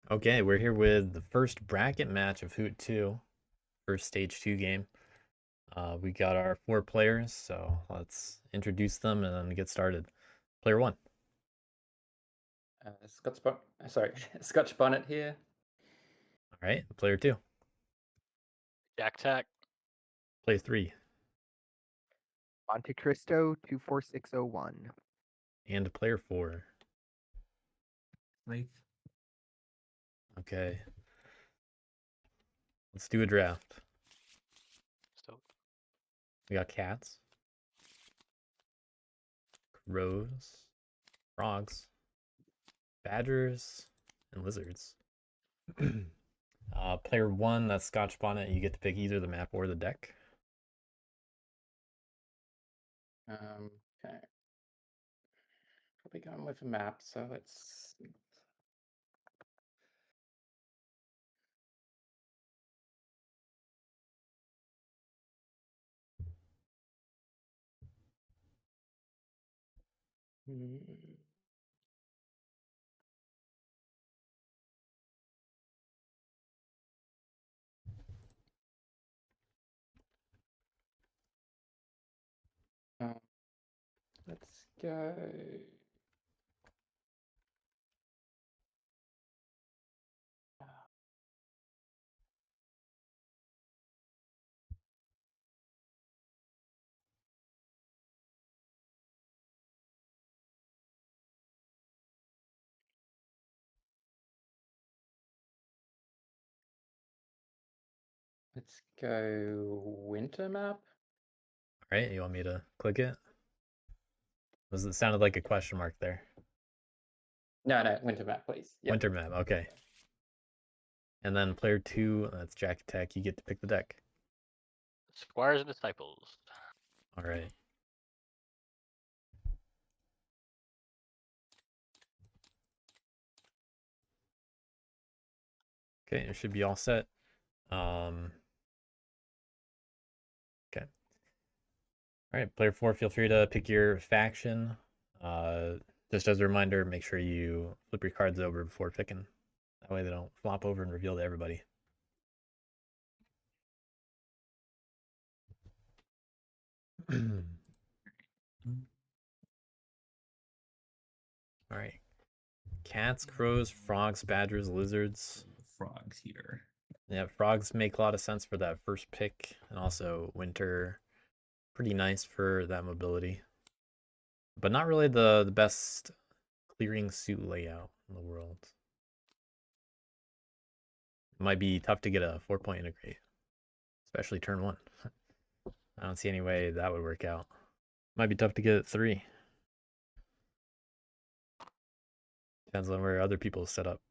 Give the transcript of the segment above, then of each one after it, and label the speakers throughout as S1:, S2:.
S1: Okay, we're here with the first bracket match of HOOT 2, first stage 2 game. We got our 4 players, so let's introduce them and then get started. Player 1.
S2: Scotch bonnet here.
S1: All right, player 2.
S3: Jakattak.
S1: Player 3.
S4: MonteCristo24601.
S1: And player 4.
S5: Slaith.
S1: Okay. Let's do a draft.
S3: Stoked.
S1: We got cats, crows, frogs, badgers, and lizards. Player 1, that's Scotch Bonnet. You get to pick either the map or the deck.
S2: Okay. Probably going with a map, so let's. Let's go. Let's go winter map.
S1: All right, you want me to click it? It sounded like a question mark there.
S2: No, winter map, please.
S1: Yep. Winter map, okay. And then player 2, that's Jakattak. You get to pick the deck.
S3: Squires and Disciples.
S1: All right. Okay, it should be all set. Okay. All right, player 4, feel free to pick your faction. Just as a reminder, make sure you flip your cards over before picking. That way they don't flop over and reveal to everybody. All right. Cats, crows, frogs, badgers, lizards.
S5: Frogs here.
S1: Yeah, frogs make a lot of sense for that first pick, and also winter, pretty nice for that mobility. But not really the best clearing suit layout in the world. It might be tough to get a 4-point integrate, especially turn 1. I don't see any way that would work out. Might be tough to get 3. Depends on where other people set up.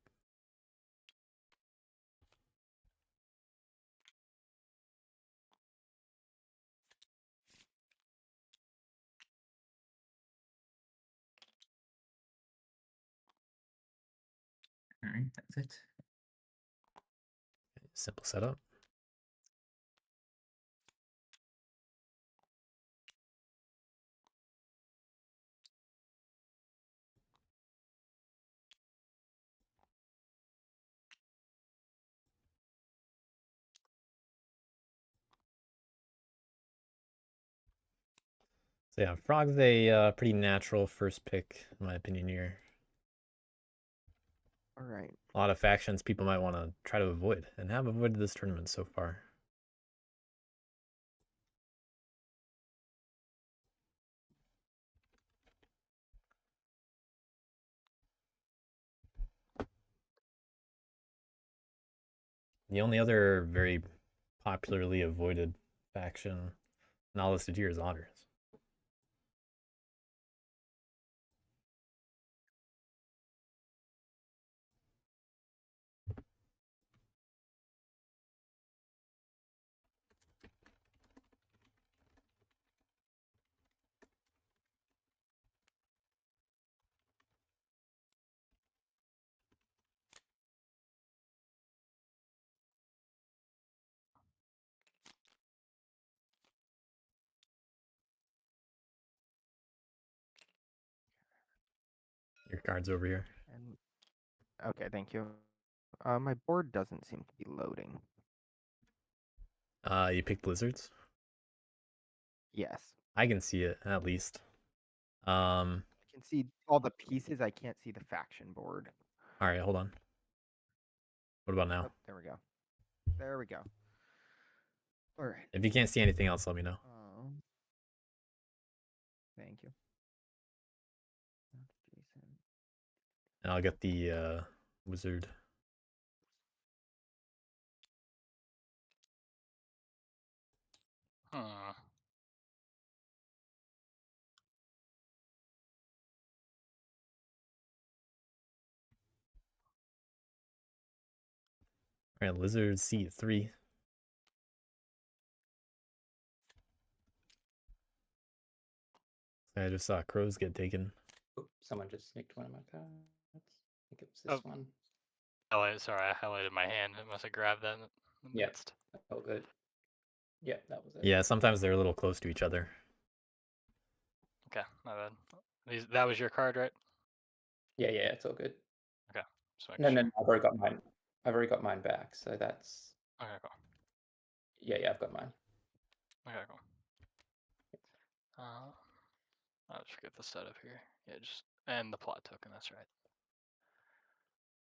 S5: All right, that's it.
S1: Simple setup. So yeah, frog's a pretty natural first pick, in my opinion here.
S4: All right.
S1: A lot of factions people might want to try to avoid, and have avoided this tournament so far. The only other very popularly avoided faction not listed here is otters. Your card's over here.
S4: And okay, thank you. My board doesn't seem to be loading.
S1: You picked lizards?
S4: Yes.
S1: I can see it, at least.
S4: I can see all the pieces. I can't see the faction board.
S1: Alright, hold on. What about now?
S4: Oh, there we go. There we go. All right.
S1: If you can't see anything else, let me know.
S4: Thank you. Jason.
S1: And I'll get the wizard.
S3: Hmm.
S1: Alright, lizard seat 3. I just saw crows get taken.
S2: Oop, someone just nicked one of my cards. I think it was this
S3: Oh.
S2: one.
S3: Sorry, I highlighted my hand. It must have grabbed that in the
S2: Yep.
S3: midst.
S2: Oh, good. Yeah, that was it.
S1: Yeah, sometimes they're a little close to each other.
S3: Okay, my bad. That was your card, right?
S2: Yeah, it's all good.
S3: Just making
S2: No,
S3: sure.
S2: no, I've already got mine. I've already got mine back, so that's
S3: Okay, cool.
S2: yeah, I've got mine.
S3: Okay, cool. I'll just get the setup here. Yeah, and the plot token. That's right.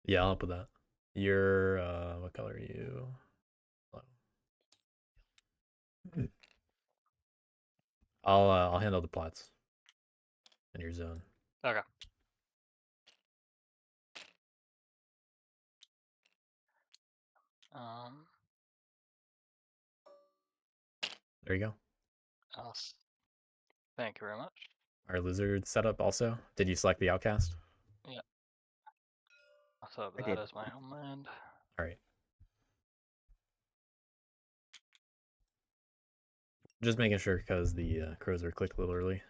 S1: Yeah, I'll help with that. You're what color are you? Hello. I'll handle the plots in your zone.
S3: Okay.
S1: There you go.
S3: Thank you very much.
S1: Our lizard setup also. Did you select the outcast?
S3: Yeah. I'll set up
S4: I
S3: that
S4: did.
S3: as my homeland.
S1: All right. Just making sure because the crows were clicked a little early.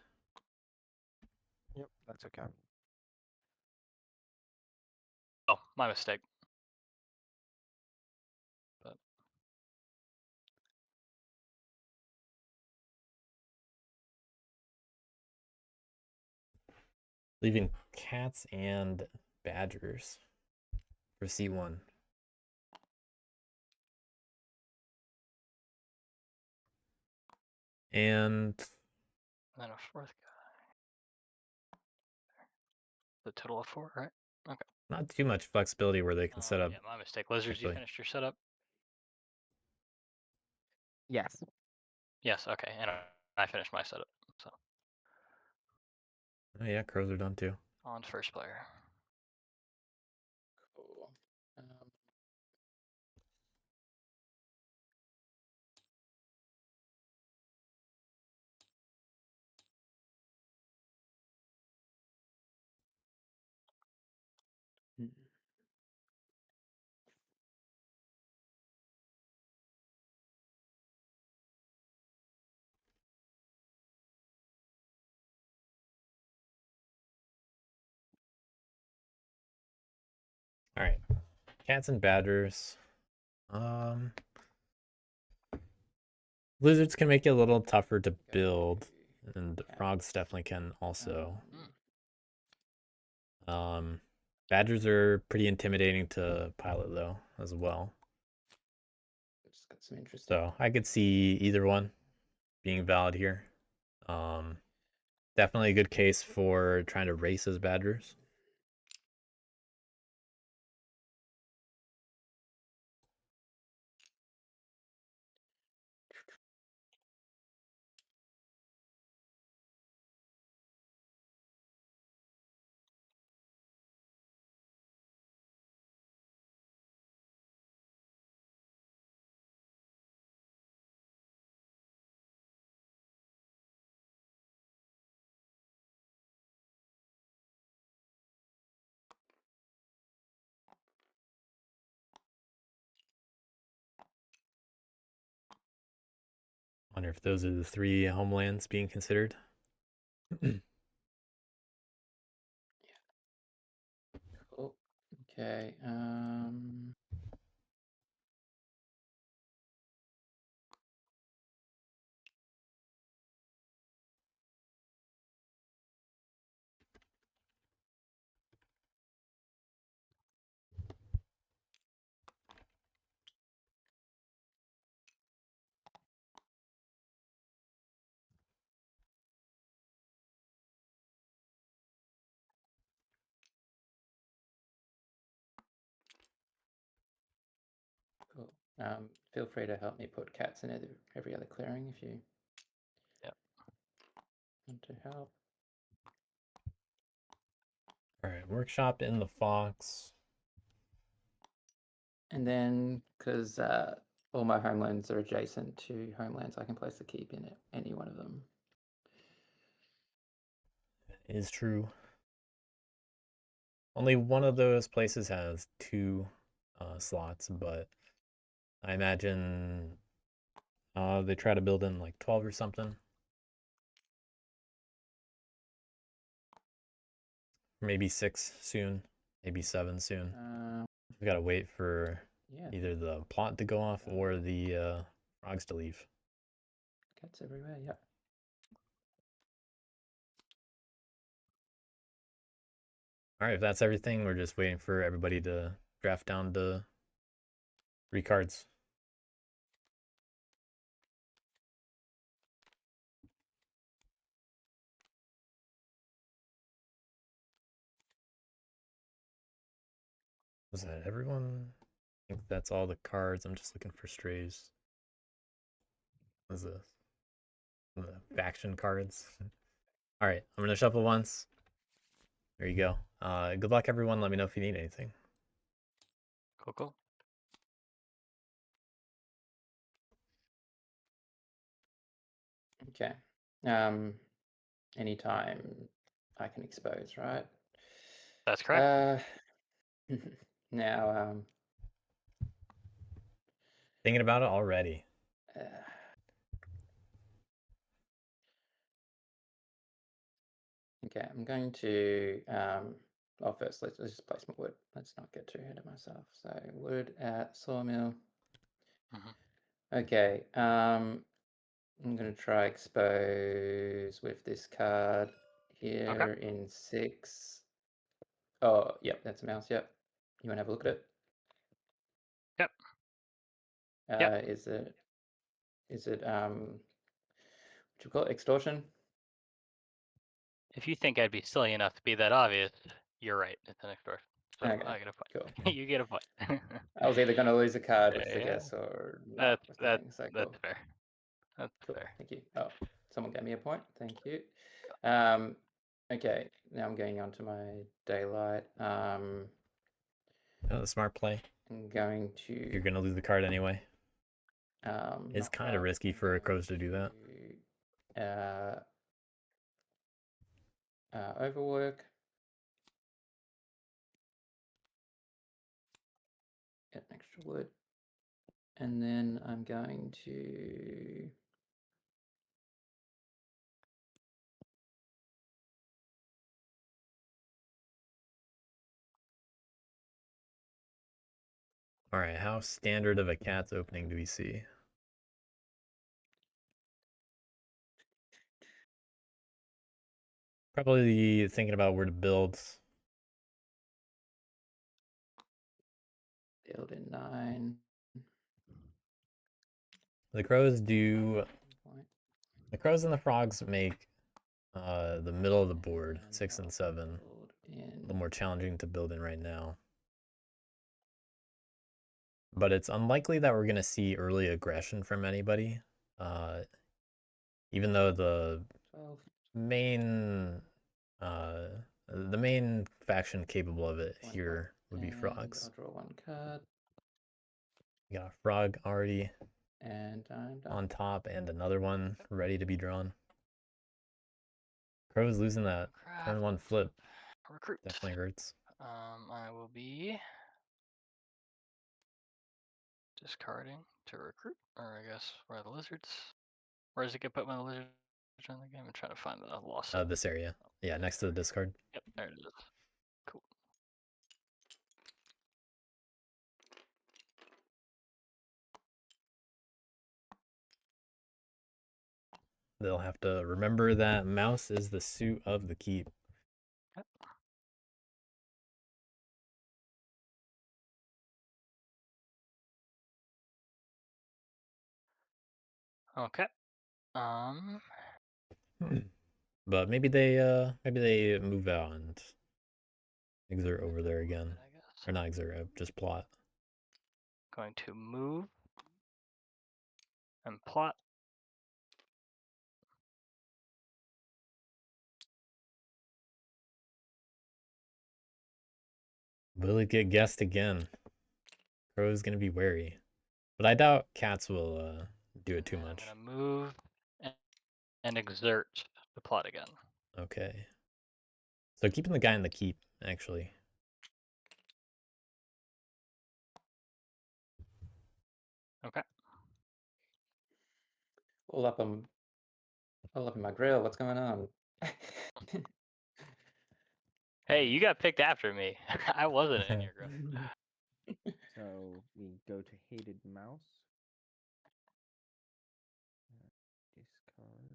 S4: Yep, that's okay.
S3: Oh, my mistake. But
S1: Leaving cats and badgers for C1. And
S3: then a fourth guy. The total of 4, right? Okay.
S1: not too much flexibility where they can set up.
S3: Yeah, my mistake. Lizards, you
S1: quickly.
S3: finished your setup?
S4: Yes.
S3: Yes, okay. And I finished my setup. So
S1: Oh yeah, crows are done too.
S3: on to first player.
S2: Cool.
S1: All right, cats and badgers. Lizards can make it a little tougher to build, and frogs definitely can also. Badgers are pretty intimidating to pilot though, as well.
S2: Just got some interesting.
S1: So I could see either one being valid here. Definitely a good case for trying to race as badgers. Wonder if those are the 3 homelands being considered.
S2: Cool. Okay. Feel free to help me put cats in every other clearing if you want to help.
S1: All right, workshop in the fox.
S2: And then, because all my homelands are adjacent to homelands, I can place the keep in any one of them.
S1: Is true. Only one of those places has 2 slots, but I imagine they try to build in like 12 or something. Maybe 6 soon, maybe 7 soon. We gotta wait for either the plot to go off or the frogs to leave.
S2: Cats everywhere, yep.
S1: All right, if that's everything, we're just waiting for everybody to draft down to 3 cards. Was that everyone? I think that's all the cards. I'm just looking for strays. What is this? The faction cards. All right, I'm gonna shuffle once. There you go. Good luck, everyone. Let me know if you need anything.
S3: Cool.
S2: Okay. Anytime I can expose, right?
S3: That's correct.
S2: Now,
S1: Thinking about it already.
S2: Okay, I'm going to, well, first, let's just place my wood. Let's not get too ahead of myself. So, wood at sawmill. Okay, I'm going to try expose with this card here in 6. Oh, yep, that's a mouse, yep. You want to have a look at it?
S3: Yep.
S2: Is it, what you call it, extortion?
S3: If you think I'd be silly enough to be that obvious, you're right. It's an extortion. So
S2: Okay,
S3: I get a point.
S2: cool.
S3: You get a point.
S2: I was either going to lose a card with the
S3: Yeah.
S2: guess or not with the thing. So cool.
S3: That's fair. That's
S2: Cool.
S3: fair.
S2: Thank you. Oh, someone gave me a point. Thank you. Okay, now I'm going on to my daylight.
S1: The smart play.
S2: I'm going to.
S1: You're gonna lose the card anyway. It's
S2: not
S1: kind of
S2: that.
S1: risky
S2: I'm
S1: for
S2: going
S1: crows to do that.
S2: Overwork. Get an extra wood. And then I'm going to.
S1: All right, how standard of a cat's opening do we see? Probably thinking about where to build.
S2: Build in 9.
S1: The crows do. The crows and the frogs make the middle of the board, 6 and 7, a little more challenging to build in right now. But it's unlikely that we're gonna see early aggression from anybody. Even though the
S2: 12.
S1: main faction capable of it here would be frogs.
S2: I'll draw 1 card.
S1: You got a frog already
S2: And I'm done.
S1: on top and another one ready to be drawn. Crow's losing that turn 1 flip.
S3: Recruit.
S1: Definitely hurts.
S3: I will be discarding to recruit, or I guess where are the lizards? Where does it get put when the lizards are in the game? I'm trying to find the lost.
S1: This area. Yeah, next to the discard.
S3: Yep, there it is. Cool.
S1: They'll have to remember that mouse is the suit of the keep.
S3: Yep. Okay.
S1: But maybe they move out and exert over there again.
S3: I guess.
S1: Or not exert, just plot.
S3: Going to move and plot.
S1: Will it get guessed again? Crow's gonna be wary, but I doubt cats will do it too
S3: And
S1: much.
S3: I'm gonna move and exert the plot again.
S1: Okay. So keeping the guy in the keep, actually.
S3: Okay.
S2: All up in my grill. What's going on?
S3: Hey, you got picked after me. I wasn't in your group.
S4: So we go to hated mouse. Discard.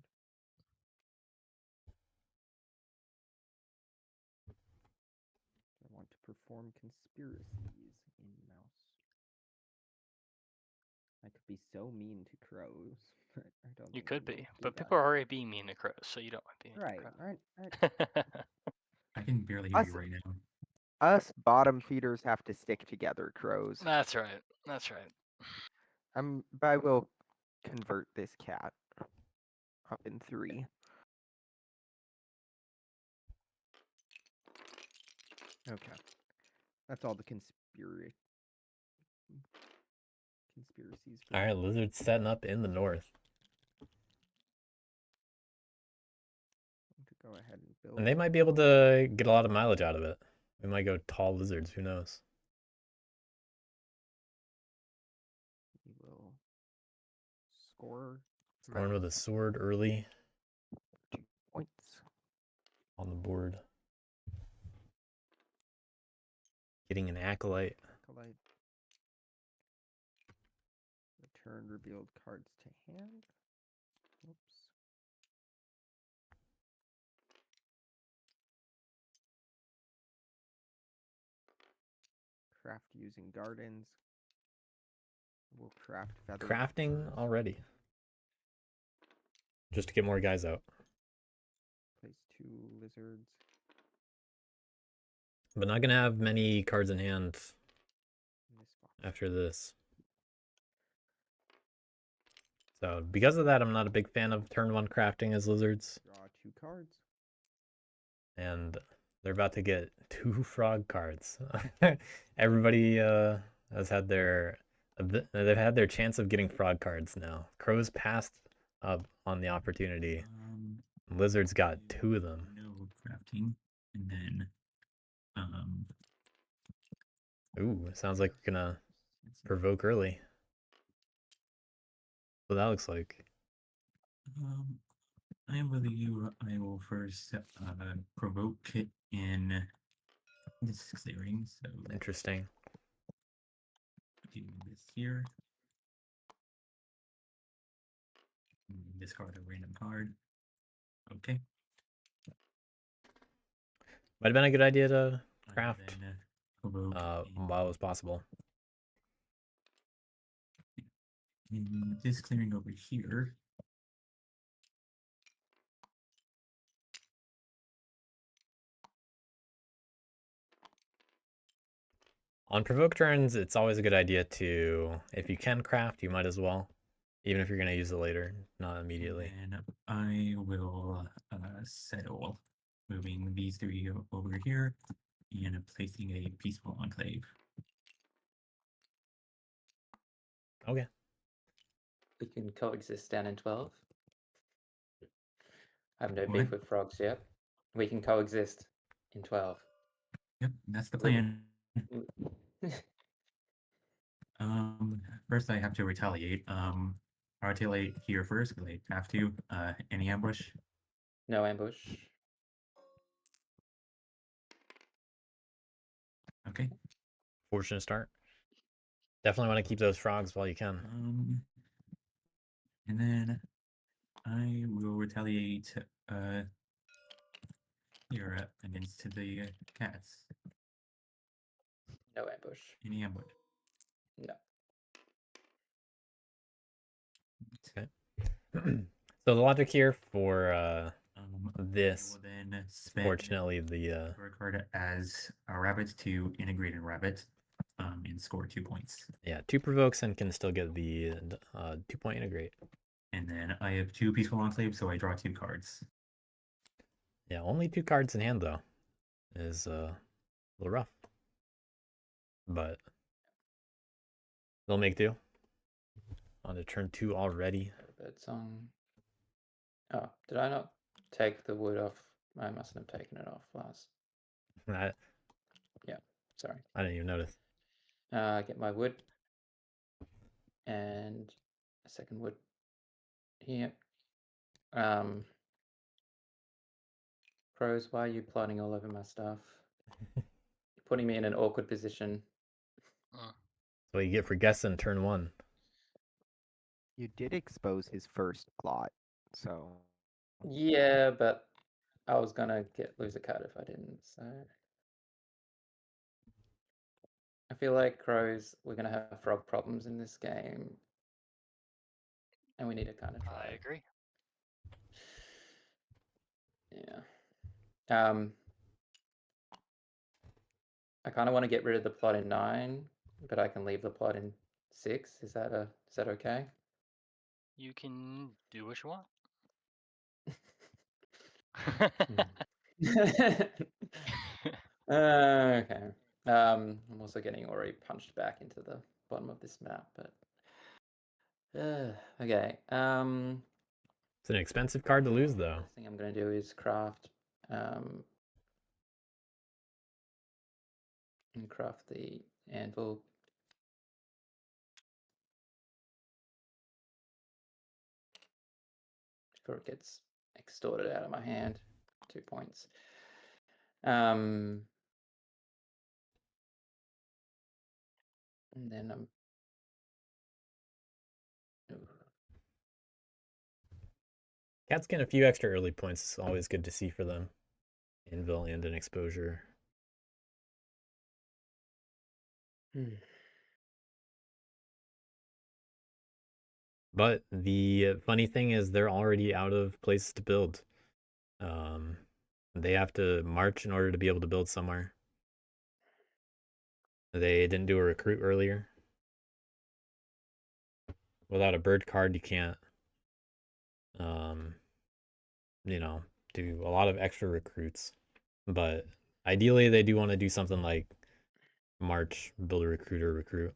S4: I want to perform conspiracies in mouse. I could be so mean to crows, but I don't.
S3: You
S4: think
S3: could
S4: we
S3: be,
S4: will do
S3: but
S4: that.
S3: people are already being mean to crows, so you don't want to be mean
S4: Right.
S3: to crows.
S5: I can barely hear
S4: Us-
S5: you right now.
S4: Us bottom feeders have to stick together, crows.
S3: That's right. That's right.
S4: But I will convert this cat up in 3. Okay. That's all the conspiracies. For
S1: All right, lizard's setting up in the north.
S4: to go ahead and build.
S1: And they might be able to get a lot of mileage out of it. We might go tall lizards, who knows?
S4: We will score.
S1: Scoring with a sword early
S4: 2 points.
S1: on the board. Getting an acolyte.
S4: Acolyte. Return revealed cards to hand. Oops. Craft using gardens. We'll craft feather.
S1: Crafting already. Just to get more guys out.
S4: Place 2 lizards.
S1: But not gonna have many cards in hand
S4: In this box.
S1: after this. So because of that, I'm not a big fan of turn 1 crafting as lizards.
S4: Draw 2 cards.
S1: And they're about to get 2 frog cards. Everybody has had they've had their chance of getting frog cards now. Crows passed up on the opportunity. Lizards got 2 of them.
S5: No crafting, and then
S1: Ooh, it sounds like we're gonna provoke early. What that looks like.
S5: I believe I will first provoke it in this clearing. So
S1: Interesting.
S5: do this here. Discard a random card. Okay.
S1: Might have been a good idea to
S5: I
S1: craft
S5: then provoke
S1: while it was possible.
S5: in this clearing over here.
S1: On provoke turns, it's always a good idea to, if you can craft, you might as well. Even if you're going to use it later, not immediately.
S5: And I will settle, moving these 3 over here and placing a peaceful enclave.
S1: Okay.
S2: We can coexist down in 12. I have no
S5: What?
S2: beef with frogs yet. We can coexist in 12.
S5: Yep, that's the plan.
S2: Mm.
S5: First I have to retaliate. Retaliate here first, because I have to. Any ambush?
S2: No ambush.
S5: Okay.
S1: Fortunate start. Definitely want to keep those frogs while you can.
S5: And then I will retaliate here against the cats.
S2: No ambush.
S5: Any ambush?
S2: No.
S1: Okay. So the logic here for this,
S5: I will then spend
S1: fortunately, the
S5: a card as a rabbit to integrate in rabbit. and score 2 points.
S1: Yeah, 2 provokes and can still get the 2-point integrate.
S5: And then I have 2 Peaceful Enclave, so I draw 2 cards.
S1: Yeah, only 2 cards in hand though is a little rough, but they'll make do. On to turn 2 already.
S2: Bird song. Oh, did I not take the wood off? I mustn't have taken it off last. Sorry.
S1: I didn't even notice.
S2: Get my wood and a second wood here. Pros, why are you plotting all over my stuff? You're putting me in an awkward position.
S1: That's what you get for guessing turn 1.
S4: You did expose his first plot, so
S2: Yeah, but I was gonna lose a card if I didn't, so I feel like crows, we're gonna have frog problems in this game. And we need to kind of try.
S3: I agree.
S2: Yeah. I kind of want to get rid of the plot in 9, but I can leave the plot in 6. Is that okay?
S3: You can do what you want.
S2: Okay. I'm also getting already punched back into the bottom of this map, but okay.
S1: It's an expensive card to lose though.
S2: First thing I'm gonna do is craft and craft the anvil. Before it gets extorted out of my hand. 2 points. And then I'm
S1: Cats getting a few extra early points is always good to see for them. Anvil and an exposure. But the funny thing is they're already out of places to build. They have to march in order to be able to build somewhere. They didn't do a recruit earlier. Without a bird card, you can't, do a lot of extra recruits. But ideally, they do want to do something like march, build a recruit, or recruit.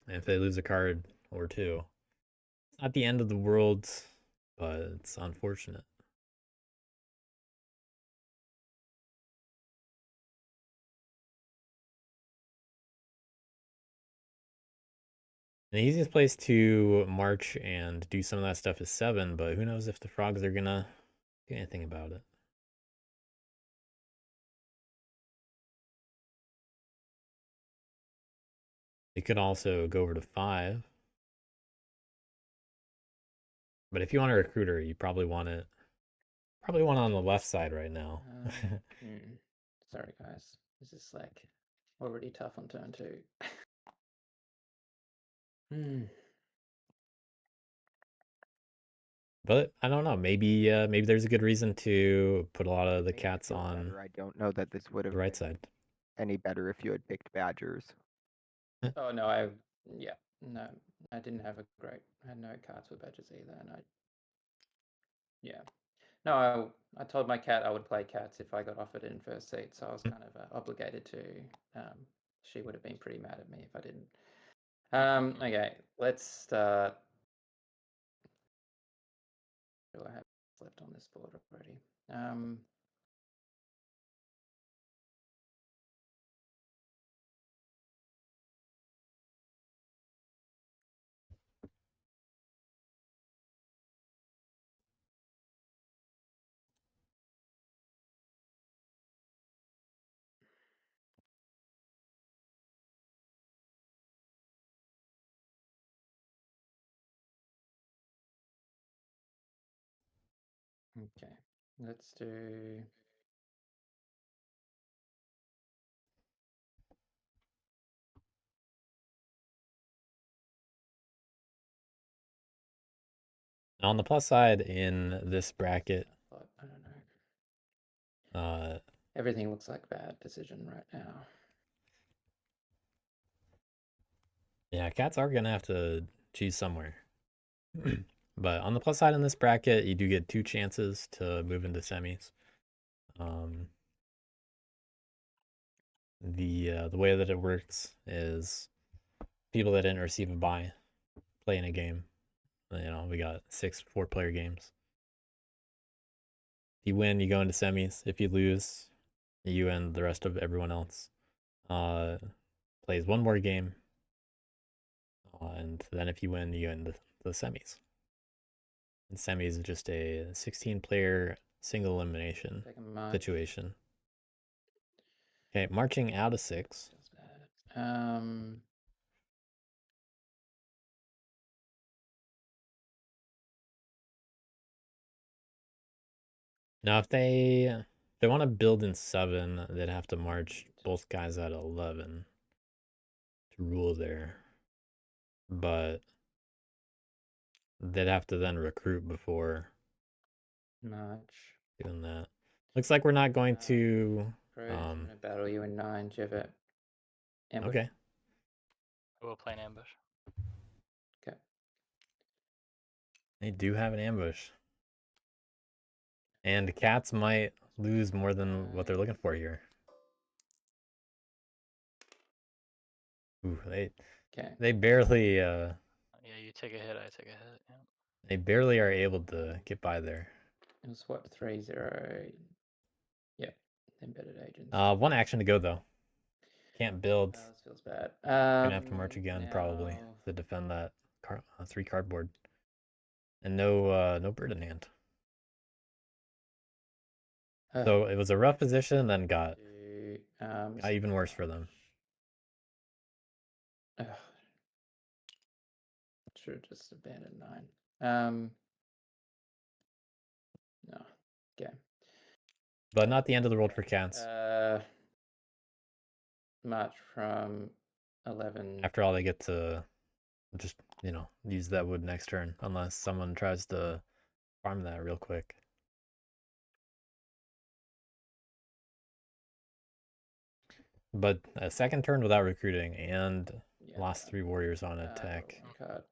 S1: And if they lose a card or 2, it's not the end of the world, but it's unfortunate. The easiest place to march and do some of that stuff is 7, but who knows if the frogs are gonna do anything about it. They could also go over to 5. But if you want a recruiter, you probably want it on the left side right now.
S2: Sorry guys. This is like already tough on turn 2.
S1: But I don't know. Maybe there's a good reason to put a lot of the
S4: Make me
S1: cats
S4: feel
S1: on
S4: better. I don't know that this would have
S1: the right
S4: been
S1: side.
S4: any better if you had picked badgers.
S2: Oh no, no, I didn't have I had no cards with badgers either, and no, I told my cat I would play cats if I got offered it in first seat, so I was kind of obligated to. She would have been pretty mad at me if I didn't. Okay, let's start. What do I have left on this board already? Okay, let's do.
S1: On the plus side in this bracket,
S2: I don't know. Everything looks like a bad decision right now.
S1: Yeah, cats are gonna have to choose somewhere. But on the plus side in this bracket, you do get 2 chances to move into semis. The way that it works is people that didn't receive a bye play in a game. You know, we got 6 4-player games. If you win, you go into semis. If you lose, you and the rest of everyone else plays one more game. And then if you win, you end the semis. And semis is just a 16-player single elimination
S2: Take a march.
S1: situation. Okay, marching out of 6.
S2: Feels bad.
S1: Now, if they want to build in 7, they'd have to march both guys at 11 to rule there. But they'd have to then recruit before
S2: March.
S1: doing that. Looks like we're not going to.
S2: Fruit, I'm gonna battle you in 9. Do you have it? Ambush?
S1: Okay.
S3: I will play an ambush.
S2: Okay.
S1: They do have an ambush. And cats might lose more than what they're looking for here. Ooh,
S2: Okay.
S1: they barely
S3: Yeah, you take a hit, I take a hit. Yeah.
S1: they barely are able to get by there.
S2: It was what, 3-0? Yep. Embedded agents.
S1: 1 action to go though. Can't build.
S2: This feels bad.
S1: Gonna have to march again probably
S2: Now-
S1: to defend that 3 cardboard. And no bird in hand. So it was a rough position, then got even worse for them.
S2: Should have just abandoned 9. No. Okay.
S1: But not the end of the world for cats.
S2: March from 11.
S1: After all, they get to just, use that wood next turn, unless someone tries to farm that real quick. But a second turn without recruiting and lost 3 warriors on attack.
S2: Card.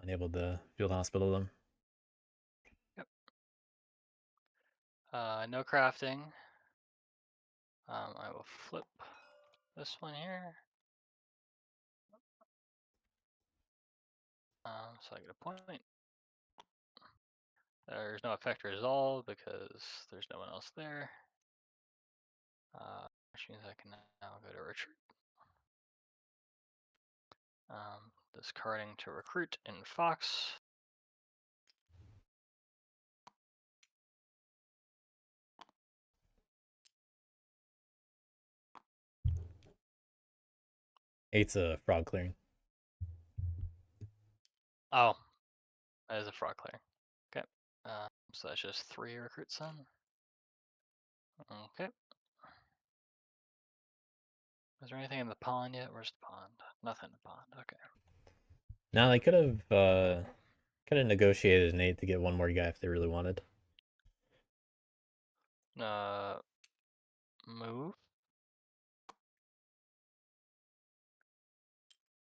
S1: Unable to field hospital them.
S3: No crafting. I will flip this one here. So I get a point. There's no effect resolve because there's no one else there. Which means I can now go to retreat. Discarding to recruit in Fox.
S1: Eight's a frog clearing.
S3: Oh, that is a frog clearing. Okay. So that's just 3 recruits then. Okay. Is there anything in the pond yet? Where's the pond? Nothing in the pond. Okay.
S1: Now they could have negotiated an 8 to get 1 more guy if they really wanted.
S3: Move.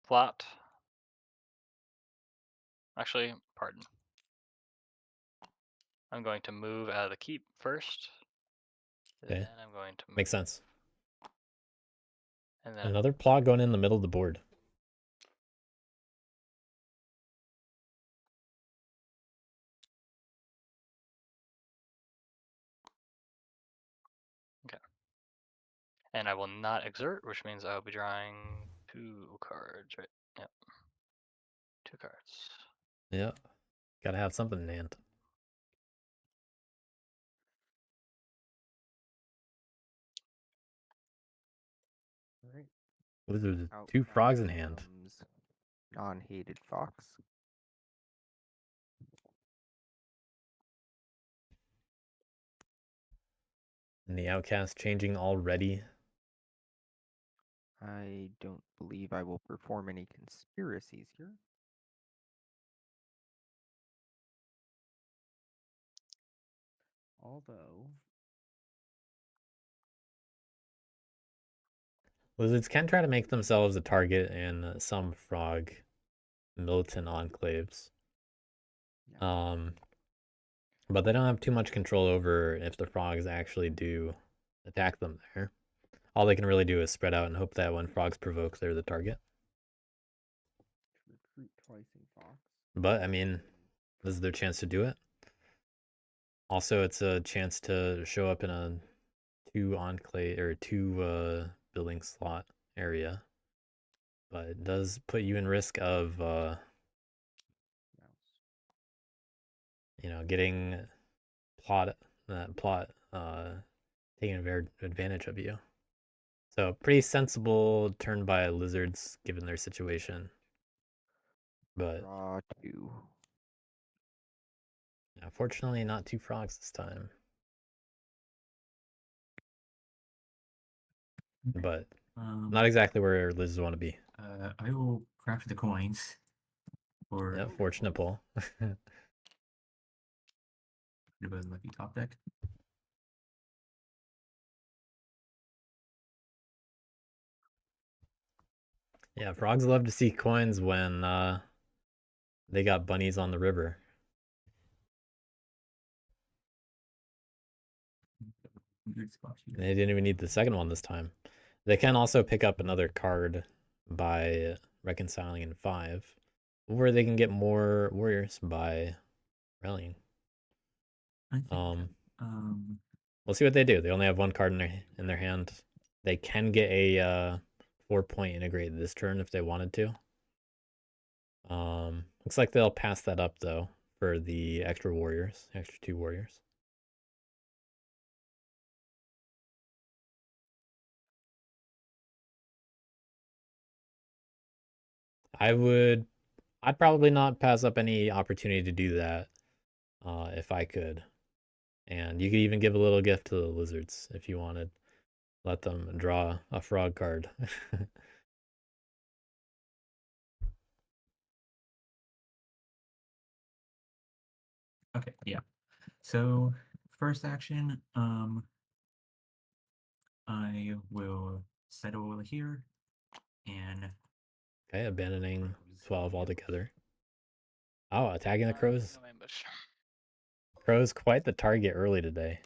S3: Flat. Actually, pardon. I'm going to move out of the keep first.
S1: Okay.
S3: Then I'm going to move.
S1: Makes sense.
S3: And then
S1: Another plot going in the middle of the board.
S3: and I will not exert, which means I will be drawing 2 cards, right? Yep. 2 cards.
S1: Yeah. Gotta have something in hand.
S4: Right.
S1: Ooh, there's
S4: Out
S1: 2
S4: now
S1: frogs in hand.
S4: comes non-hated fox.
S1: And the outcast changing already.
S4: I don't believe I will perform any conspiracies here. Although
S1: Lizards can try to make themselves a target in some frog militant enclaves.
S4: Yeah.
S1: But they don't have too much control over if the frogs actually do attack them there. All they can really do is spread out and hope that when frogs provoke, they're the target.
S4: Recruit twice in Fox.
S1: But, I mean, this is their chance to do it. Also, it's a chance to show up in a two building slot area. But it does put you in risk of getting plot taking advantage of you. So pretty sensible turn by lizards given their situation. But
S4: Draw 2.
S1: yeah, fortunately not 2 frogs this time. But not exactly where lizards want to be.
S5: I will craft the coins. For
S1: Yeah, fortunate pull.
S5: the lucky top deck.
S1: Yeah, frogs love to see coins when they got bunnies on the river. They didn't even need the second one this time. They can also pick up another card by reconciling in 5, or they can get more warriors by rallying.
S5: I think,
S1: We'll see what they do. They only have 1 card in their hand. They can get a 4-point integrate this turn if they wanted to. Looks like they'll pass that up though for the extra 2 warriors. I'd probably not pass up any opportunity to do that if I could. And you could even give a little gift to the lizards if you wanted. Let them draw a frog card.
S5: okay, yeah. So first action, I will settle here and
S1: Okay, abandoning 12 altogether. Oh, attacking the crows.
S3: No ambush.
S1: Crow's quite the target early today.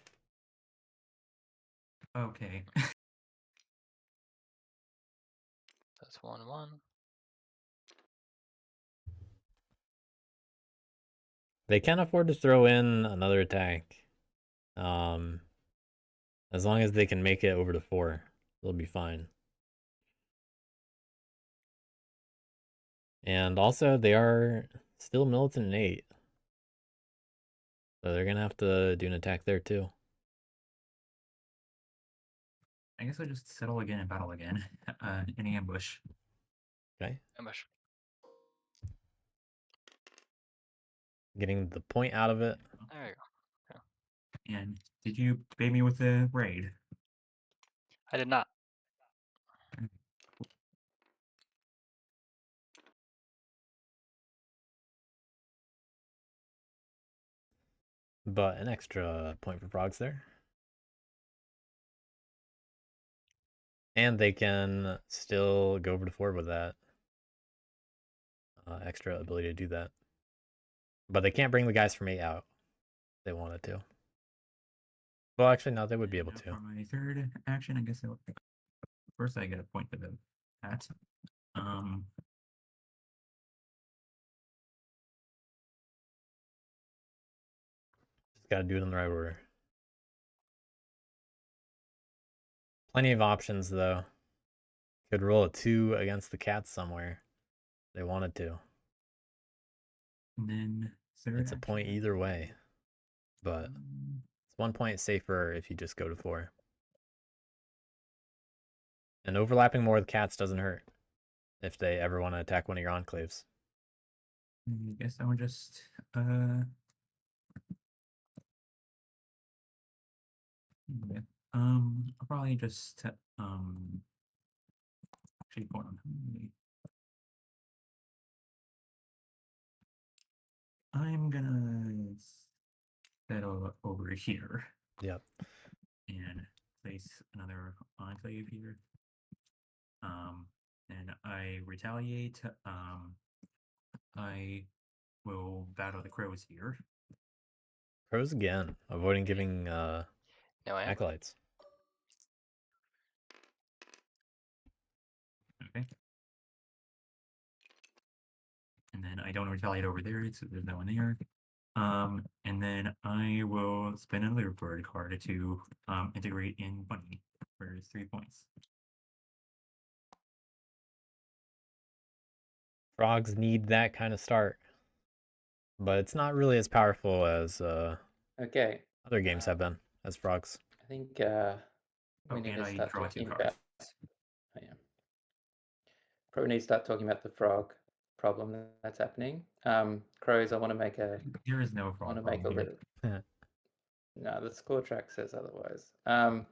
S5: Okay.
S3: That's 1/1.
S1: They can afford to throw in another attack. As long as they can make it over to 4, they'll be fine. And also, they are still militant in 8. So they're going to have to do an attack there too.
S5: I guess I'll just settle again and battle again. In ambush.
S1: Okay.
S3: Ambush.
S1: Getting the point out of it.
S3: There you go.
S5: And did you bait me with the raid?
S3: I did not.
S1: But an extra point for frogs there. And they can still go over to 4 with that. Extra ability to do that. But they can't bring the guys from 8 out. If they wanted to. Well, actually, no, they would be able to.
S5: For my third action, I guess first I get a point for the hat.
S1: Just gotta do it in the right order. Plenty of options, though. Could roll a 2 against the cats somewhere. If they wanted to.
S5: And then third
S1: It's a point
S5: action,
S1: either way. But it's 1 point safer if you just go to 4. And overlapping more with cats doesn't hurt. If they ever want to attack one of your enclaves.
S5: I guess I would just yeah. I'll probably just actually hold on. I'm gonna settle over here.
S1: Yep.
S5: And place another enclave here. And I retaliate. I will battle the crows here.
S1: Crows again, avoiding giving
S3: No ambush.
S1: acolytes.
S5: Okay. And then I don't retaliate over there, so there's no one there. And then I will spend another bird card to integrate in bunny, where it's 3 points.
S1: Frogs need that kind of start, but it's not really as powerful as
S2: Okay.
S1: other games have been as frogs.
S2: I think
S5: Oh,
S2: we need
S5: and
S2: to
S5: I
S2: start
S5: draw 2
S2: talking
S5: cards.
S2: about. Oh, yeah. Probably need to start talking about the frog problem that's happening. Crows, I want to make a.
S5: There is no
S2: I want
S5: frog
S2: to make a
S5: problem here.
S2: little. No, the score track says otherwise.
S1: It's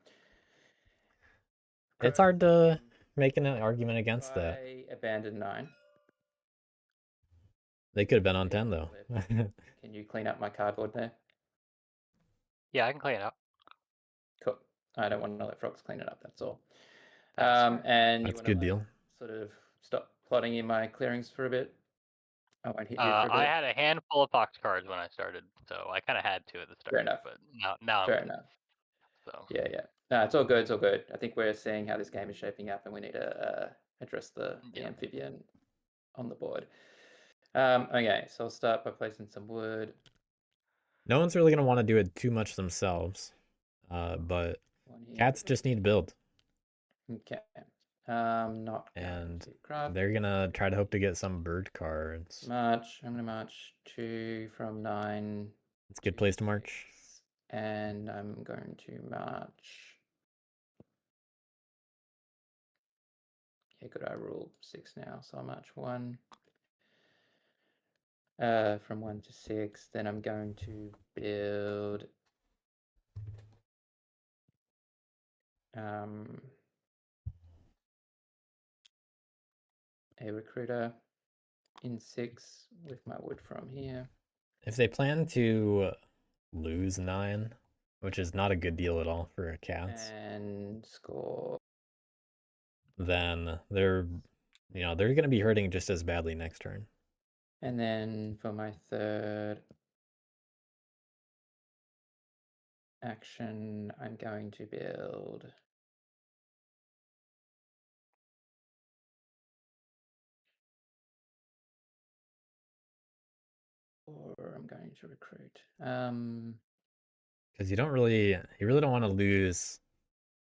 S2: Crows,
S1: hard to make an argument against
S2: if
S1: that.
S2: I abandon 9.
S1: They could have been on
S2: Yeah,
S1: 10 though.
S2: Can you clean up my cardboard there?
S3: Yeah, I can clean it up.
S2: Cool. I don't want to let frogs clean it up. That's all.
S3: That's fair.
S2: And you
S1: That's a
S2: want
S1: good
S2: to
S1: deal.
S2: sort of stop plotting in my clearings for a bit. I won't hit you for a
S3: I
S2: bit.
S3: had a handful of pox cards when I started, so I kind of had to at the start.
S2: Fair enough.
S3: But now I'm
S2: Fair
S3: good.
S2: enough.
S3: So
S2: Yeah. No, it's all good. It's all good. I think we're seeing how this game is shaping up, and we need to address the
S3: Yeah.
S2: amphibian on the board. Okay, so I'll start by placing some wood.
S1: No one's really going to want to do it too much themselves, but
S2: One here.
S1: cats just need to build,
S2: Okay. Not going
S1: and
S2: to craft
S1: they're going to try to hope to get some bird cards.
S2: march. I'm going to march 2 from 9.
S1: It's a good place to march.
S2: 6, and I'm going to march. Yeah, good. I rule 6 now, so I'll march 1. From 1 to 6. Then I'm going to build a recruiter in 6 with my wood from here.
S1: If they plan to lose 9, which is not a good deal at all for cats,
S2: And score.
S1: then they're going to be hurting just as badly next turn.
S2: And then for my third action, I'm going to build or I'm going to recruit.
S1: Because you really don't want to lose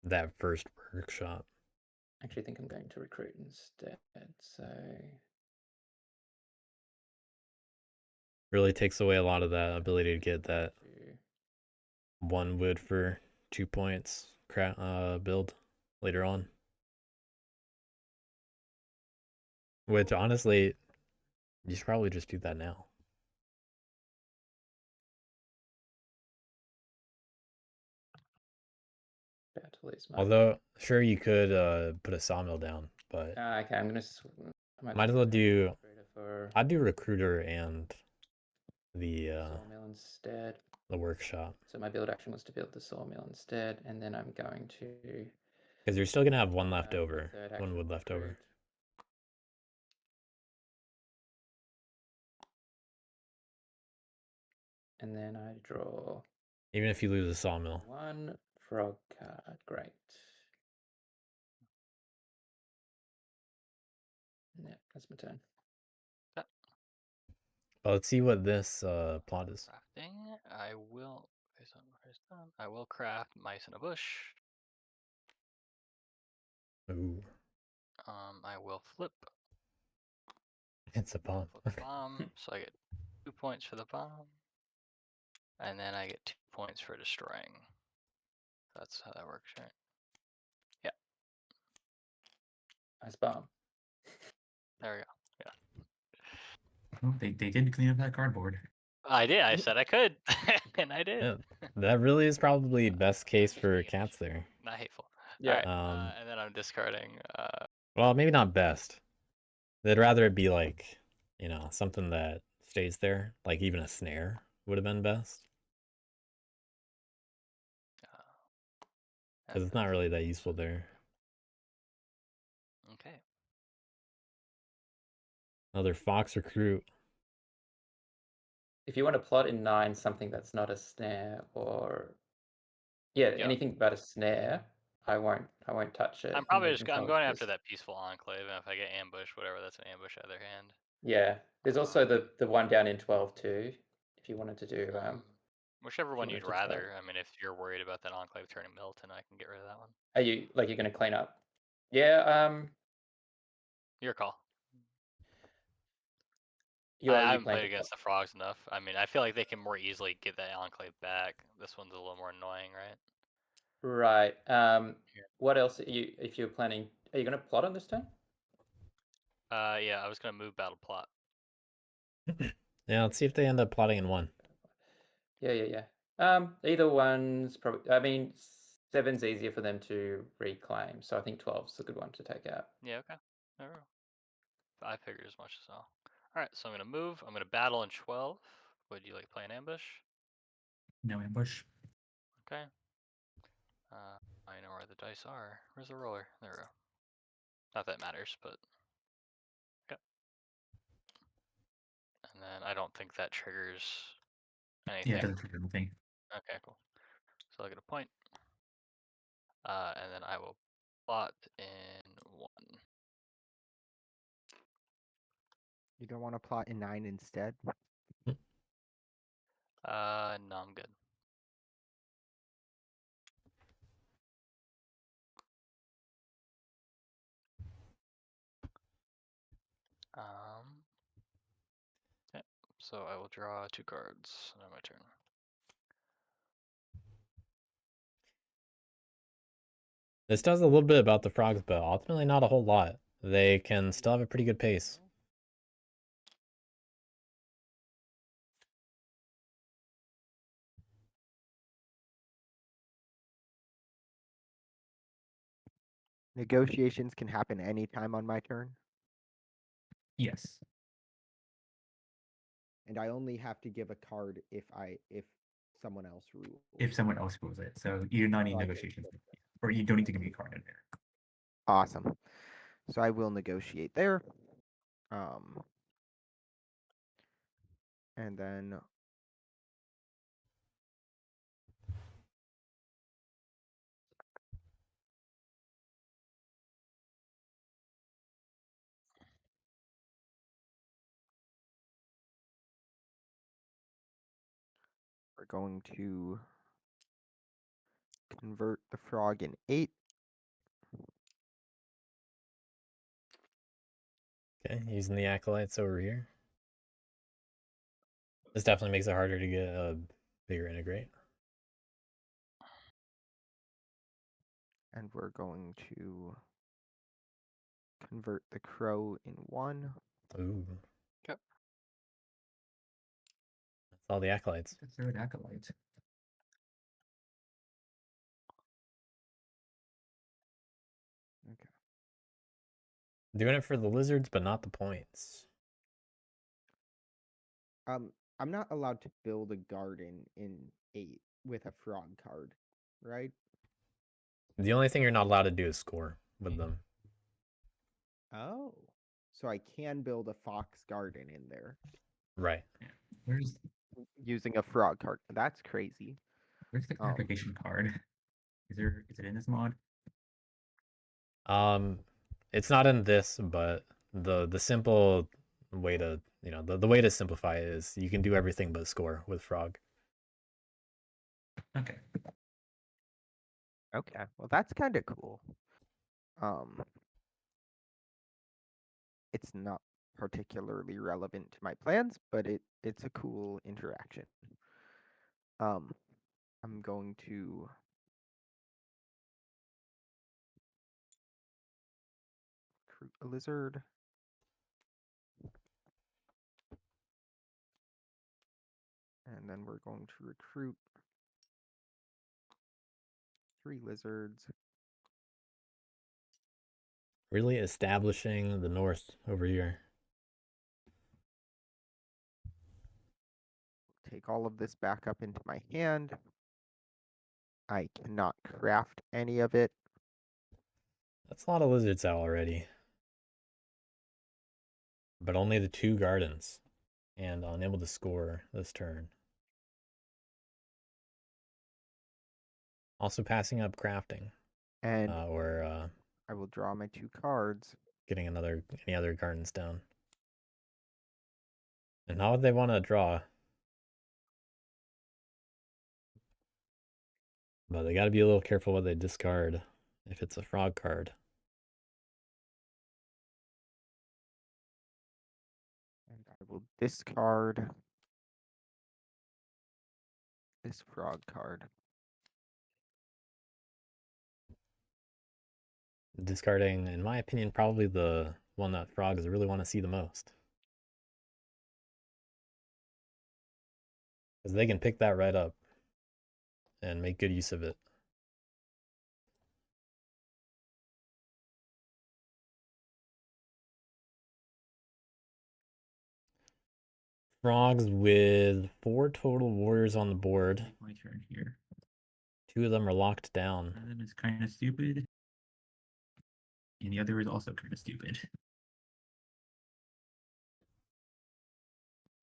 S1: that first workshop.
S2: Actually think I'm going to recruit instead. So
S1: Really takes away a lot of that ability to get that
S2: to
S1: 1 wood for 2 points build later on. Which honestly, you should probably just do that now.
S2: about to lose my.
S1: Although, sure, you could put a sawmill down, but
S2: Okay, I'm gonna.
S1: might as well do.
S2: For
S1: I'd do recruiter and the
S2: sawmill instead.
S1: the workshop,
S2: So my build action was to build the sawmill instead, and then I'm going to.
S1: because you're still gonna have 1 left
S2: for
S1: over,
S2: third
S1: 1
S2: action,
S1: wood left over.
S2: recruit. And then I draw
S1: Even if you lose a sawmill.
S2: 1 frog card. Great. Yeah, that's my turn.
S1: Well, let's see what this plot is.
S3: crafting, I will. I will craft mice in a bush.
S1: Ooh,
S3: I will flip.
S1: it's a bomb.
S3: Flip a bomb, so I get 2 points for the bomb, and then I get 2 points for destroying. That's how that works, right? Yeah.
S2: Nice bomb.
S3: There we go.
S5: Oh, they did clean up that cardboard.
S3: I did. I said I could, and I did.
S1: Yeah, that really is probably best case for cats there.
S3: Not hateful.
S2: Yeah.
S3: Alright, and then I'm discarding.
S1: Well, maybe not best. They'd rather it be like, something that stays there. Like even a snare would have been best. Because it's not really that useful there. Another fox recruit.
S2: If you want to plot in 9 something that's not a snare or anything but a snare, I won't touch it.
S3: I'm
S2: and
S3: probably
S2: we
S3: just
S2: can
S3: I'm
S2: come
S3: going
S2: with
S3: after
S2: this.
S3: that peaceful enclave, and if I get ambushed, whatever, that's an ambush either hand.
S2: Yeah, there's also the one down in 12 too. If you wanted to do
S3: Whichever one
S2: you
S3: you'd
S2: wanted to try.
S3: rather. I mean, if you're worried about that enclave turning militant, I can get rid of that one.
S2: Are you you're going to clean up? Yeah.
S3: Your call.
S2: You
S3: I
S2: are you
S3: haven't
S2: playing
S3: played
S2: to
S3: against the frogs enough. I mean, I feel like they can more easily get that enclave back. This one's a little more annoying, right?
S2: Right.
S3: Yeah.
S2: What else? If you're planning, are you going to plot on this turn?
S3: Yeah, I was gonna move battle plot.
S1: Yeah, let's see if they end up plotting in 1.
S2: Yeah. Either one's probably. I mean, 7's easier for them to reclaim, so I think 12's a good one to take out.
S3: Yeah, okay. There we go. I figured as much as well. All right, so I'm gonna move. I'm gonna battle in 12. Would you like play an ambush?
S5: No ambush.
S3: Okay. I know where the dice are. Where's the roller? There we go. Not that it matters, but okay. And then I don't think that triggers anything.
S5: Yeah, it doesn't trigger anything.
S3: Okay, cool. So I'll get a point. And then I will plot in 1.
S4: You don't want to plot in 9 instead?
S3: No, I'm good. Yeah, so I will draw 2 cards, and then my turn.
S1: This does a little bit about the frogs, but ultimately not a whole lot. They can still have a pretty good pace.
S4: Negotiations can happen anytime on my turn,
S5: Yes.
S4: and I only have to give a card if someone else rules.
S5: If someone else rules it. So you do not need
S4: So I can
S5: negotiations.
S4: skip it.
S5: Or you don't need to give me a card in there.
S4: Awesome. So I will negotiate there. And then we're going to convert the frog in 8.
S1: Okay, using the acolytes over here. This definitely makes it harder to get a bigger integrate.
S4: And we're going to convert the crow in 1.
S1: Ooh.
S3: Yep.
S1: That's all the acolytes.
S5: The third acolyte.
S4: Okay.
S1: Doing it for the lizards, but not the points.
S4: I'm not allowed to build a garden in 8 with a frog card, right?
S1: The only thing you're not allowed to do is score with them.
S4: Oh. So I can build a fox garden in there
S1: Right.
S5: Yeah. Where's
S4: using a frog card. That's crazy.
S5: the clarification card? Is it in this mod?
S1: It's not in this, but the simple way to, the way to simplify it is you can do everything but score with frog.
S5: Okay.
S4: Okay. Well, that's kind of cool. It's not particularly relevant to my plans, but it's a cool interaction. I'm going to recruit a lizard. And then we're going to recruit 3 lizards.
S1: Really establishing the north over here.
S4: Take all of this back up into my hand. I cannot craft any of it.
S1: That's a lot of lizards out already. but only the 2 gardens, and unable to score this turn. Also passing up crafting,
S4: And
S1: or
S4: I will draw my 2 cards.
S1: getting any other gardens down. And how would they want to draw? But they got to be a little careful what they discard if it's a frog card.
S4: And I will discard this frog card.
S1: Discarding, in my opinion, probably the one that frogs really want to see the most. Because they can pick that right up and make good use of it. Frogs with 4 total warriors on the board.
S5: Take my turn here.
S1: 2 of them are locked down.
S5: One of them is kind of stupid, and the other is also kind of stupid.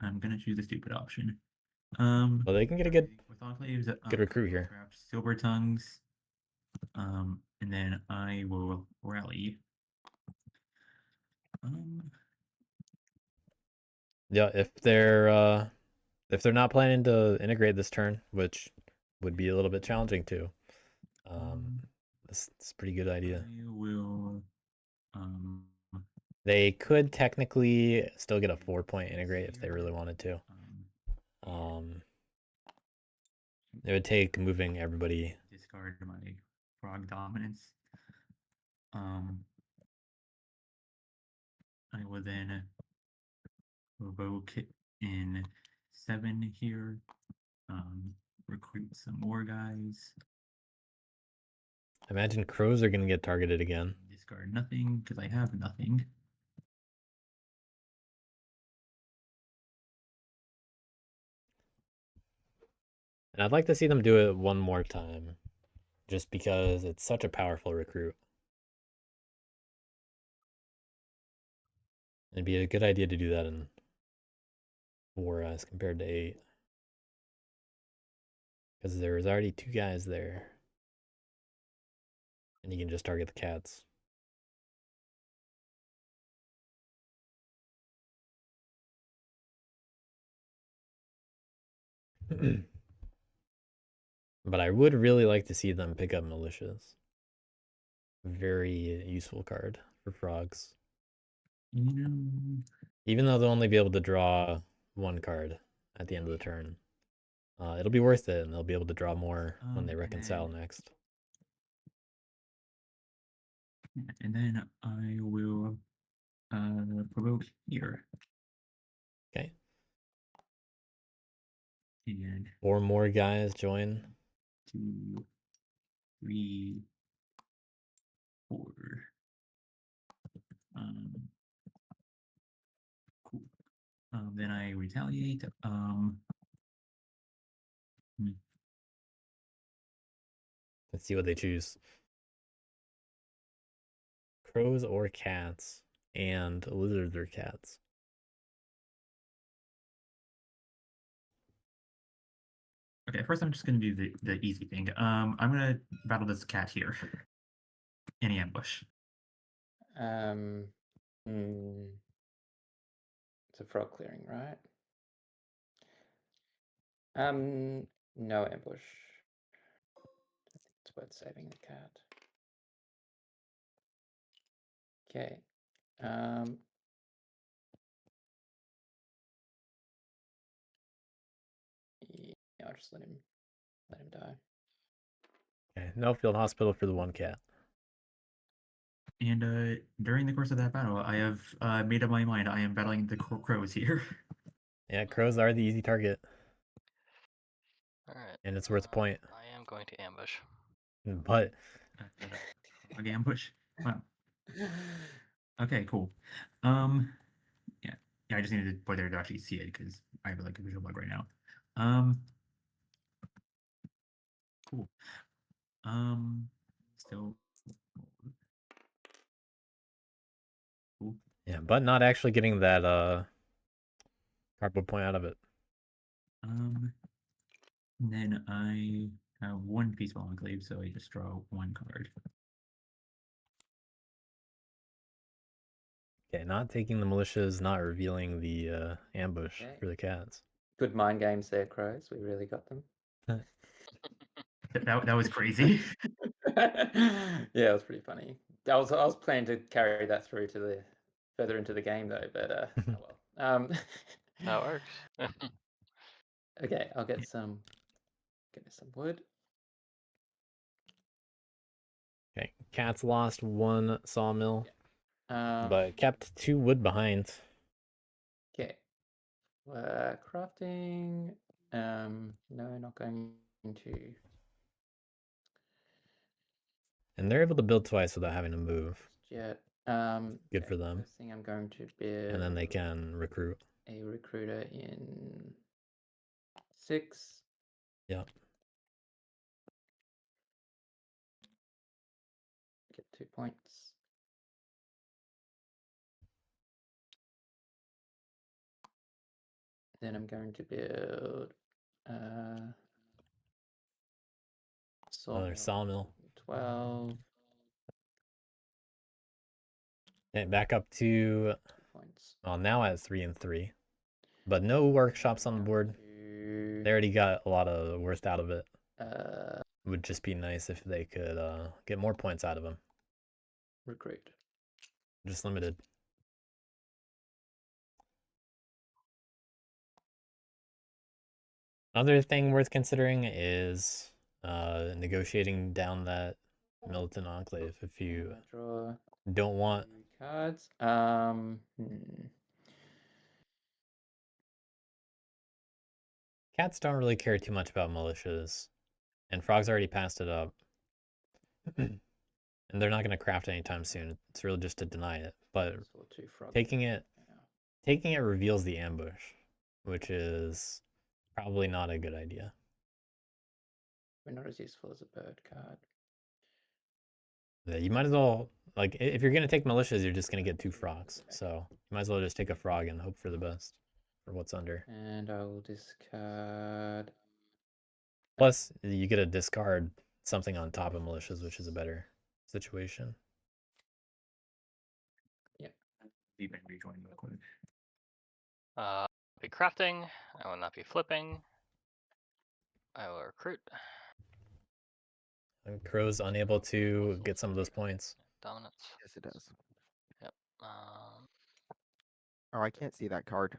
S5: I'm gonna choose the stupid option.
S1: Well, they can get a good
S5: with enclaves,
S1: recruit here.
S5: craft silver tongues, and then I will rally.
S1: Yeah, if they're not planning to integrate this turn, which would be a little bit challenging too, this is a pretty good idea.
S5: I will.
S1: They could technically still get a 4-point integrate if they really wanted to. It would take moving everybody.
S5: Discard my frog dominance. I will then revoke in 7 here. Recruit some more guys.
S1: Imagine crows are going to get targeted again.
S5: Discard nothing because I have nothing.
S1: And I'd like to see them do it one more time, just because it's such a powerful recruit. It'd be a good idea to do that in 4 as compared to 8. Because there was already 2 guys there. And you can just target the cats. But I would really like to see them pick up militias. Very useful card for frogs. Even though they'll only be able to draw 1 card at the end of the turn. It'll be worth it, and they'll be able to draw more when they reconcile next.
S5: And then I will provoke here.
S1: Okay.
S5: And
S1: 4 more guys join.
S5: 2, 3, 4. Cool. Then I retaliate.
S1: Let's see what they choose. Crows or cats, and lizards or cats.
S5: Okay, first I'm just gonna do the easy thing. I'm gonna battle this cat here. Any ambush.
S2: It's a frog clearing, right? No ambush. I think it's worth saving the cat. Okay. Yeah, I'll just let him die.
S1: Okay, no field hospital for the 1 cat.
S5: And during the course of that battle, I have made up my mind. I am battling the crows here.
S1: Yeah, crows are the easy target.
S3: Alright.
S1: And it's worth a point.
S3: I am going to ambush.
S1: But
S5: Frog ambush. Wow. Okay, cool. Yeah, I just needed to put there to actually see it because I have like a visual bug right now. Cool. Still. Cool.
S1: Yeah, but not actually getting that cardboard point out of it.
S5: And then I have one peaceful enclave, so I just draw one card.
S1: Okay, not taking the militias, not revealing the ambush
S2: Okay.
S1: for the cats.
S2: Good mind games there, Crows. We really got them.
S5: That was crazy.
S2: Yeah, it was pretty funny. I was planning to carry that through to the further into the game though, but oh well.
S3: That works.
S2: Okay, I'll get me some wood.
S1: Okay, cats lost one sawmill,
S2: Um,
S1: but kept 2 wood behind.
S2: Okay. Crafting. No, not going to.
S1: And they're able to build twice without having to move.
S2: Yet.
S1: Good
S2: Okay,
S1: for them.
S2: First thing I'm going to build.
S1: And then they can recruit.
S2: A recruiter in 6.
S1: Yeah.
S2: Get 2 points. Then I'm going to build
S1: Another
S2: sawmill.
S1: sawmill.
S2: 12
S1: And back up to,
S2: points.
S1: well, now at 3 and 3. But no workshops on the board. They already got a lot of worth out of it. Would just be nice if they could get more points out of them.
S2: Recruit.
S1: Just limited. Another thing worth considering is negotiating down that militant enclave if you
S2: Draw
S1: don't want
S2: 2 cards.
S1: Cats don't really care too much about militias, and Frog's already passed it up. And they're not going to craft anytime soon. It's really just to deny it. But
S2: Saw 2 frogs.
S1: taking it reveals the ambush, which is probably not a good idea.
S2: We're not as useful as a bird card.
S1: Yeah, you might as well, like, if you're going to take militias, you're just going to get 2 frogs. So you might as well just take a frog and hope for the best for what's under.
S2: And I will discard.
S1: Plus, you get to discard something on top of militias, which is a better situation.
S5: Deep and rejoining real quick.
S3: Be crafting. I will not be flipping. I will recruit.
S1: And Crow's unable to get some of those points.
S3: Dominance.
S4: Yes, it does.
S3: Yep.
S4: Oh, I can't see that card.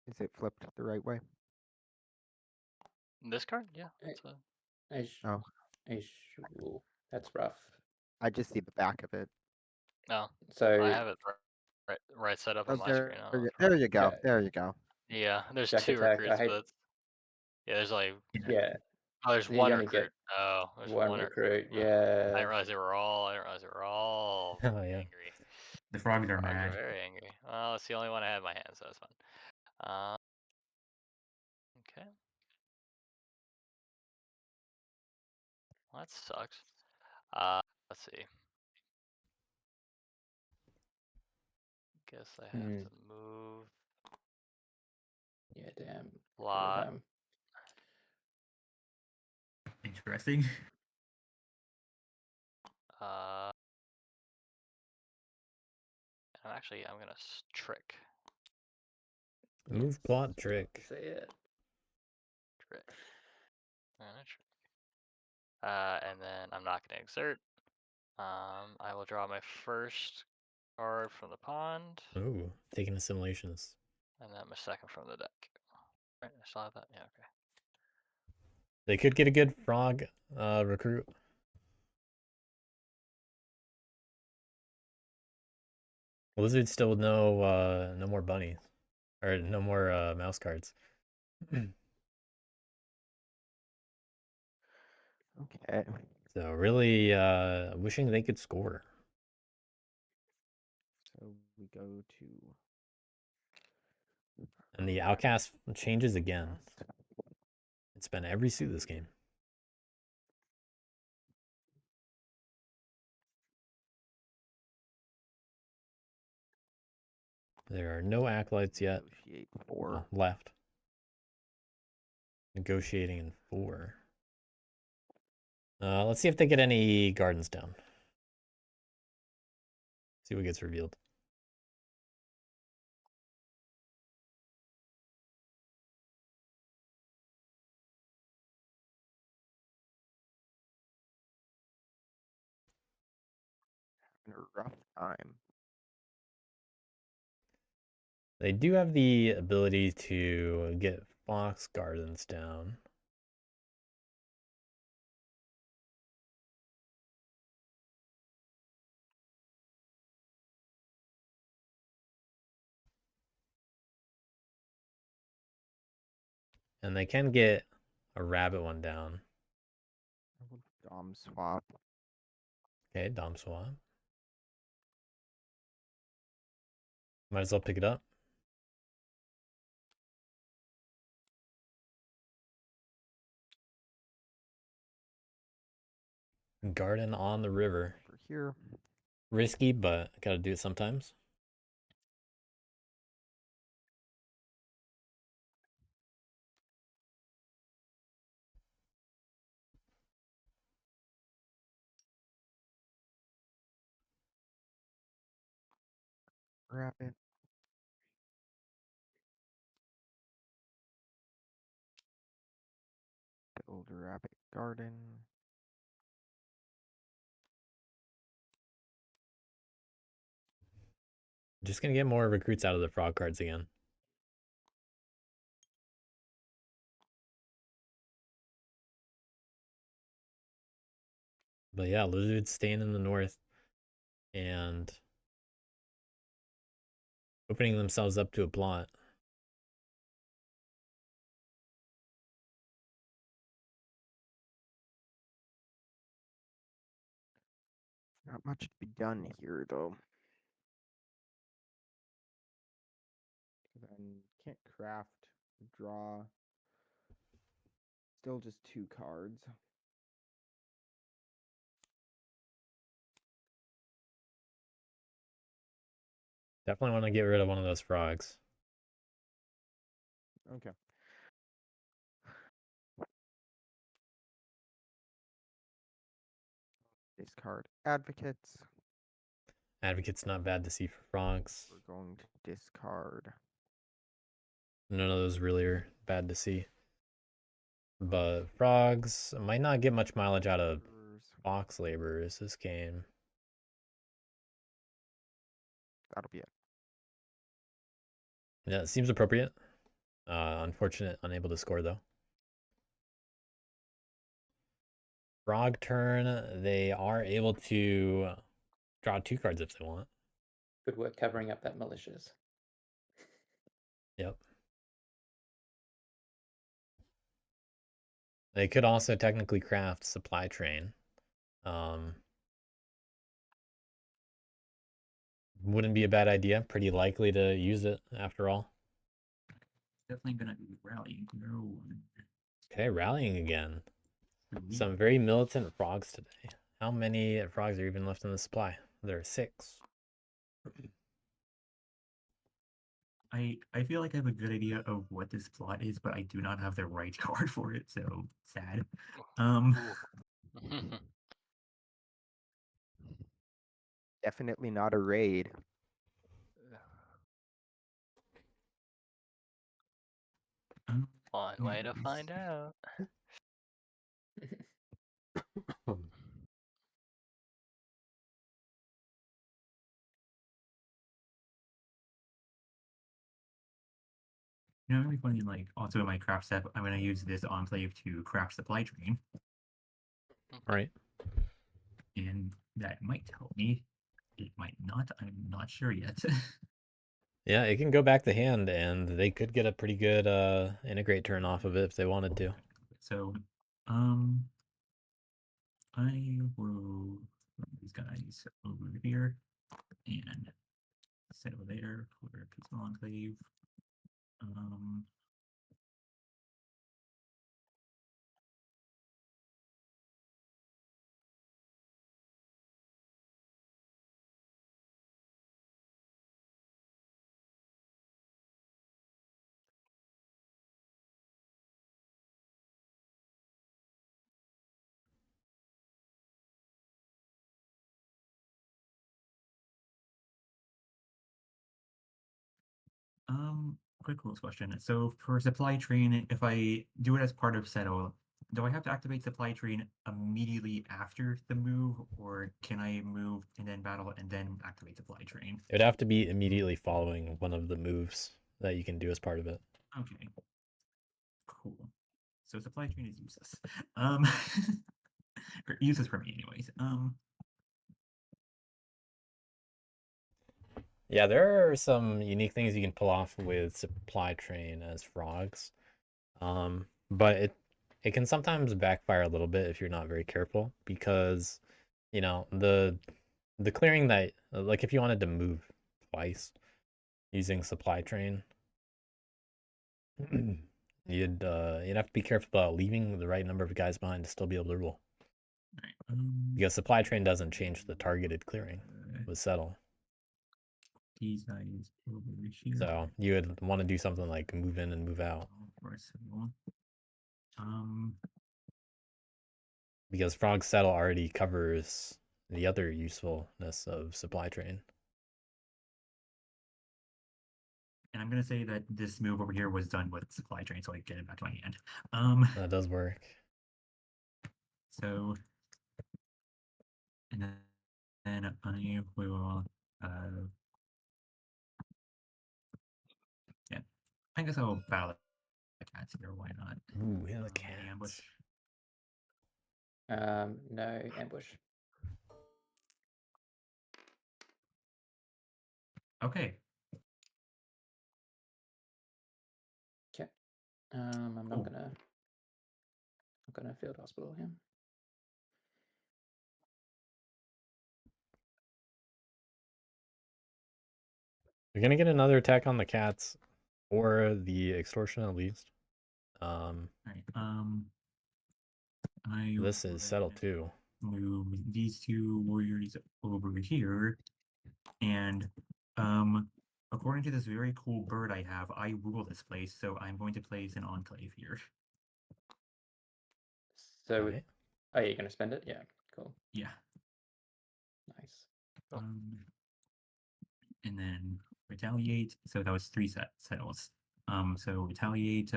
S4: Is it flipped the right way?
S3: This card? Yeah. That's a...
S4: Oh,
S2: Ooh, that's rough.
S4: I just see the back of it.
S3: No.
S2: So
S3: I have it right set up on my screen. I don't know
S4: There you go.
S2: Okay.
S4: There you go.
S3: Yeah, there's
S2: Jakattak,
S3: 2
S2: I
S3: recruits,
S2: hate-
S3: but yeah, there's like
S2: Yeah.
S3: there's
S2: You
S3: 1
S2: only
S3: recruit.
S2: get
S3: Oh, there's
S2: one
S3: 1
S2: recruit.
S3: I didn't
S2: Yeah.
S3: realize they were all.
S1: Oh, yeah.
S3: Angry.
S5: The frogs are
S3: Frogs are
S5: mad.
S3: very angry. Well, it's the only one I had in my hand, so it's fun. Okay. Well, that sucks. Let's see. Guess I have to move
S2: Yeah, damn.
S3: a lot.
S5: Interesting.
S3: I'm gonna trick.
S1: Move, plot, trick.
S2: Say it.
S3: Trick. I'm gonna trick. And then I'm not gonna exert. I will draw my first card from the pond,
S1: Ooh, taking assimilations.
S3: and then my second from the deck. Right, I still have that? Yeah, okay.
S1: They could get a good frog recruit. Lizard still with no more bunnies. Or no more mouse cards.
S4: Okay.
S1: So really wishing they could score.
S4: So we go to.
S1: And the outcast changes again. It's been every suit this game. There are no acolytes yet.
S4: Negotiate 4.
S1: Left. Negotiating in 4. Let's see if they get any gardens down. See what gets revealed.
S4: Having a rough time.
S1: They do have the ability to get fox gardens down. And they can get a rabbit one down.
S4: Dom swap.
S1: Okay, Dom swap. Might as well pick it up. Garden on the river.
S4: Over here.
S1: Risky, but gotta do it sometimes.
S4: Rabbit. Build a rabbit garden.
S1: Just gonna get more recruits out of the frog cards again. But yeah, lizards staying in the north and opening themselves up to a plot.
S4: Not much to be done here, though. Then can't craft, draw. Still just 2 cards.
S1: Definitely want to get rid of one of those frogs.
S4: Okay. Discard advocates.
S1: Advocate's not bad to see for frogs.
S4: We're going to discard.
S1: None of those really are bad to see. But frogs might not get much mileage out of fox laborers this game.
S4: That'll be it.
S1: Yeah, it seems appropriate. Unfortunate, unable to score though. Frog turn, they are able to draw 2 cards if they want.
S2: Good work covering up that malicious.
S1: Yep. They could also technically craft supply train. Wouldn't be a bad idea. Pretty likely to use it after all.
S5: Definitely gonna be rallying. No.
S1: Okay, rallying again.
S5: Sweet.
S1: Some very militant frogs today. How many frogs are even left in the supply? There are 6.
S5: I feel like I have a good idea of what this plot is, but I do not have the right card for it, so sad.
S4: Definitely not a raid.
S3: One way to find out.
S5: You know, it'd be funny, like, also in my craft step, I'm gonna use this enclave to craft supply train,
S1: Right.
S5: and that might help me. It might not, I'm not sure yet.
S1: Yeah, it can go back the hand, and they could get a pretty good integrate turn off of it if they wanted to.
S5: So, I will put these guys over here and settle there for a peaceful enclave. quick rules question. So for supply train, if I do it as part of settle, do I have to activate supply train immediately after the move, or can I move and then battle and then activate supply train?
S1: It would have to be immediately following one of the moves that you can do as part of it.
S5: Okay. Cool. So supply train is useless. Or useless for me anyways.
S1: Yeah, there are some unique things you can pull off with supply train as frogs. But it can sometimes backfire a little bit if you're not very careful, because you know the clearing that, like, if you wanted to move twice using supply train, you'd have to be careful about leaving the right number of guys behind to still be able to rule.
S5: Right.
S1: Because supply train doesn't change the targeted clearing with settle.
S5: These guys over here.
S1: So you would want to do something like move in and move out,
S5: For settle.
S1: because frog settle already covers the other usefulness of supply train.
S5: And I'm gonna say that this move over here was done with supply train, so I get it back to my hand.
S1: That does work.
S5: So, and then I will, yeah, I guess I'll battle the cats here. Why not?
S1: Ooh, hit the
S5: Any
S1: cats.
S5: ambush.
S2: No ambush.
S5: Okay.
S2: Okay. I'm
S5: Cool.
S2: not gonna field hospital him.
S1: You're gonna get another attack on the cats, or the extortion at least.
S5: All right.
S1: This is settle too.
S5: Move these two warriors over here, and according to this very cool bird I have, I rule this place, so I'm going to place an enclave here.
S2: So,
S1: Right.
S2: are you gonna spend it? Yeah. Cool.
S5: Yeah.
S2: Nice.
S3: Oh.
S5: And then retaliate. So that was 3 settles. So retaliate.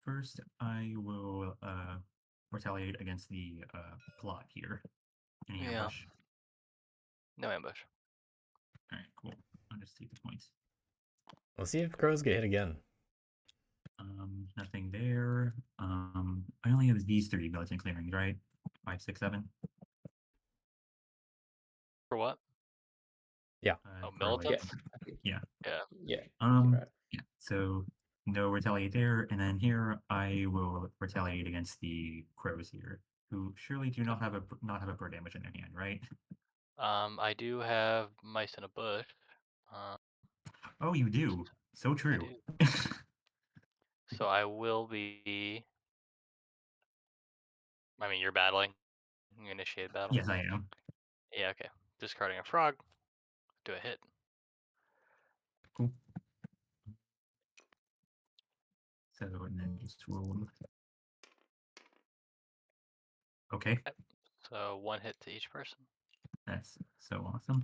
S5: First I will retaliate against the plot here. Any
S3: Yeah.
S5: ambush?
S3: No ambush.
S5: All right, cool. I'll just take the points.
S1: Let's see if crows get hit again.
S5: Nothing there. I only have these 3 militant clearings, right? 5, 6, 7.
S3: For what?
S1: Yeah.
S3: Oh,
S5: for, like,
S3: militants?
S5: yeah.
S3: Yeah.
S2: Yeah.
S5: Yeah. So no retaliate there, and then here I will retaliate against the crows here, who surely do not have a bird damage in their hand, right?
S3: I do have mice in a bush.
S5: Oh, you do. So true.
S3: do. So I will be. I mean, you're battling. You initiate battle.
S5: Yes, I am.
S3: Yeah. Okay. Discarding a frog. Do a hit.
S5: Cool. So and then just roll. Okay.
S3: So 1 hit to each person.
S5: That's so awesome.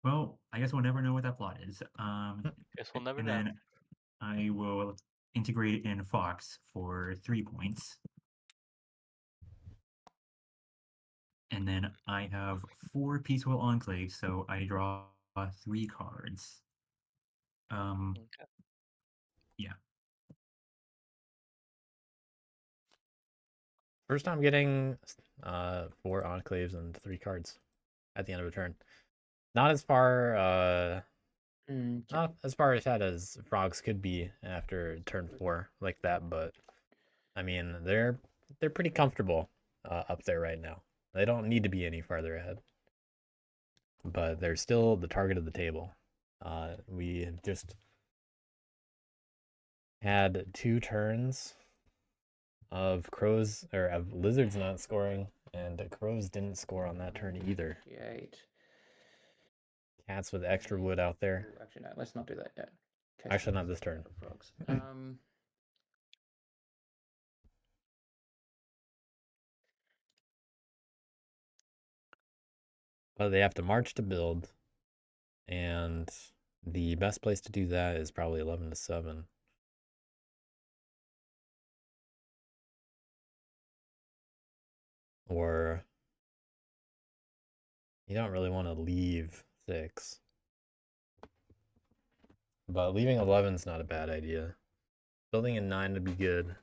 S5: Well, I guess we'll never know what that plot is.
S3: Guess we'll never
S5: and
S3: know.
S5: then I will integrate in Fox for 3 points. And then I have 4 peaceful enclaves, so I draw 3 cards.
S3: Okay.
S5: Yeah.
S1: First time getting 4 enclaves and 3 cards at the end of a turn. Not as far not as far ahead as frogs could be after turn 4 like that, but I mean they're pretty comfortable up there right now. They don't need to be any farther ahead, but they're still the target of the table. We have just had 2 turns of crows, or of lizards not scoring, and crows didn't score on that turn either. Cats with extra wood out there.
S2: Ooh, actually, no. Let's not do that yet.
S1: Actually, not this turn.
S2: Frogs.
S1: But they have to march to build, and the best place to do that is probably 11 to 7. Or you don't really want to leave 6. But leaving 11 is not a bad idea. Building in 9 would be good.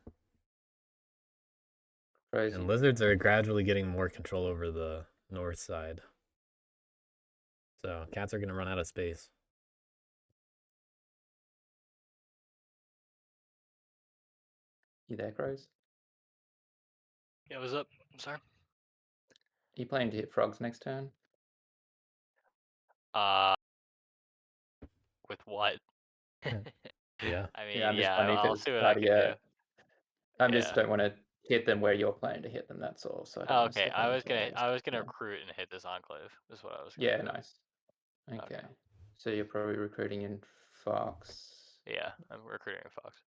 S2: Crazy.
S1: And lizards are gradually getting more control over the north side. So cats are going to run out of space.
S2: You there, Crows?
S3: Yeah, what's up? I'm sorry.
S2: Are you planning to hit frogs next turn?
S3: With what?
S1: Yeah.
S3: I mean,
S2: Yeah, I'm just
S3: yeah,
S2: wondering if it
S3: I'll
S2: was
S3: see what I
S2: part of
S3: can do.
S2: your. I just
S3: Yeah.
S2: don't want to hit them where you're planning to hit them. That's all. So I don't
S3: Oh,
S2: want to
S3: okay,
S2: step on any toes.
S3: I was gonna
S2: Yeah.
S3: recruit and hit this enclave. Is what I was gonna
S2: Yeah,
S3: do.
S2: nice. Okay.
S3: Okay.
S2: So you're probably recruiting in Fox.
S3: Yeah, I'm recruiting a fox.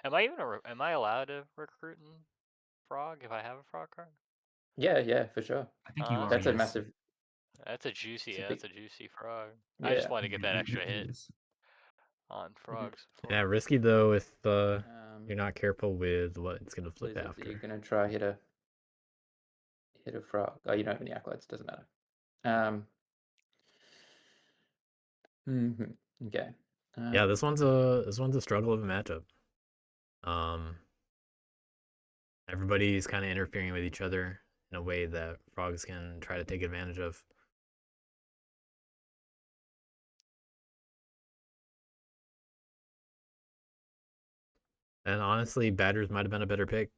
S3: Am I even am I allowed to recruit in frog if I have a frog card?
S2: Yeah, for sure.
S5: I think
S3: Oh,
S5: you
S3: that's
S5: are.
S2: That's a
S5: Yes.
S2: massive.
S3: That's a juicy.
S2: It's a
S3: Yeah,
S2: big.
S3: that's a juicy frog. I just
S2: Yeah.
S3: want to get that extra hit
S5: Yes.
S3: on frogs.
S1: Yeah, risky though if you're
S2: Um,
S1: not careful with what it's going to flip
S2: Lizards,
S1: after.
S2: are you gonna try hit a frog? Oh, you don't have any acolytes. Doesn't matter. Okay.
S1: Yeah, this one's a struggle of a matchup. Everybody's kind of interfering with each other in a way that frogs can try to take advantage of. And honestly, batters might have been a better pick.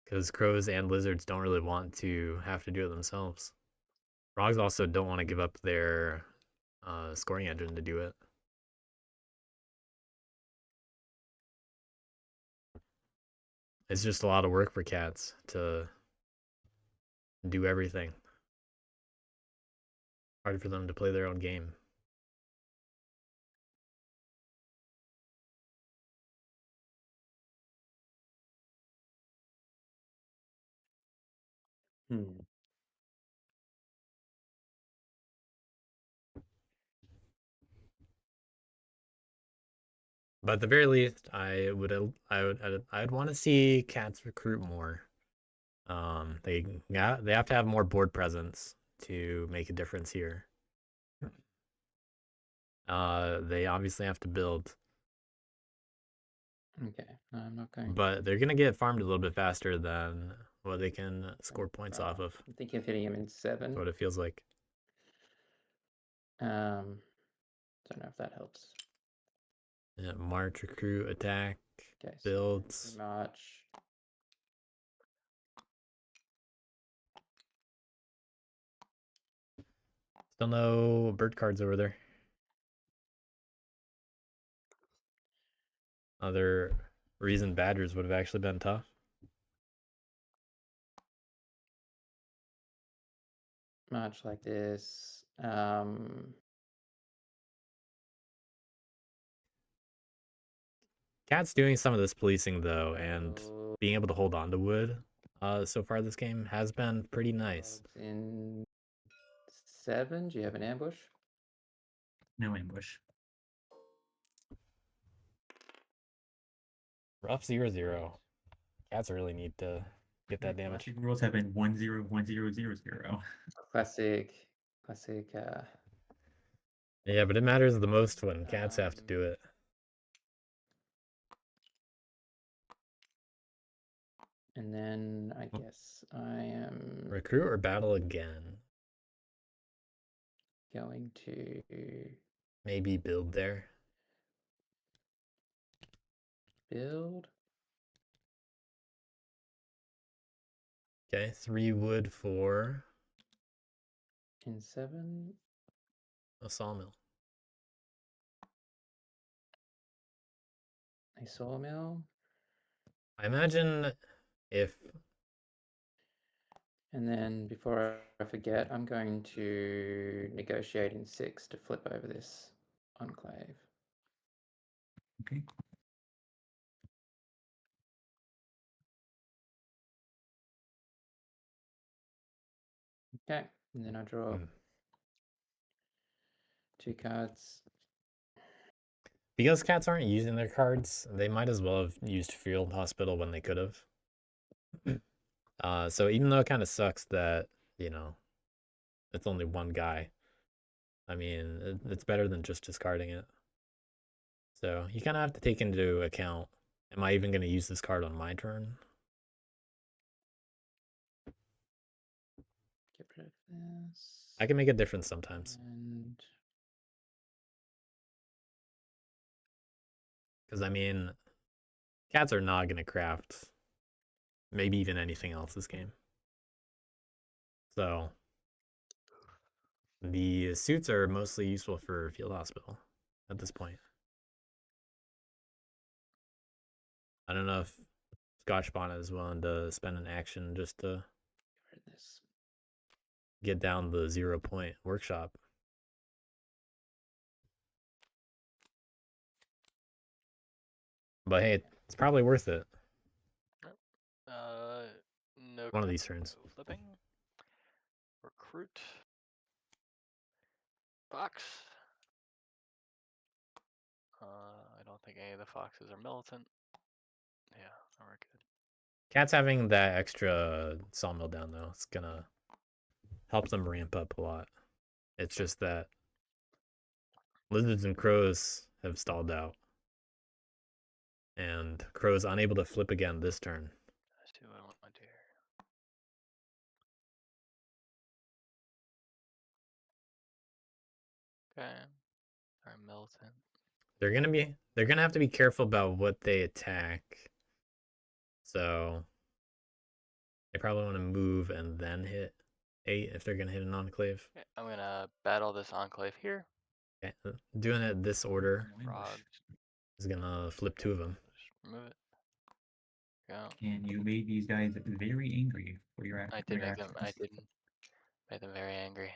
S1: Because crows and lizards don't really want to have to do it themselves. Frogs also don't want to give up their scoring engine to do it. It's just a lot of work for cats to do everything. Hard for them to play their own game. But at the very least, I'd want to see cats recruit more. They have to have more board presence to make a difference here. They obviously have to build.
S2: Okay. No, I'm not going.
S1: But they're gonna get farmed a little bit faster than what they can score points off of.
S2: I'm thinking of hitting him in 7.
S1: That's what it feels like.
S2: Don't know if that helps.
S1: Yeah, march, recruit, attack,
S2: Okay.
S1: builds.
S2: So march.
S1: Still no bird cards over there. Other reason badgers would have actually been tough.
S2: March like this.
S1: Cat's doing some of this policing though, and
S2: so
S1: being able to hold on to wood so far this game has been pretty nice.
S2: frogs in 7. Do you have an ambush?
S5: No ambush.
S1: Rough 0-0. Cats really need to get that damage.
S5: Classic rules have been 1-0, 1-0, 0-0.
S2: Classic.
S1: Yeah, but it matters the most when cats have to do it.
S2: And then I guess I am
S1: Recruit or battle again?
S2: going to
S1: Maybe build there.
S2: build.
S1: Okay, 3 wood for
S2: In 7.
S1: a sawmill.
S2: A sawmill.
S1: I imagine if
S2: And then before I forget, I'm going to negotiate in 6 to flip over this enclave.
S5: Okay.
S2: Okay, and then I draw
S1: Mm.
S2: 2 cards.
S1: Because cats aren't using their cards, they might as well have used Field Hospital when they could have. So even though it kind of sucks that, you know, it's only one guy, I mean, it's better than just discarding it. So you kind of have to take into account, am I even going to use this card on my turn?
S2: Get rid of this.
S1: I can make a difference sometimes.
S2: And
S1: Because, I mean, cats are not going to craft maybe even anything else this game. So the suits are mostly useful for Field Hospital at this point. I don't know if scotchbonnet is willing to spend an action just to
S2: get rid of this.
S1: get down the 0 point workshop. But hey, it's probably worth it.
S3: No.
S1: One of
S3: crap,
S1: these turns.
S3: no flipping. Recruit. Fox. I don't think any of the foxes are militant. Yeah, we're good.
S1: Cat's having that extra sawmill down though. It's gonna help them ramp up a lot. It's just that lizards and crows have stalled out. And crow's unable to flip again this turn.
S3: Let's see what I want to do here. Okay. Our militant.
S1: They're gonna have to be careful about what they attack. So they probably want to move and then hit 8 if they're gonna hit an enclave.
S3: Okay, I'm gonna battle this enclave here.
S1: Okay. Doing it this order
S3: Frogs.
S1: is gonna flip 2 of them.
S3: Just remove it. Go.
S5: And you made these guys very angry for your
S3: I did make them. I did make them very angry.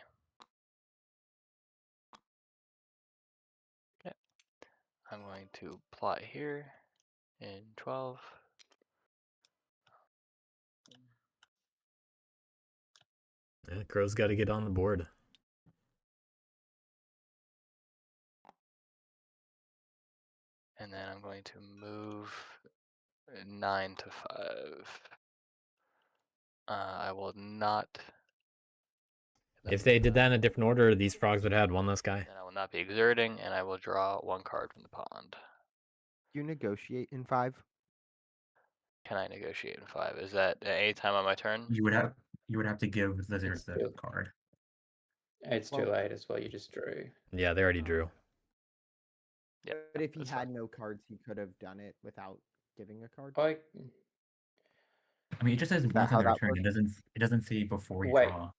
S3: Okay. I'm going to plot here in 12.
S1: Yeah, crow's got to get on the board.
S3: And then I'm going to move 9 to 5. I will not.
S1: If they did that in a different order, these frogs would have had one less guy.
S3: Then I will not be exerting, and I will draw 1 card from the pond.
S4: You negotiate in 5.
S3: Can I negotiate in 5? Is that at any time on my turn?
S5: You would have to give lizards the
S2: true.
S5: card.
S2: It's too
S4: Well-
S2: late as well. You just drew.
S1: Yeah, they already drew.
S3: Yeah.
S4: But if he
S3: that's
S4: had
S3: fine.
S4: no cards, he could have done it without giving a card.
S2: I
S5: I mean, it just says
S4: that
S5: once
S4: how
S5: on their
S4: that
S5: turn.
S4: works?
S5: It doesn't say before you
S2: Wait.
S5: draw.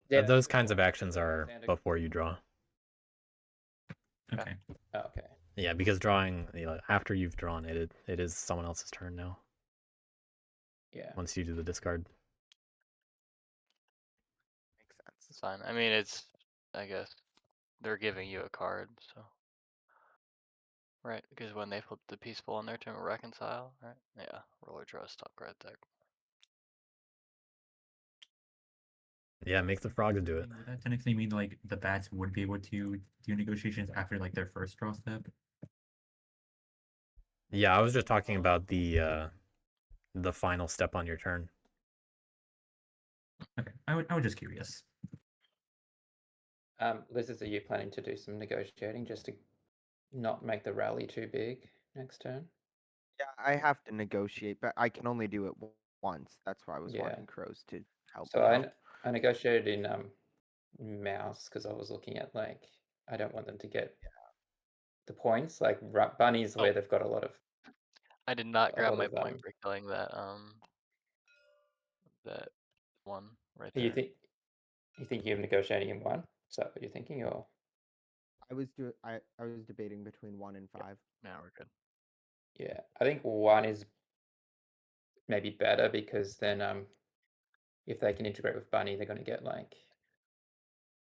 S2: yeah,
S1: Those
S2: that's a good
S1: kinds of
S2: point.
S1: actions are
S2: Alexander-
S1: before you draw.
S5: Okay.
S2: Oh, okay.
S1: Yeah, because drawing, after you've drawn it is someone else's turn now.
S2: Yeah.
S1: Once you do the discard.
S4: Makes sense.
S3: It's fine. I mean, I guess they're giving you a card, so. Right, because when they flip the peaceful on their turn, reconcile, right? Yeah, roller draw stop red deck.
S1: Yeah, make the frogs do it.
S5: Would that technically mean like the bats would be able to do negotiations after like their first draw step?
S1: Yeah, I was just talking about the final step on your turn.
S5: Okay, I was just curious.
S2: Lizards, are you planning to do some negotiating just to not make the rally too big next turn?
S4: Yeah, I have to negotiate, but I can only do it once. That's why I was
S2: Yeah.
S4: wanting crows to help
S2: So
S4: me out.
S2: I negotiated in mouse because I was looking at like I don't want them to get the points. Like bunnies where
S3: Oh.
S2: they've got a lot of.
S3: I did not
S2: A
S3: grab
S2: lot
S3: my
S2: of,
S3: point for killing that that one right there.
S2: You think you're negotiating in 1? Is that what you're thinking, or?
S4: I was debating between 1 and 5.
S3: Yeah, we're good.
S2: Yeah, I think 1 is maybe better because then if they can integrate with bunny, they're going to get like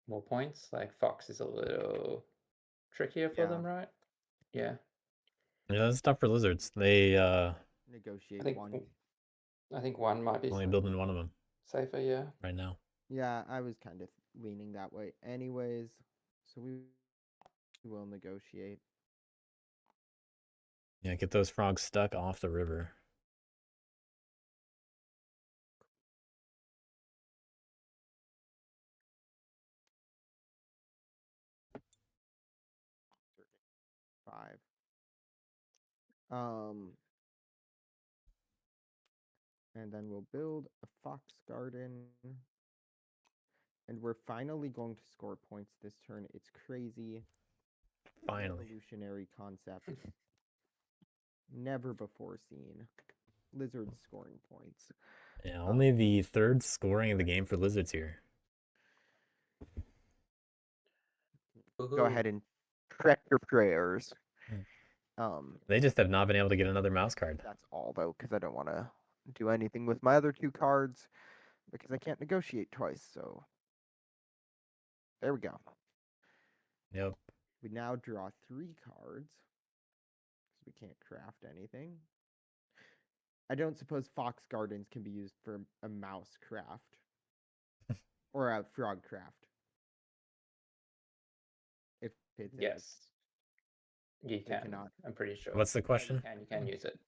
S2: more points. Like fox is a little trickier for
S4: Yeah.
S2: them, right? Yeah.
S1: Yeah, that's tough for lizards. They
S4: Negotiate
S2: I think
S4: 1.
S2: I think 1 might be
S1: only building one of them
S2: safer. Yeah.
S1: right now.
S4: Yeah, I was kind of leaning that way anyways. So we will negotiate.
S1: Yeah, get those frogs stuck off the river.
S4: Five. And then we'll build a fox garden. And we're finally going to score points this turn. It's crazy.
S1: Finally.
S4: Revolutionary concept. Never before seen. Lizards scoring points.
S1: Yeah, only the third scoring of the game for Lizards here.
S4: Go ahead and trek your prayers.
S1: They just have not been able to get another mouse card.
S4: That's all though, because I don't want to do anything with my other 2 cards because I can't negotiate twice. So there we go.
S1: Yep.
S4: We now draw 3 cards because we can't craft anything. I don't suppose fox gardens can be used for a mouse craft or a frog craft. If it's in
S2: Yes. You
S4: They
S2: can.
S4: cannot.
S2: I'm pretty sure.
S1: What's the question?
S2: Yeah, you can use it.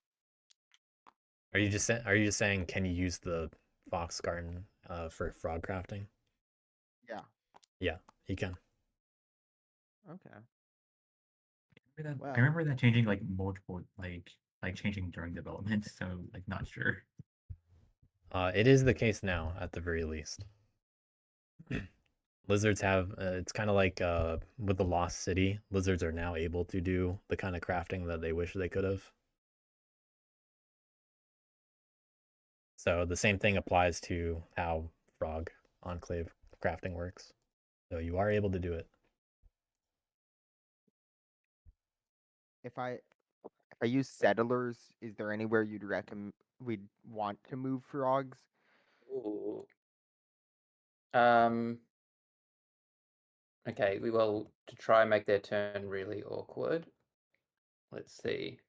S1: Are you just saying can you use the fox garden for frog crafting?
S4: Yeah.
S1: Yeah, you can.
S4: Okay.
S5: I remember that changing like multiple like changing during development, so like not sure.
S1: It is the case now, at the very least. Lizards have, it's kind of like with the Lost City, lizards are now able to do the kind of crafting that they wish they could have. So the same thing applies to how Frog Enclave crafting works. So you are able to do it.
S4: If I use settlers, is there anywhere you'd recommend we'd want to move frogs?
S2: Ooh. Okay, we will to try and make their turn really awkward. Let's see.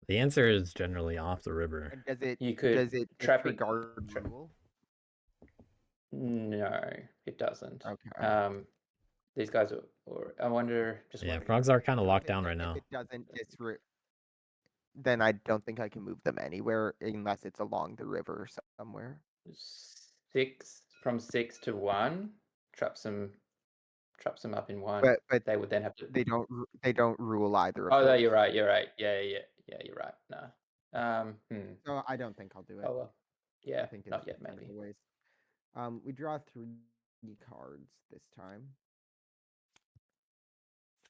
S1: The answer is generally off the river.
S4: And does it
S2: You could trap it-
S4: disregard
S2: tra-
S4: rule?
S2: No, it doesn't.
S4: Okay.
S2: These guys are, or I wonder. Just
S1: Yeah,
S2: wondering.
S1: frogs are kind of locked down right now.
S4: If it doesn't then I don't think I can move them anywhere unless it's along the river somewhere.
S2: 6 from 6 to 1. Traps them up in 1.
S4: But
S2: they would then have to.
S4: They don't rule either of
S2: Oh no,
S4: those.
S2: you're right. Yeah, you're right. No.
S4: So I don't think I'll do it.
S2: Oh well. Yeah,
S4: I think it's
S2: not yet,
S4: kind of
S2: maybe.
S4: a waste. We draw 3 cards this time.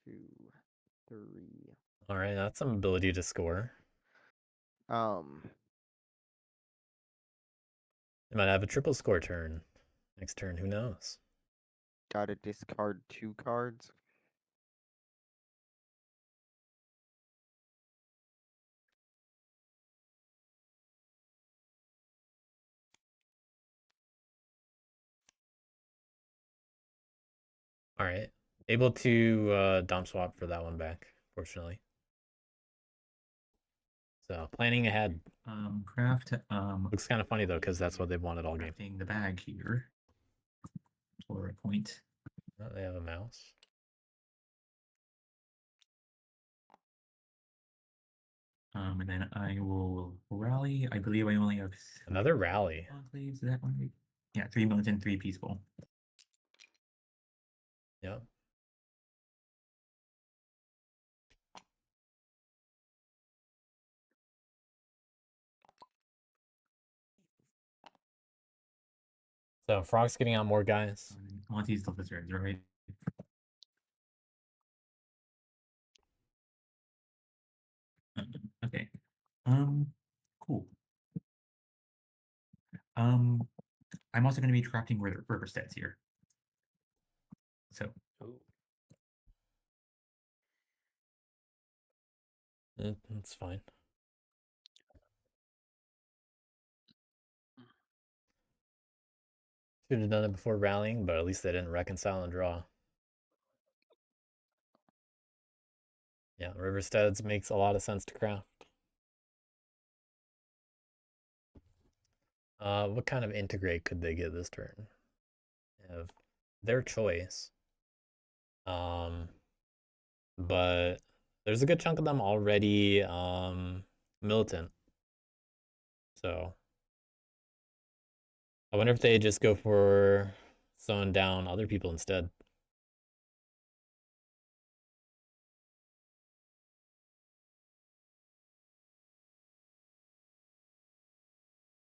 S4: 2, 3.
S1: All right, that's some ability to score. They might have a triple score turn. Next turn, who knows?
S4: Gotta discard 2 cards.
S1: All right, able to dump swap for that one back, fortunately. So planning ahead.
S5: Craft.
S1: Looks kind of funny though, because that's what they've wanted all game.
S5: Crafting the bag here for a point.
S1: Oh, they have a mouse.
S5: And then I will rally. I believe I only have
S1: Another rally.
S5: enclaves. Is that one? Yeah, 3 militant, 3 peaceful.
S1: Yep. So Frog's getting out more guys.
S5: Monty's the lizards, right? Okay. Cool. I'm also going to be crafting river stats here. So.
S2: Ooh.
S1: That's fine. Should have done it before rallying, but at least they didn't reconcile and draw. Yeah, Riversteads makes a lot of sense to craft. What kind of integrate could they get this turn? of their choice. But there's a good chunk of them already militant. So I wonder if they just go for slowing down other people instead.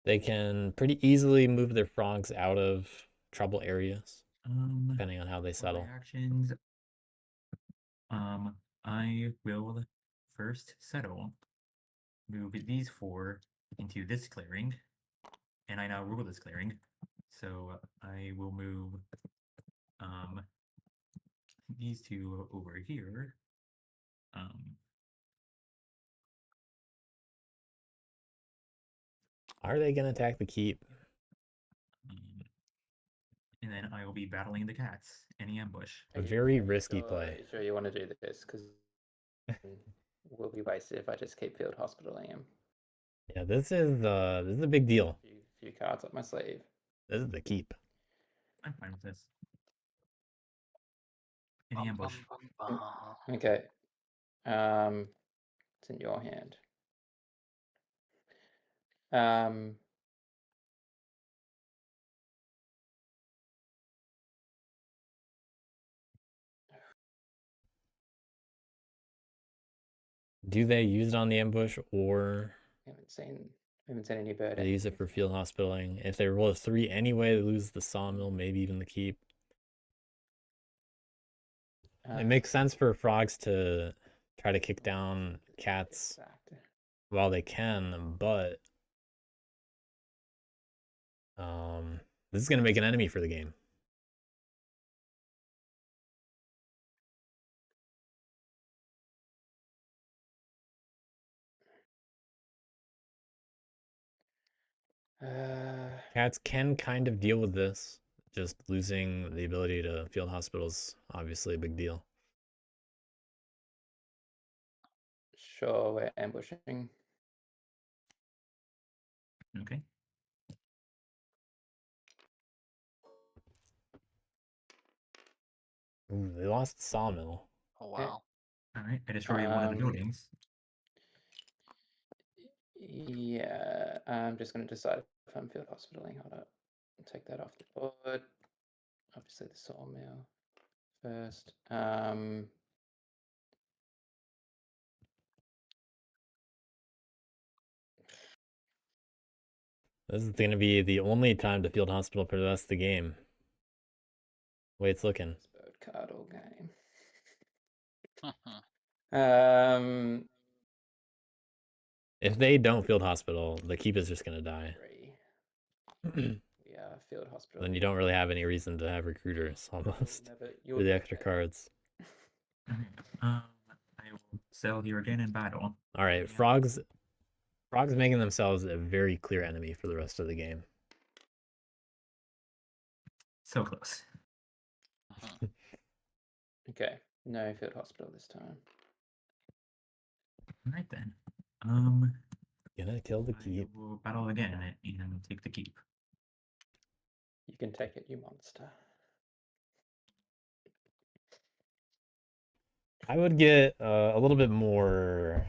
S1: They can pretty easily move their frogs out of trouble areas, depending on how they
S5: For my
S1: settle.
S5: actions, I will first settle, move these 4 into this clearing, and I now rule this clearing. So I will move these 2 over here.
S1: Are they gonna attack the keep?
S5: And then I will be battling the cats in the ambush.
S1: A very risky play.
S2: Sure you want to do this, because we'll be wasted if I just keep field hospitaling him.
S1: Yeah, this is a big deal.
S2: Few cards up my sleeve.
S1: This is the keep.
S5: I'm fine with this. In the ambush.
S2: Okay. It's in your hand.
S1: Do they use it on the ambush, or
S2: Haven't seen any bird.
S1: they use it for field hospitaling? If they roll a 3 anyway, they lose the sawmill, maybe even the keep. It makes sense for frogs to try to kick down cats while they can, but this is going to make an enemy for the game. Cats can kind of deal with this. Just losing the ability to field hospitals, obviously a big deal.
S2: Sure, we're ambushing.
S5: Okay.
S1: Ooh, they lost sawmill.
S3: Oh wow.
S5: Alright, I destroyed one of the buildings.
S2: Yeah, I'm just going to decide if I'm field hospitaling. Hold up. Take that off the board. Obviously the sawmill first.
S1: This is going to be the only time to field hospital for the rest of the game. Way it's looking.
S2: Bird card all game.
S1: If they don't field hospital, the keep is just going to die.
S2: Yeah, field hospital.
S1: Then you don't really have any reason to have recruiters, almost,
S2: You'll
S1: for the extra cards.
S5: I will sell here again in battle.
S1: All right, frogs making themselves a very clear enemy for the rest of the game.
S5: So close.
S2: Okay, no field hospital this time.
S5: All right then.
S1: Gonna kill the
S5: I
S1: keep.
S5: will battle again and take the keep.
S2: You can take it, you monster.
S1: I would get a little bit more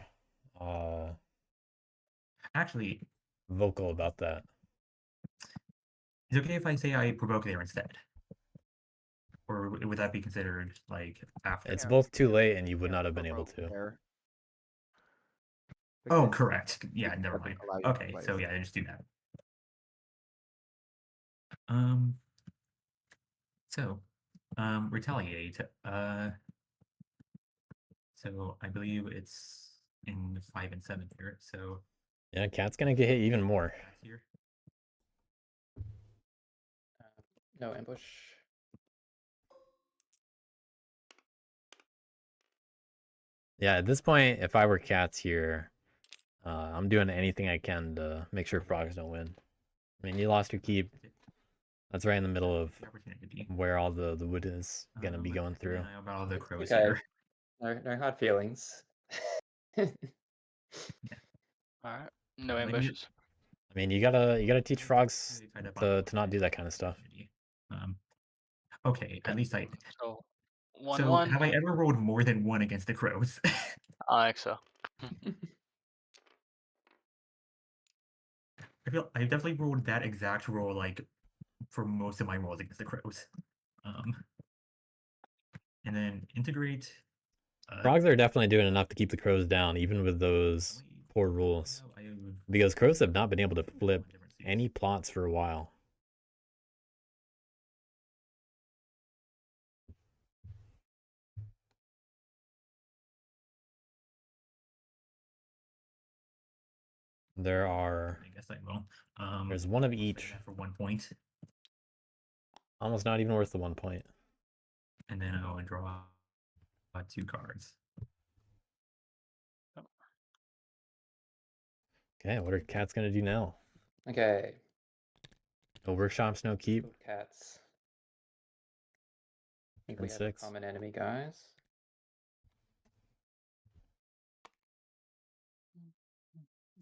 S5: Actually,
S1: vocal about that.
S5: is it okay if I say I provoke there instead? Or would that be considered like after?
S1: It's both too late, and you would not have been able to.
S4: There.
S5: Oh,
S4: Because
S5: correct. Yeah,
S4: it
S5: never
S4: doesn't
S5: mind.
S4: allow you to
S5: Okay,
S4: play.
S5: so yeah, I just do that. So, retaliate. So I believe it's in 5 and 7 here. So
S1: Yeah, cat's gonna get hit even more.
S5: that's here.
S2: No ambush.
S1: Yeah, at this point, if I were cats here, I'm doing anything I can to make sure frogs don't win. I mean, you lost your keep. That's right in the middle of
S5: The opportunity.
S1: where all the wood is gonna be going through.
S5: And I about all the crows
S2: Okay.
S5: here.
S2: No hard feelings.
S3: Alright. No
S5: Like,
S3: ambushes.
S1: I mean, you gotta teach frogs
S5: Kind of
S1: to not do that kind of stuff.
S5: opportunity. Okay, at least I.
S3: So
S5: So
S3: 1-1.
S5: have I ever rolled more than 1 against the crows?
S3: I think so.
S5: I feel I definitely rolled that exact roll like for most of my rolls against the crows. And then integrate.
S1: Frogs are definitely doing enough to keep the crows down, even with those poor rules. Because crows have not been able to flip any plots for a while. There are.
S5: I guess I will.
S1: There's one of
S5: I'll say
S1: each.
S5: that for 1 point,
S1: Almost not even worth the 1 point.
S5: and then I'll draw 2 cards.
S1: Okay, what are cats gonna do now?
S2: Okay.
S1: No workshops, no keep.
S2: Good cats. I think
S1: Turn
S2: we have
S1: 6.
S2: a common enemy, guys.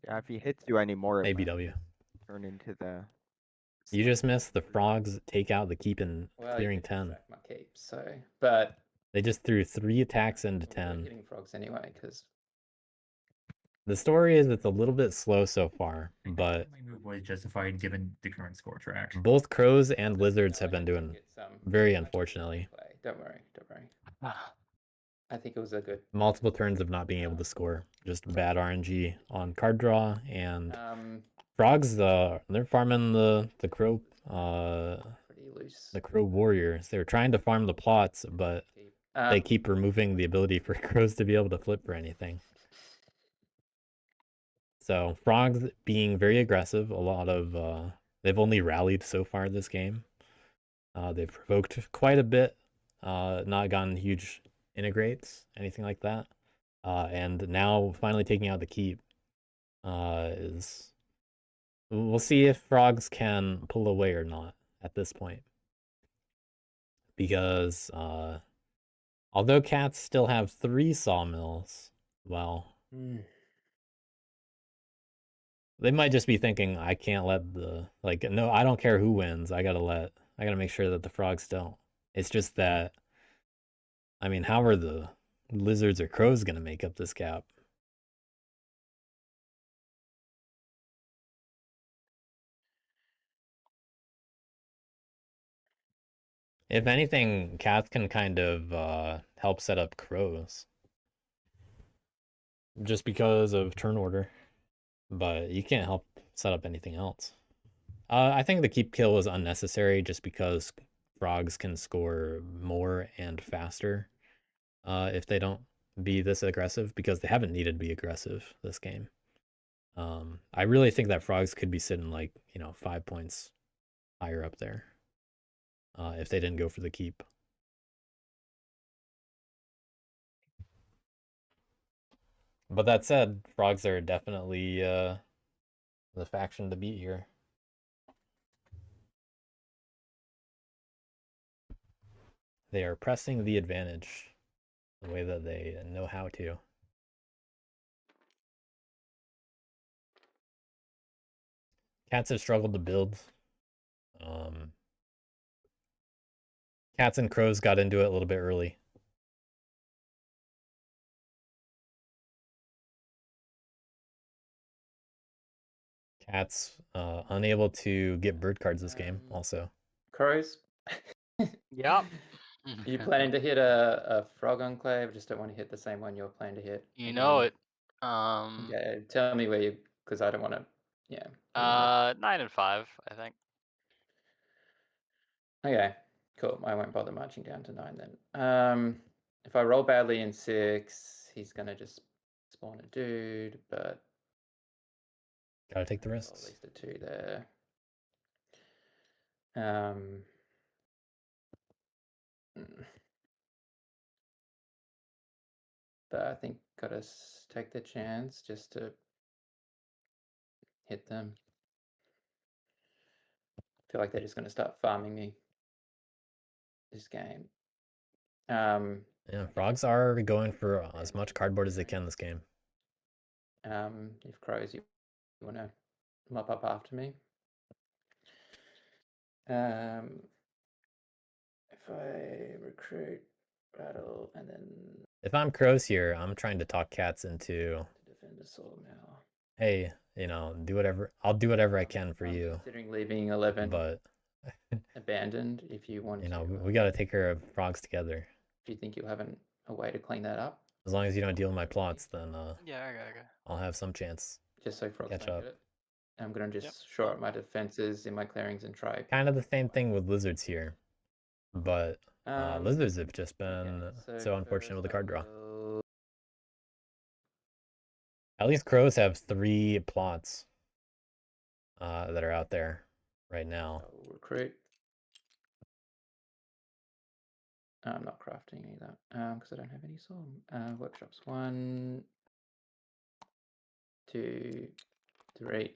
S4: Yeah, if he hits you anymore, it might
S1: ABW.
S4: turn into the.
S1: You just missed the frogs take out the keep in
S2: Well,
S1: clearing
S2: you
S1: 10.
S2: sack my keep, so but
S1: They just threw 3 attacks into
S2: we're
S1: 10.
S2: hitting frogs anyway, because
S1: The story is it's a little bit slow so far, but
S5: my move was justified given the current score track.
S1: both crows and lizards have been doing very unfortunately.
S2: Don't worry, don't worry. I think it was a good
S1: Multiple turns of not being able to score. Just bad RNG on card draw, and frogs, they're farming the crow
S2: pretty loose.
S1: the crow warriors. They were trying to farm the plots, but they keep removing the ability for crows to be able to flip for anything. So frogs being very aggressive, a lot of they've only rallied so far this game. They've provoked quite a bit, not gotten huge integrates, anything like that. And now finally taking out the keep is... We'll see if frogs can pull away or not at this point. Because although cats still have 3 sawmills, well... They might just be thinking, I can't let the... Like, no, I don't care who wins. I gotta make sure that the frogs don't. It's just that... I mean, how are the lizards or crows gonna make up this gap? If anything, cats can kind of help set up crows. Just because of turn order. But you can't help set up anything else. I think the keep kill was unnecessary just because frogs can score more and faster if they don't be this aggressive, because they haven't needed to be aggressive this game. I really think that frogs could be sitting like, 5 points higher up there if they didn't go for the keep. But that said, frogs are definitely the faction to beat here. They are pressing the advantage the way that they know how to. Cats have struggled to build. Cats and crows got into it a little bit early. Cats unable to get bird cards this game also.
S2: Crows.
S3: Yep.
S2: You planning to hit a frog enclave? I just don't want to hit the same one you're planning to hit.
S3: You know it.
S2: Yeah, tell me where you, because I don't want to. Yeah.
S3: 9 and 5, I think.
S2: Okay, cool. I won't bother marching down to 9 then. If I roll badly in 6, he's gonna just spawn a dude, but
S1: Gotta take the
S2: at
S1: risks.
S2: least a 2 there. But I think gotta take the chance just to hit them. I feel like they're just gonna start farming me this game.
S1: Yeah, frogs are going for as much cardboard as they can this game.
S2: If crows, you want to mop up after me. If if I recruit, battle, and then
S1: If I'm crows here, I'm trying to talk cats into,
S2: defend a sawmill.
S1: hey, you know, do whatever. I'll do whatever I can for
S2: I'm
S1: you.
S2: considering leaving 11
S1: But
S2: abandoned if you want
S1: you know,
S2: to.
S1: we got to take care of frogs together.
S2: If you think you'll have a way to clean that up,
S1: As long as you don't deal with my plots, then
S3: Yeah, okay.
S1: I'll have some chance.
S2: just so frogs
S1: Catch
S2: don't
S1: up.
S2: get it. I'm gonna just
S3: Yep.
S2: shore up my defenses in my clearings and try.
S1: Kind of the same thing with lizards here, but lizards have just been so unfortunate with the card draw. At least crows have 3 plots that are out there right now.
S2: I'll recruit. I'm not crafting any of that because I don't have any saw. Workshops 1, 2, 3.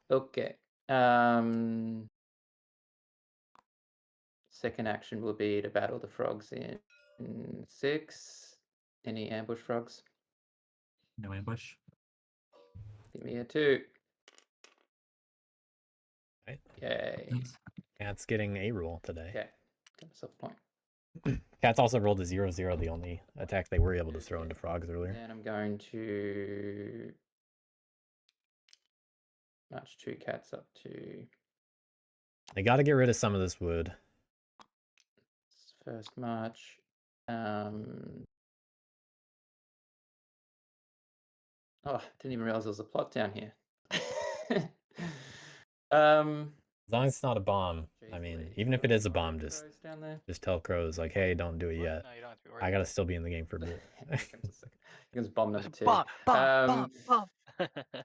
S2: Okay. Second action will be to battle the frogs in 6. Any ambush frogs?
S5: No ambush.
S2: Give me a 2.
S1: Right.
S2: Yay.
S5: Nice.
S1: Cat's getting a roll today.
S2: Okay. Got myself a point.
S1: Cats also rolled a 0/0, the only attack they were able to throw into frogs earlier.
S2: Then I'm going to march 2 cats up to
S1: They got to get rid of some of this wood.
S2: first march. Oh, didn't even realize there was a plot down here.
S1: As long as it's not a bomb. I
S2: Jeez
S1: mean,
S2: Louise,
S1: even if it
S2: got
S1: is a bomb,
S2: crows down there.
S1: just tell crows like, hey, don't do it
S3: What?
S1: yet.
S3: No, you don't have to be worried.
S1: I gotta still be in the game for a bit.
S2: Here comes bomb number 2.
S3: Bomb! Bomb!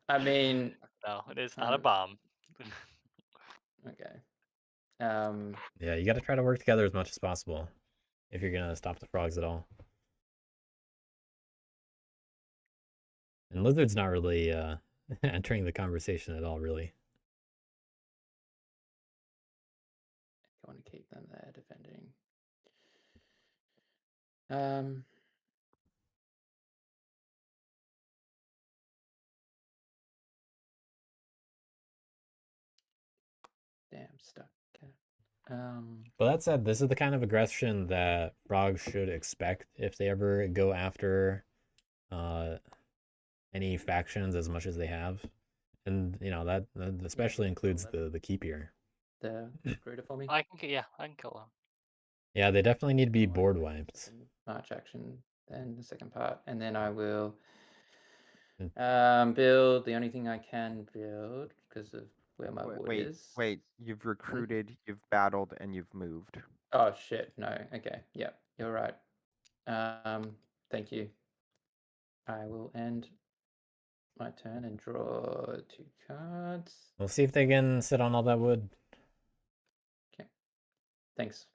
S2: I mean,
S3: no, it is not a bomb.
S2: okay.
S1: Yeah, you gotta try to work together as much as possible if you're gonna stop the frogs at all. And lizard's not really entering the conversation at all, really.
S2: I want to keep them there defending. Damn, stuck.
S1: But that said, this is the kind of aggression that frogs should expect if they ever go after any factions as much as they have. And you know that especially includes the keep here.
S2: The recruiter for me.
S3: I can kill him.
S1: Yeah, they definitely need to be board wiped.
S2: March action, then the second part, and then I will
S1: Mm.
S2: build the only thing I can build because of where my wood is.
S4: Wait, you've recruited, you've battled, and you've moved.
S2: Oh shit, no. Okay, yeah, you're right. Thank you. I will end my turn and draw 2 cards.
S1: We'll see if they can sit on all that wood.
S2: Okay. Thanks.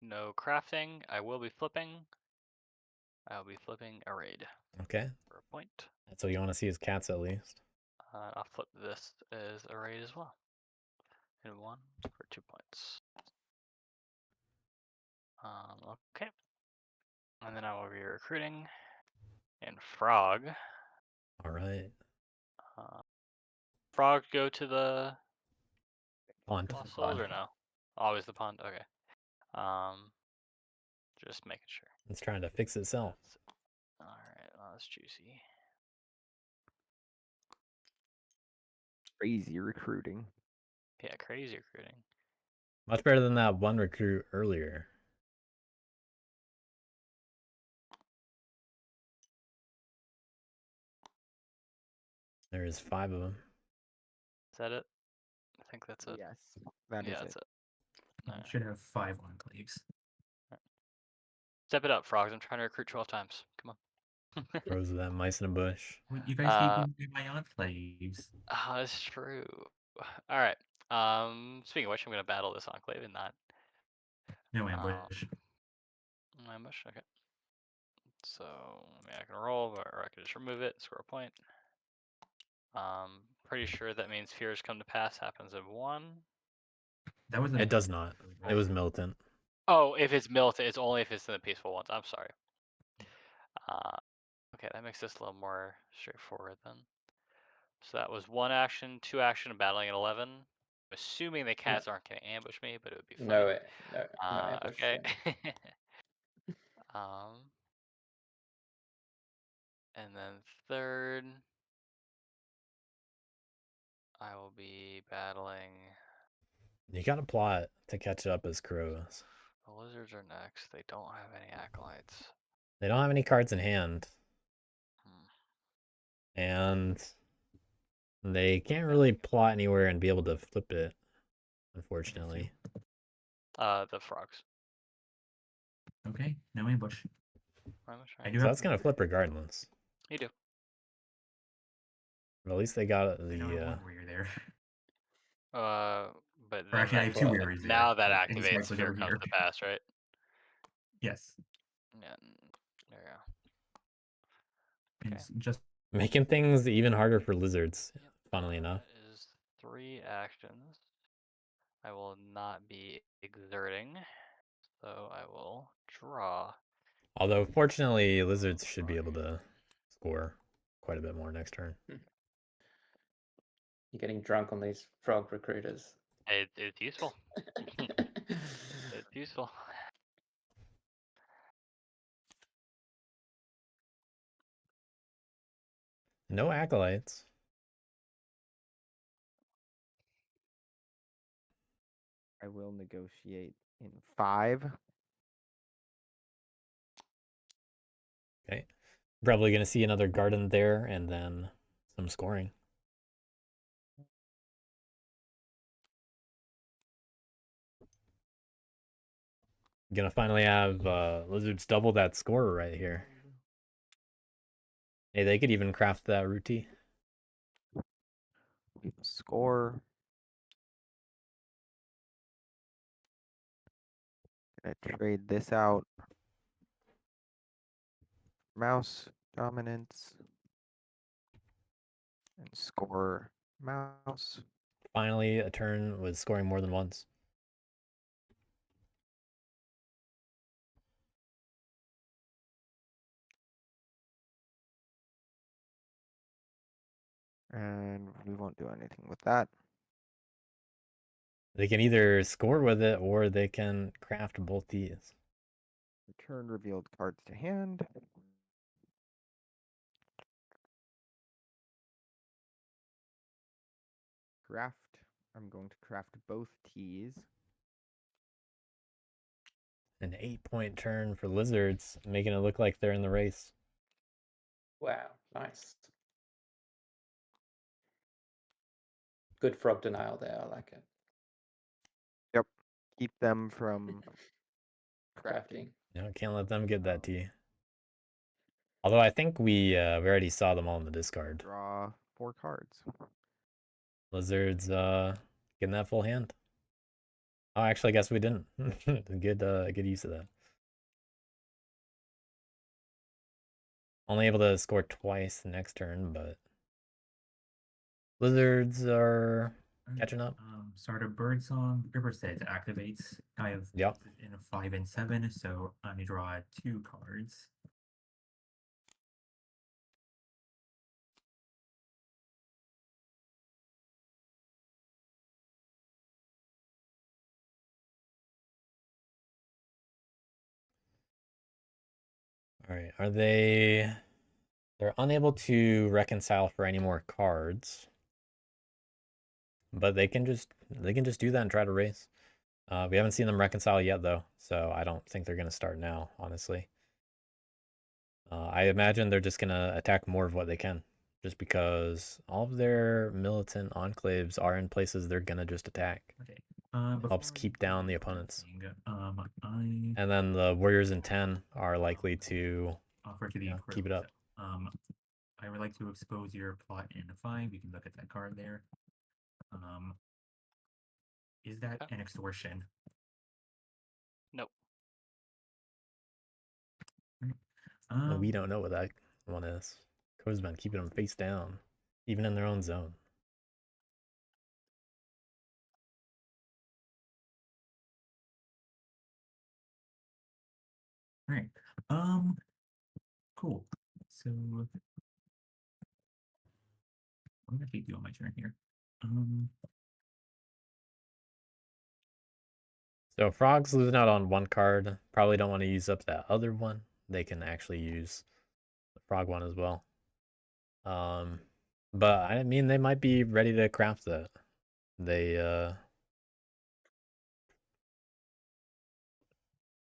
S3: No crafting. I will be flipping. I'll be flipping a raid
S1: Okay,
S3: for a point.
S1: that's what you want to see as cats at least.
S3: I'll flip this as a raid as well. And 1 for 2 points. Okay. And then I will be recruiting and frog.
S1: All right.
S3: Frog go to the
S1: Pond.
S3: lost souls or no? Always the pond. Okay. Just making sure.
S1: It's trying to fix itself.
S3: All right. Well, that's juicy.
S4: Crazy recruiting.
S3: Yeah, crazy recruiting.
S1: Much better than that one recruit earlier. There's 5 of them.
S3: Is that it? I think that's it.
S4: Yes, that is
S3: That's
S4: it.
S5: You
S3: Alright.
S5: should have 5 enclaves.
S3: Step it up, frogs. I'm trying to recruit 12 times. Come on.
S1: Throws with that mice in a bush.
S5: Well, you guys gave me my enclaves.
S3: Oh, that's true. All right. Speaking of which, I'm gonna battle this enclave and not
S5: No ambush.
S3: ambush. Okay. So I mean, I can roll, or I can just remove it, score a point. Pretty sure that means fears come to pass happens at 1.
S5: That was
S1: It does not. It was militant.
S3: Oh, if it's militant, it's only if it's in the peaceful ones. I'm sorry. Okay, that makes this a little more straightforward then. So that was 1 action, 2 action, battling at 11. assuming the cats aren't going to ambush me, but it would be funny.
S2: No, no ambush.
S3: Okay.
S2: yeah.
S3: And then third, I will be battling.
S1: You gotta plot to catch up as crows.
S3: The lizards are next. They don't have any acolytes.
S1: They don't have any cards in hand.
S3: Hmm.
S1: And they can't really plot anywhere and be able to flip it, unfortunately.
S3: The frogs.
S5: Okay, no ambush.
S3: Ambush,
S5: I
S3: right?
S5: do
S1: So
S5: have.
S1: that's gonna flip regardless.
S3: You do.
S1: But at least they got
S5: I know I have
S1: the
S5: one warrior there.
S3: But
S5: Or
S3: then
S5: actually, I have two
S2: Well,
S5: warriors there.
S3: now that
S5: and this
S3: activates
S5: was
S3: Fear
S5: over
S3: Comes
S5: here.
S3: to Pass, right?
S5: Yes.
S3: Yeah. There you go. Okay.
S5: It's just
S1: making things even harder for lizards,
S3: Yep.
S1: funnily enough.
S3: That is 3 actions. I will not be exerting, so I will draw.
S1: Although fortunately lizards should be able to score quite a bit more next turn.
S2: You're getting drunk on these frog recruiters.
S3: It's useful. It's useful.
S1: No acolytes.
S4: I will negotiate in 5.
S1: Okay. Probably gonna see another garden there and then some scoring. Gonna finally have lizards double that score right here. Hey, they could even craft that routine.
S4: Score. Gonna trade this out. Mouse dominance. And score mouse.
S1: Finally, a turn with scoring more than once.
S4: And we won't do anything with that.
S1: They can either score with it or they can craft both these.
S4: Return revealed cards to hand. Craft. I'm going to craft both teas.
S1: An 8-point turn for lizards, making it look like they're in the race.
S2: Wow, nice. Good frog denial there. I like it.
S4: Yep. Keep them from crafting.
S1: You know, can't let them get that tea. Although I think we already saw them all in the discard.
S4: Draw 4 cards.
S1: Lizards getting that full hand. Oh, actually, I guess we didn't. Good use of that. Only able to score twice the next turn, but lizards are catching up.
S5: Start a bird song. River says activates. I have
S1: Yep.
S5: in a 5 and 7, so I'm gonna draw 2 cards.
S1: All right, are they? They're unable to reconcile for any more cards, but they can just do that and try to race. We haven't seen them reconcile yet, though, so I don't think they're gonna start now, honestly. I imagine they're just gonna attack more of what they can, just because all of their militant enclaves are in places they're gonna just attack.
S5: Okay.
S1: Helps
S5: before
S1: keep
S5: we
S1: down
S5: do
S1: the opponents.
S5: anything,
S1: And then the warriors in 10 are likely to
S5: offer to the
S1: yeah, keep it up.
S5: I would like to expose your plot in 5. You can look at that card there. Is that an extortion?
S3: Nope.
S1: We don't know what that one is. Co's been keeping them face down, even in their own zone.
S5: All right. Cool. So I'm gonna keep doing my turn here.
S1: So Frog's losing out on one card. Probably don't want to use up that other one. They can actually use the Frog one as well. But I mean, they might be ready to craft that. They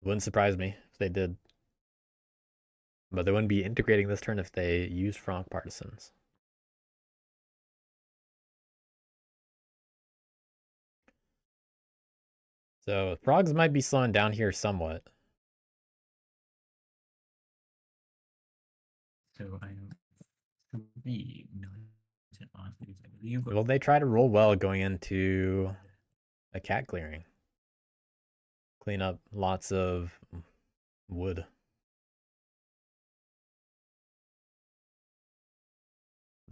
S1: wouldn't surprise me if they did. But they wouldn't be integrating this turn if they use Frog Partisans. So Frogs might be slowing down here somewhat.
S5: So I have 3 militant on these, I believe.
S1: Will they try to roll well going into a cat clearing? Clean up lots of wood.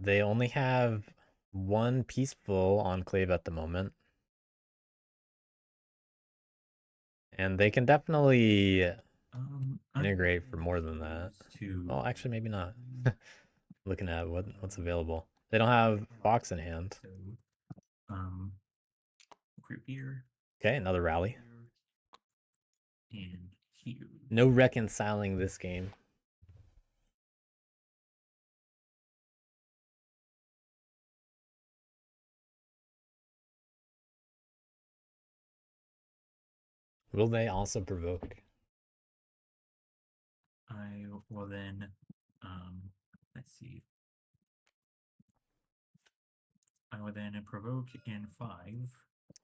S1: They only have one peaceful enclave at the moment. And they can definitely integrate for more than that. Well, actually, maybe not. Looking at what's available. They don't have Fox in hand.
S5: So, group here.
S1: Okay, another rally.
S5: And here.
S1: No reconciling this game. Will they also provoke?
S5: I will then, let's see. I will then provoke in 5.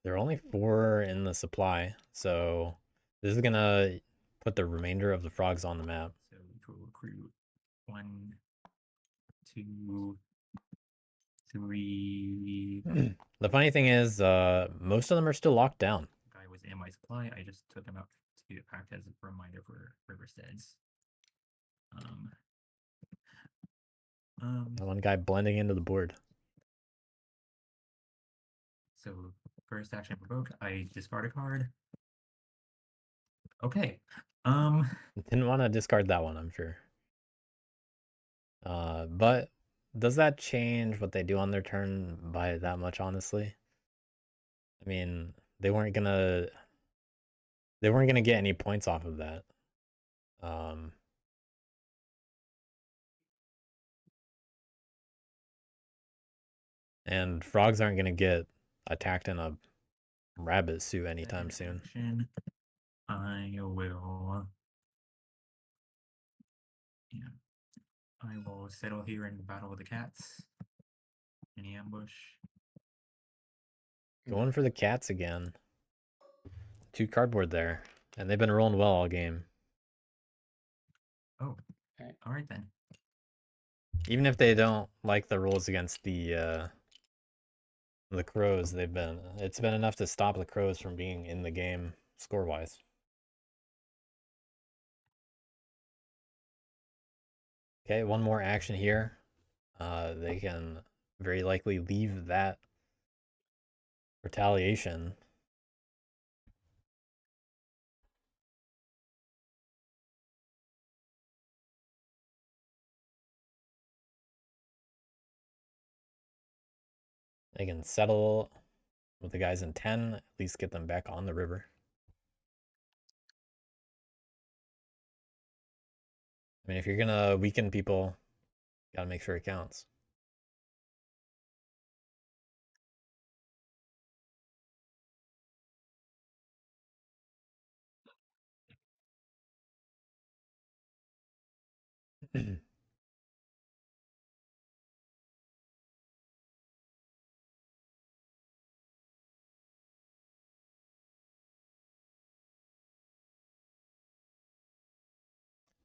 S1: There are only 4 in the supply, so this is gonna put the remainder of the frogs on the map.
S5: So we will recruit 1, 2, 3.
S1: The funny thing is, most of them are still locked down.
S5: Guy was in my supply. I just took him out to act as a reminder for Riversteads.
S1: One guy blending into the board.
S5: So first action provoke, I discard a card. Okay.
S1: Didn't want to discard that one, I'm sure. But does that change what they do on their turn by that much, honestly? I mean, they weren't gonna get any points off of that. And frogs aren't gonna get attacked in a rabbit suit anytime soon.
S5: Action, I will. Yeah. I will settle here in battle with the cats. Any ambush.
S1: Going for the cats again. 2 cardboard there. And they've been rolling well all game.
S5: Oh, all right then.
S1: Even if they don't like the rolls against the crows, it's been enough to stop the crows from being in the game score-wise. Okay, one more action here. They can very likely leave that retaliation. They can settle with the guys in 10, at least get them back on the river. I mean, if you're gonna weaken people, gotta make sure it counts.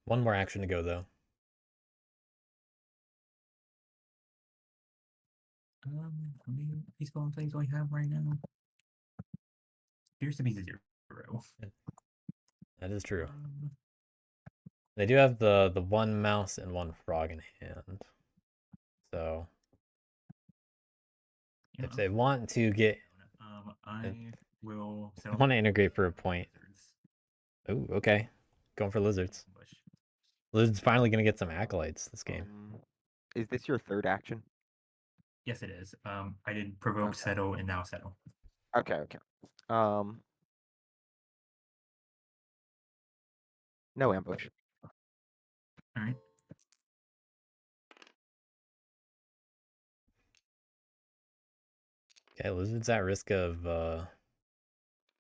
S1: One more action to go, though.
S5: How many peaceful plays do I have right now? Appears to be 0.
S1: That is true. They do have the 1 mouse and 1 frog in hand. So
S5: yeah,
S1: if they want to get,
S5: I will.
S1: Want to integrate for a point. Oh, okay. Going for lizards. Lizard's finally gonna get some acolytes this game.
S6: Is this your third action?
S5: Yes, it is. I did provoke,
S6: Okay.
S5: settle, and now settle.
S6: Okay. No ambush.
S5: All right.
S1: Okay, lizard's at risk of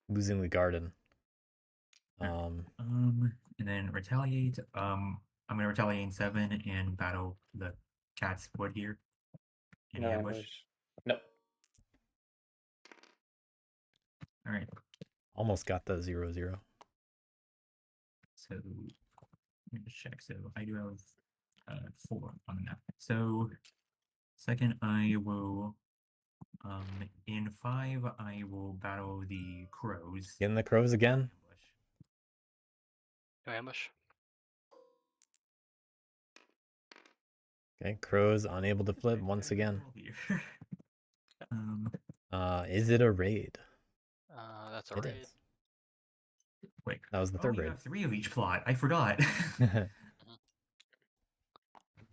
S1: losing the garden.
S5: And then retaliate. I'm gonna retaliate in 7 and battle the cat's wood here. Any
S2: No
S5: ambush?
S2: ambush. Nope.
S5: All right.
S1: Almost got the 0-0.
S5: So let me just check. So I do have 4 on the map. So second, I will in 5 I will battle the crows.
S1: Getting the crows again.
S5: Ambush.
S3: No ambush.
S1: Okay, crows unable to flip
S5: Okay,
S1: once
S5: very
S1: again.
S5: cool here.
S1: Is it a raid?
S3: That's a
S1: It
S3: raid.
S1: is.
S5: Wait.
S1: That was the
S5: Oh,
S1: third
S5: you
S1: raid.
S5: have 3 of each plot. I forgot.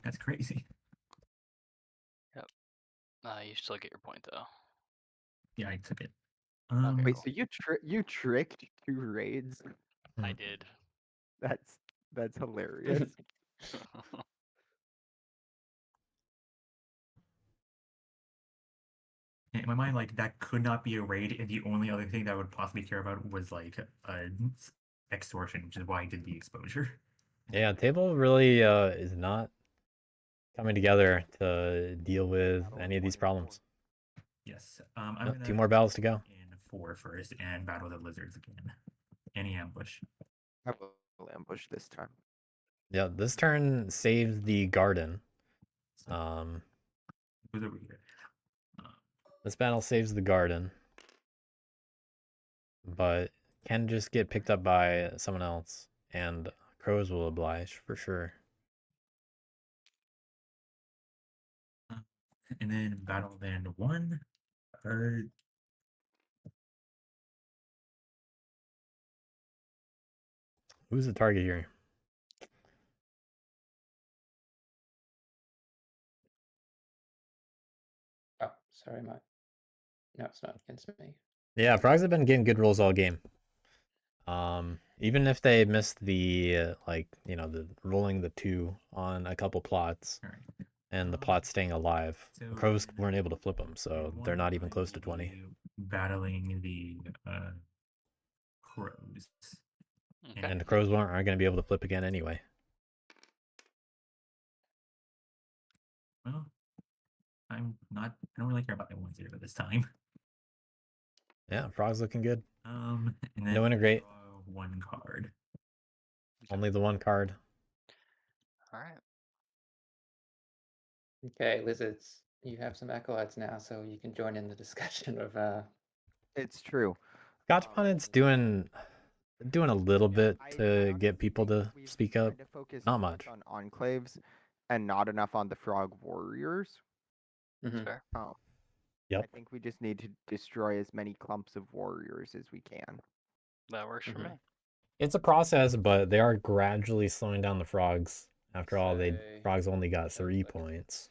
S5: That's crazy.
S3: You still get your point though.
S5: Yeah, I took it.
S3: Okay,
S6: Wait,
S3: cool.
S6: so you tricked 2 raids?
S3: I did.
S6: That's hilarious.
S5: In my mind, like that could not be a raid, and the only other thing that I would possibly care about was like extortion, which is why I did the exposure.
S1: Yeah, table really is not coming together to deal with
S6: Battle
S1: any of these
S6: 1 and 4.
S1: problems.
S5: Yes. I'm
S1: Oh,
S5: gonna
S1: 2 more battles to go.
S5: in 4 first and battle the lizards again. Any ambush.
S6: I will ambush this time.
S1: Yeah, this turn saves the garden.
S5: So who's over here?
S1: This battle saves the garden, but can just get picked up by someone else, and crows will oblige for sure.
S5: And then battle then 1.
S1: Who's the target here?
S2: Oh, sorry, mate. No, it's not against me.
S1: Yeah, frogs have been getting good rolls all game. Even if they missed the the rolling the 2 on a couple plots,
S5: All right.
S1: and the plots staying alive,
S5: So
S1: crows
S5: then
S1: weren't able to flip them, so
S5: in
S1: they're
S5: 1,
S1: not even
S5: I
S1: close to
S5: will
S1: 20.
S5: be battling the crows.
S3: Okay.
S1: And the crows aren't going to be able to flip again anyway.
S5: Well, I don't really care about the 1-0 this time.
S1: Yeah, frogs looking good.
S5: And then
S1: No integrate.
S5: draw 1 card.
S1: Only the 1 card.
S3: All right.
S2: Okay, lizards, you have some acolytes now, so you can join in the discussion of
S6: It's true.
S1: Scotchbonnet's doing a little bit
S6: I
S1: to get
S6: honestly
S1: people
S6: think
S1: to
S6: we've
S1: speak up.
S6: kinda focused
S1: Not
S6: too
S1: much.
S6: on enclaves and not enough on the frog warriors.
S3: Fair.
S6: I
S1: Yep.
S6: think we just need to destroy as many clumps of warriors as we can.
S3: That works for me.
S1: It's a process, but they are gradually slowing down the frogs. After all,
S2: So,
S1: frogs only got
S2: looks
S1: 3
S2: like it's
S1: points.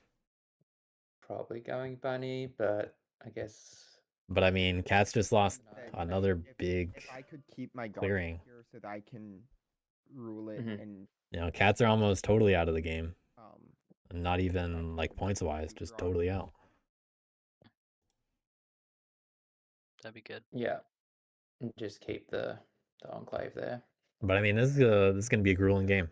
S2: probably going bunny, but I guess
S1: But I mean, cats just lost
S6: Say,
S1: another
S6: if
S1: big
S6: I could keep my
S1: clearing.
S6: guardian here so that I can rule it and
S1: Cats are almost totally out of the game.
S6: um
S1: Not even like points wise, just totally out.
S3: That'd be good.
S2: yeah, and just keep the enclave there.
S1: But I mean, this is gonna be a grueling game.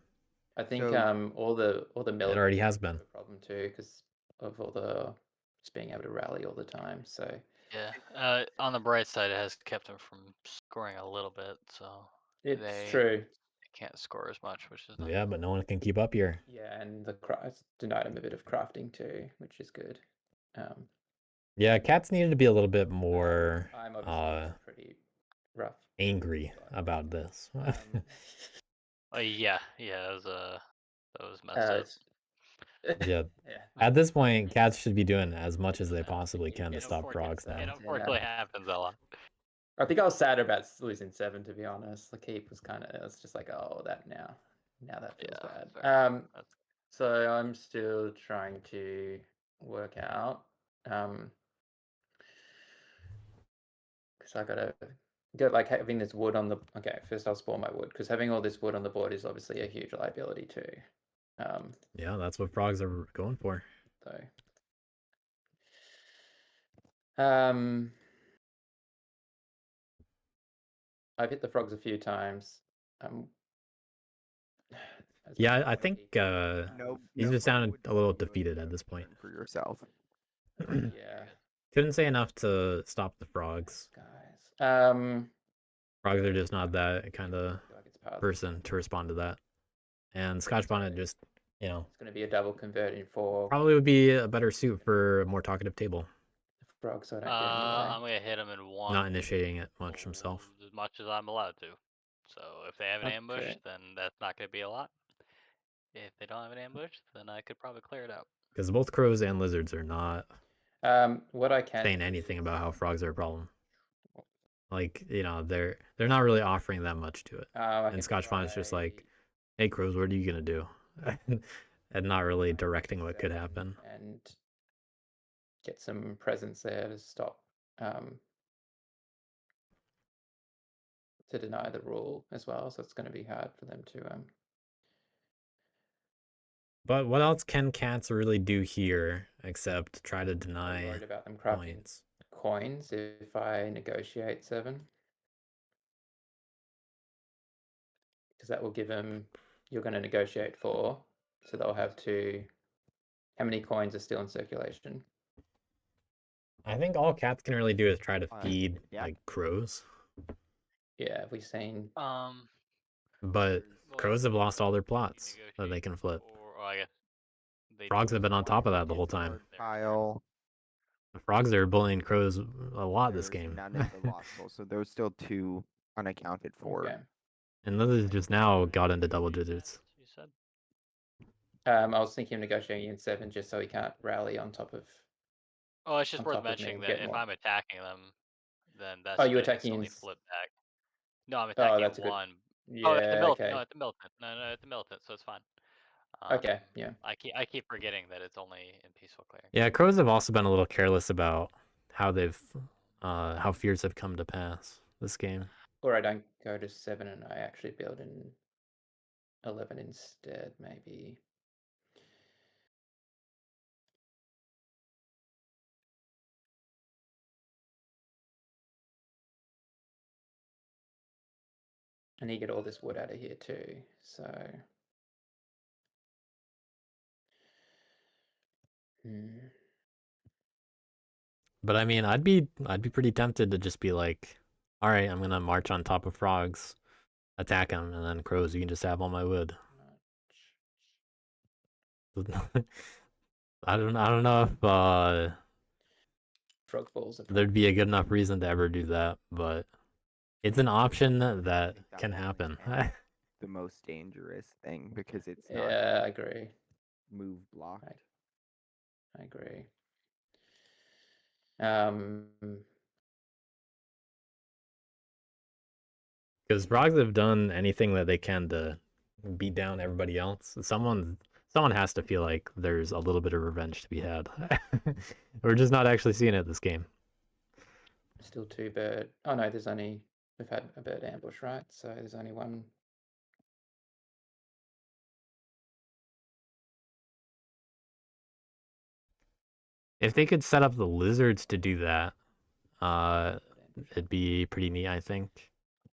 S2: I think
S6: So-
S2: all the military
S1: already has been.
S2: a problem too because of all the just being able to rally all the time. So
S3: Yeah. On the bright side, it has kept them from scoring a little bit, so
S2: it's
S3: they
S2: true.
S3: can't score as much, which is nice.
S1: Yeah, but no one can keep up here.
S2: Yeah, and the it's denied him a bit of crafting too, which is good.
S1: Yeah, cats needed to be a little bit more
S2: I'm obviously pretty rough.
S1: angry about this.
S3: Yeah, that was messed up.
S1: Yeah.
S2: Yeah.
S1: At this point, cats should be doing as much as they possibly can to
S3: It
S1: stop frogs
S3: It
S1: now.
S3: unfortunately happens a lot.
S2: I think I was sad about losing 7, to be honest. The keep was it's just like, oh, that now that feels
S3: Yeah,
S2: bad.
S3: fair.
S2: So I'm still trying to work out, because I gotta like having this wood on the. Okay, first I'll spawn my wood because having all this wood on the board is obviously a huge liability too.
S1: Yeah, that's what frogs are going for.
S2: So. I've hit the frogs a few times. As
S1: Yeah,
S2: much
S1: I
S2: as
S1: think
S6: No,
S1: he's
S6: no
S1: just
S6: frog
S1: sounded
S6: would
S1: a little
S6: do
S1: defeated at this point.
S6: concern for yourself.
S2: yeah,
S1: Couldn't say enough to stop the frogs.
S2: guys.
S1: Frogs are just not that kind
S2: I
S1: of
S2: feel like it's part of the
S1: person to
S2: problem.
S1: respond to that. And Scotchbonnet just, you know,
S2: It's going to be a double converting for
S1: probably would be a better suit for a more talkative table.
S2: the frogs, so I don't get anyway.
S3: I'm gonna hit him in one.
S1: Not initiating it much himself.
S3: As much as I'm allowed to. So if they have an ambush,
S2: Okay.
S3: then that's not gonna be a lot. If they don't have an ambush, then I could probably clear it out.
S1: Because both crows and lizards are not
S2: What I can
S1: saying
S2: do
S1: anything
S2: is-
S1: about how frogs are a problem. Like, you know, they're not really offering that much to it.
S2: I
S1: And
S2: can
S1: Scotchbonnet's just
S2: try
S1: like, hey crows, what are you gonna do? And not really directing what could happen.
S2: and get some presence there to stop to deny the rule as well. So it's going to be hard for them to
S1: But what else can cats really do here except try to
S2: I'm
S1: deny
S2: worried about them crafting
S1: points?
S2: coins if I negotiate 7. Because that will give them, you're going to negotiate 4. So they'll have to, how many coins are still in circulation?
S1: I think all cats can really do is try to feed
S6: yeah.
S1: like crows.
S2: Yeah, have we seen?
S1: But
S3: Well,
S1: crows have lost all their
S3: you
S1: plots that they
S3: negotiate
S1: can flip.
S3: Or I guess they
S1: Frogs have been on top of that the whole
S6: Discard
S1: time.
S6: pile.
S1: The frogs are bullying crows a lot this
S6: There's
S1: game.
S6: none in the lost pool, so there's still 2 unaccounted for.
S2: Okay.
S1: And Lizards just now got into double digits.
S3: You said.
S2: I was thinking of negotiating in 7 just so he can't rally on top of.
S3: Oh, it's just
S2: on
S3: worth
S2: top of me
S3: mentioning
S2: and
S3: that
S2: get
S3: if
S2: more.
S3: I'm attacking them, then that's
S2: Oh, you
S3: gonna
S2: attacking in
S3: instantly flip back. No, I'm
S2: Oh,
S3: attacking
S2: that's
S3: at
S2: a good.
S3: 1.
S2: Yeah.
S3: Oh, at the militant.
S2: Okay.
S3: No, at the militant. No, at the militant. So it's fine.
S2: Okay. Yeah.
S3: I keep forgetting that it's only in peaceful clearing.
S1: Yeah, crows have also been a little careless about how they've how fears have come to pass this game.
S2: Or I don't go to 7 and I actually build in 11 instead, maybe. And you get all this wood out of here too, so.
S1: But I mean, I'd be pretty tempted to just be like, all right, I'm gonna march on top of frogs, attack them, and then crows, you can just have all my wood. I don't know if
S2: Frog balls.
S1: there'd be a good enough reason to ever do that, but it's an option that
S6: I think
S1: can
S6: would
S1: happen.
S6: be the most dangerous thing because it's not
S2: Yeah, I agree.
S6: move blocked.
S2: I agree.
S1: Because frogs have done anything that they can to beat down everybody else. Someone has to feel like there's a little bit of revenge to be had. We're just not actually seeing it this game.
S2: Still 2 bird. Oh no, there's only, we've had a bird ambush, right? So there's only 1.
S1: If they could set up the lizards to do that, it'd be pretty neat, I think.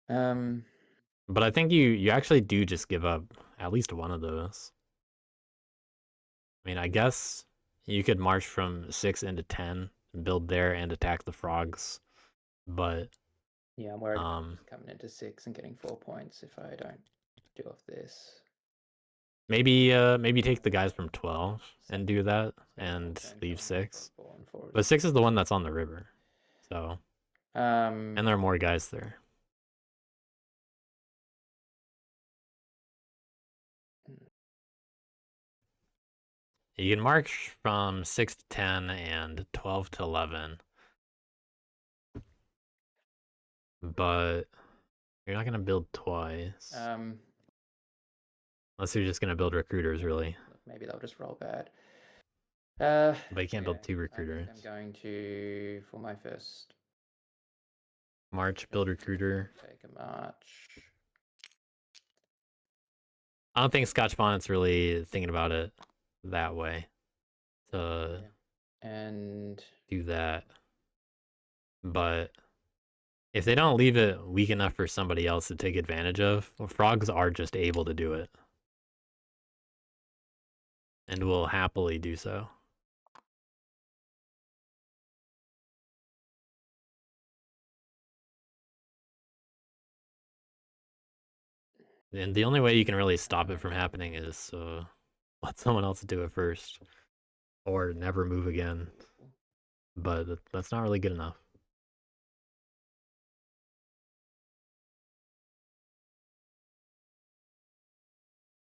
S1: But I think you actually do just give up at least one of those. I mean, I guess you could march from 6 into 10, build there, and attack the frogs. But
S2: Yeah, I'm worried about just coming into 6 and getting 4 points if I don't do off this.
S1: maybe take the guys from 12 and do that, and leave 6. But 6 is the one that's on the river, so and there are more guys there. You can march from 6 to 10 and 12 to 11. But you're not going to build twice. Unless you're just going to build recruiters, really.
S2: Maybe they'll just roll bad.
S1: But you can't build 2 recruiters.
S2: I'm going to, for my first
S1: March, build recruiter.
S2: Take a march.
S1: I don't think Scotchbonnet's really thinking about it that way to
S2: And
S1: do that. But if they don't leave it weak enough for somebody else to take advantage of, well, frogs are just able to do it. And will happily do so. And the only way you can really stop it from happening is let someone else do it first. Or never move again. But that's not really good enough.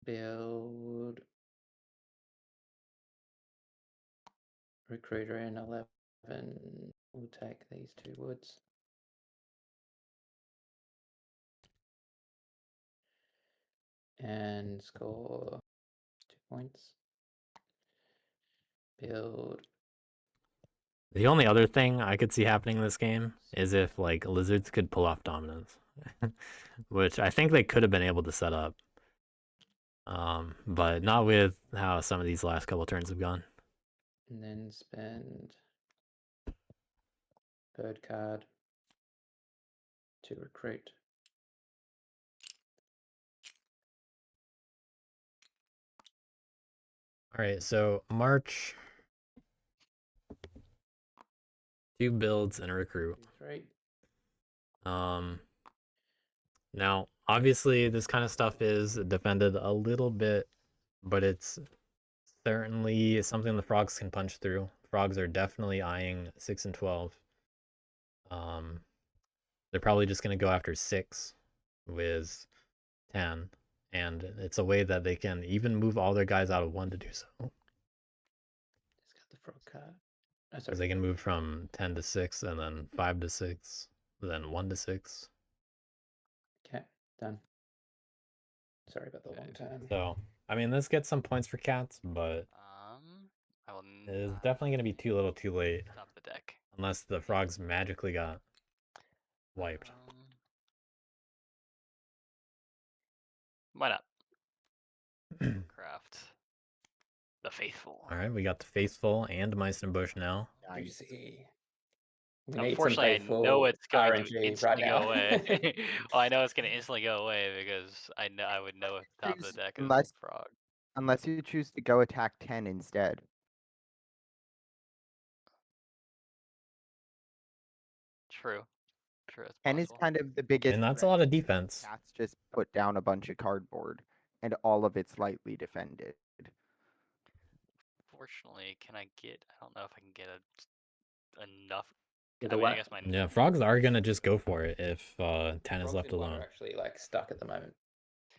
S2: build recruiter in 11. We'll take these 2 woods. And score 2 points. Build.
S1: The only other thing I could see happening in this game is if like lizards could pull off dominance. Which I think they could have been able to set up. But not with how some of these last couple turns have gone.
S2: And then spend bird card to recruit.
S1: All right, so March, 2 builds and a recruit.
S2: 3.
S1: Now obviously this kind of stuff is defended a little bit, but it's certainly something the frogs can punch through. Frogs are definitely eyeing 6 and 12. They're probably just going to go after 6 with 10, and it's a way that they can even move all their guys out of 1 to do so.
S2: Just got the frog card. Oh,
S1: Because
S2: sorry.
S1: they can move from 10 to 6, and then 5 to 6, then 1 to 6.
S2: Okay, done. Sorry about the long term.
S1: So, I mean, this gets some points for cats, but
S3: I will
S1: it's definitely going to be too little too late.
S3: top the deck.
S1: Unless the frogs magically got wiped.
S3: Why not? Craft the faithful.
S1: All right, we got the Faithful and Meisenbusch now.
S2: Juicy.
S3: Unfortunately, I know it's going to
S2: RNG
S3: instantly
S2: right
S3: go
S2: now.
S3: away. Well, I know it's going to instantly go away because I would know if top of the
S6: Choose-
S3: deck is
S6: unless-
S3: frog.
S6: Unless you choose to go attack 10 instead.
S3: True. It's
S6: 10 is
S3: possible.
S6: kind of the biggest.
S1: And that's a
S6: threat.
S1: lot of defense.
S6: Cats just put down a bunch of cardboard, and all of it's lightly defended.
S3: Fortunately, can I get? I don't know if I can get enough.
S2: Either
S3: I mean, I
S2: way.
S3: guess my
S1: Yeah, frogs are going to just go for it if 10 is
S2: Frogs
S1: left
S2: in 1
S1: alone.
S2: are actually like stuck at the moment.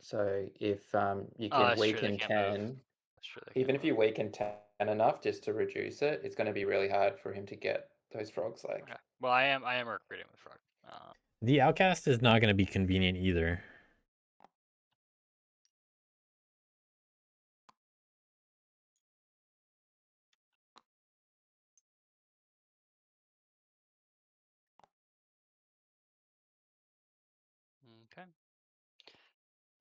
S2: So if you
S3: Oh,
S2: can
S3: that's true, they
S2: weaken
S3: can't move.
S2: 10,
S3: That's true, they can't
S2: even if you
S3: move.
S2: weaken 10 enough just to reduce it, it's going to be really hard for him to get those frogs. Like,
S3: Okay. Well, I am recruiting with frog.
S1: The Outcast is not going to be convenient either.
S3: Okay.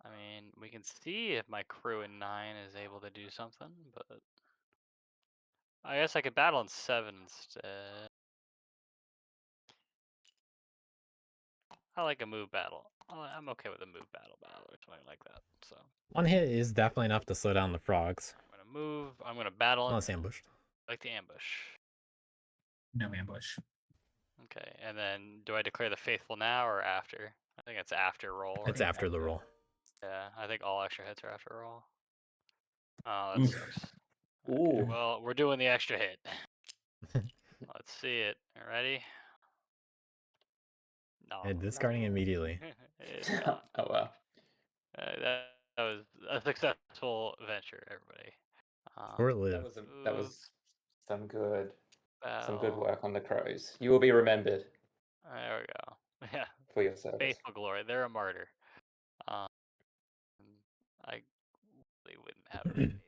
S3: I mean, we can see if my crew in 9 is able to do something, but I guess I could battle in 7 instead. I like a move battle. I'm okay with a move battle or something like that. So
S1: 1 hit is definitely enough to slow down the frogs.
S3: I'm gonna move. I'm gonna battle.
S1: Unless ambushed.
S3: I like the ambush.
S5: No ambush.
S3: Okay, and then do I declare the faithful now or after? I think it's after roll.
S1: It's
S3: right?
S1: after the roll.
S3: Yeah, I think all extra hits are after roll. Oh, that
S5: Oof.
S3: sucks. Okay,
S2: Ooh.
S3: well, we're doing the extra hit. Let's see it. Ready? No.
S1: And discarding immediately.
S3: It's gone.
S2: Oh wow.
S3: That was a successful venture, everybody.
S1: Short lived.
S2: That was some good
S3: Battle.
S2: work on the crows. You will be remembered
S3: There we go. Yeah,
S2: for your service.
S3: faithful glory. They're a martyr. I really wouldn't have an amazing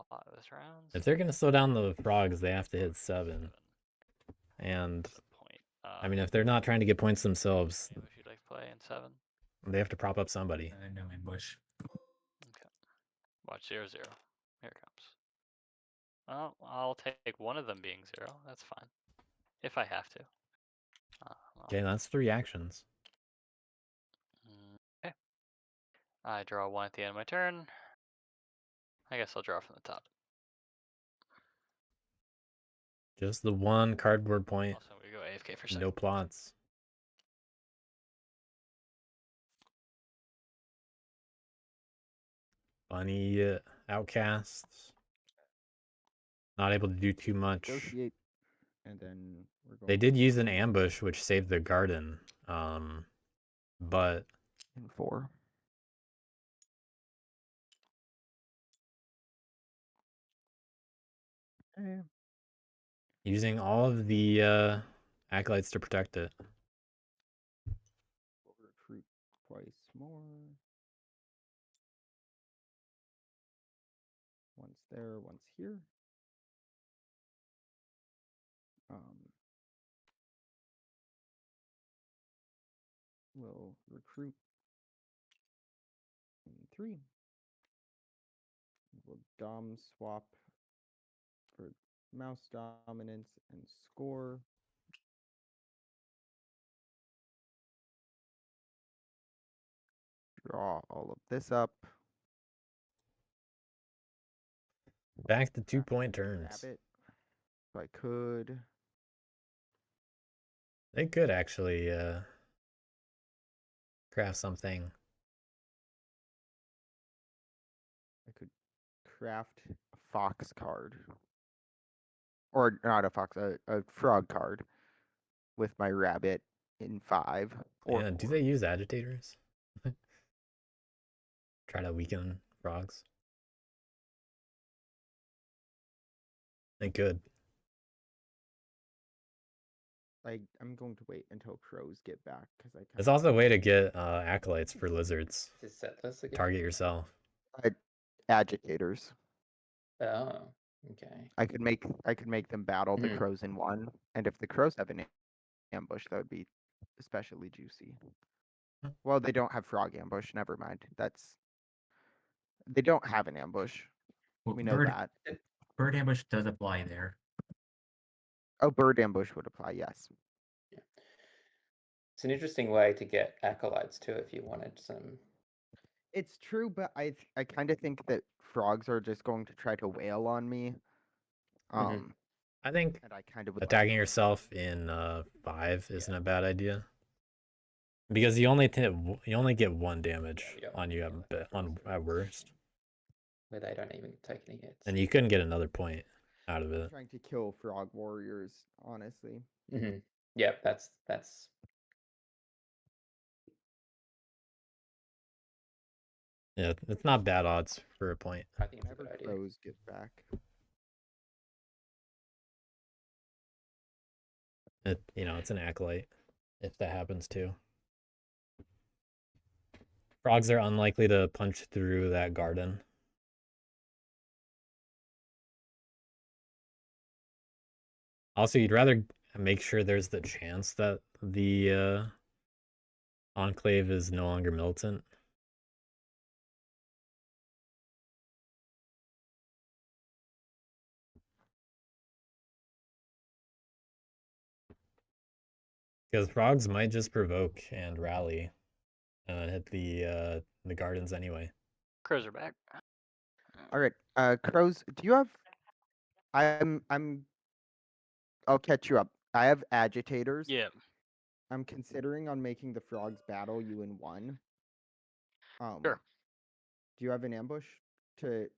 S3: plot of this round.
S1: If they're going to slow down the frogs, they have to hit 7. And
S3: That's the point.
S1: I mean, if they're not trying to get points themselves,
S3: If you'd like to play in 7.
S1: they have to prop up somebody.
S5: No ambush.
S3: Okay. Watch 0, 0. Here it comes. Well, I'll take one of them being 0. That's fine. If I have to. Well,
S1: Okay, that's 3 actions.
S3: okay. I draw 1 at the end of my turn. I guess I'll draw from the top.
S1: Just the 1 cardboard point.
S3: Also, we go AFK for a second.
S1: No plots. Bunny outcasts. Not able to do too much.
S4: Negotiate, and then we're going.
S1: They did use an ambush, which saved the garden. But
S6: In 4.
S4: Eh,
S1: using all of the acolytes to protect it.
S4: we'll recruit twice more. Once there, once here. We'll recruit in 3. We'll dom swap for mouse dominance and score.
S6: Draw all of this up.
S1: Back to 2-point turns.
S6: Rabbit. If I could.
S1: They could actually craft something.
S6: I could craft a fox card. Or not a fox, a frog card with my rabbit in 5. Or
S1: Yeah, do
S6: 4.
S1: they use agitators? Try to weaken frogs. They could.
S4: I'm going to wait until crows get back because I.
S1: There's also a way to get acolytes for lizards.
S2: Is it setless again?
S1: Target yourself.
S6: Agitators.
S2: Oh, okay.
S6: I could make them battle the
S2: Mhm.
S6: crows in 1, and if the crows have an ambush, that would be especially juicy.
S1: Hmm.
S6: Well, they don't have frog ambush. Never mind. They don't have an ambush.
S5: Well,
S6: We know that.
S5: bird ambush does apply there.
S6: Oh, bird ambush would apply. Yes.
S2: It's an interesting way to get acolytes too if you wanted some.
S6: It's true, but I kind of think that frogs are just going to try to wail on me.
S2: Mhm.
S1: I think
S6: And I kind of would
S1: attacking yourself in 5 isn't a bad idea. Because you only get 1 damage
S2: Yeah,
S1: on you at worst.
S2: Where they don't even take any hits.
S1: And you couldn't get another point out of it.
S4: Trying to kill frog warriors, honestly.
S2: Mm-hmm. Yeah, that's.
S1: Yeah, it's not bad odds for a point.
S2: I think it's a
S4: Whenever
S2: good idea.
S4: crows get back.
S1: It's an acolyte if that happens too. Frogs are unlikely to punch through that garden. Also, you'd rather make sure there's the chance that the enclave is no longer militant. Because frogs might just provoke and rally and hit the gardens anyway.
S3: Crows are back.
S6: All right, crows. Do you have? I'll catch you up. I have agitators.
S3: Yeah.
S4: I'm considering on making the frogs battle you in 1.
S3: Sure.
S4: Do you have an ambush to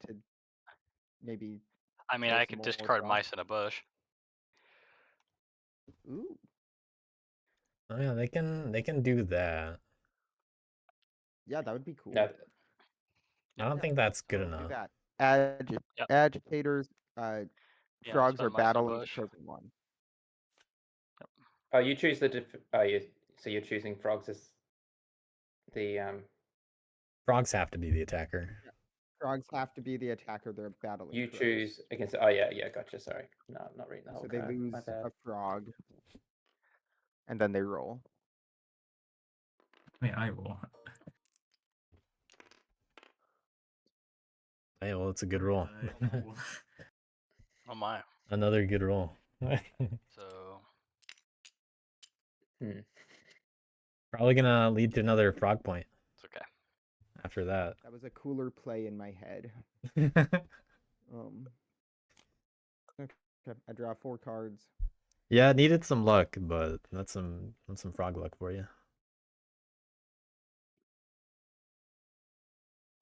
S4: maybe?
S3: I mean,
S4: kill
S3: I
S4: some
S3: could
S4: more
S3: discard
S4: frogs?
S3: mice in a bush.
S4: Ooh.
S1: Oh yeah, they can do that.
S4: Yeah, that would be cool.
S2: No,
S1: I don't think that's good
S6: Do
S1: enough.
S6: that.
S3: Yep.
S6: Agitators.
S3: Yeah,
S6: Frogs
S3: spend
S6: are
S3: mice in a
S6: battling the
S3: bush.
S6: crows in 1.
S2: oh, you choose the. So you're choosing frogs as the
S1: Frogs have to be the attacker.
S4: Frogs have to be the attacker. They're battling.
S2: You
S4: crows.
S2: choose against. Oh yeah, gotcha. Sorry, no, I'm not reading the whole
S4: So they
S2: card.
S4: lose
S2: My bad.
S4: a frog.
S6: and then they roll.
S5: Wait, I will.
S1: Hey, well, it's a good roll.
S5: Cool.
S3: Oh my.
S1: Another good roll.
S3: So
S1: Probably gonna lead to another frog point
S3: it's okay.
S1: after that.
S4: That was a cooler play in my head. Okay, I draw 4 cards.
S1: Yeah, it needed some luck, but that's some frog luck for you.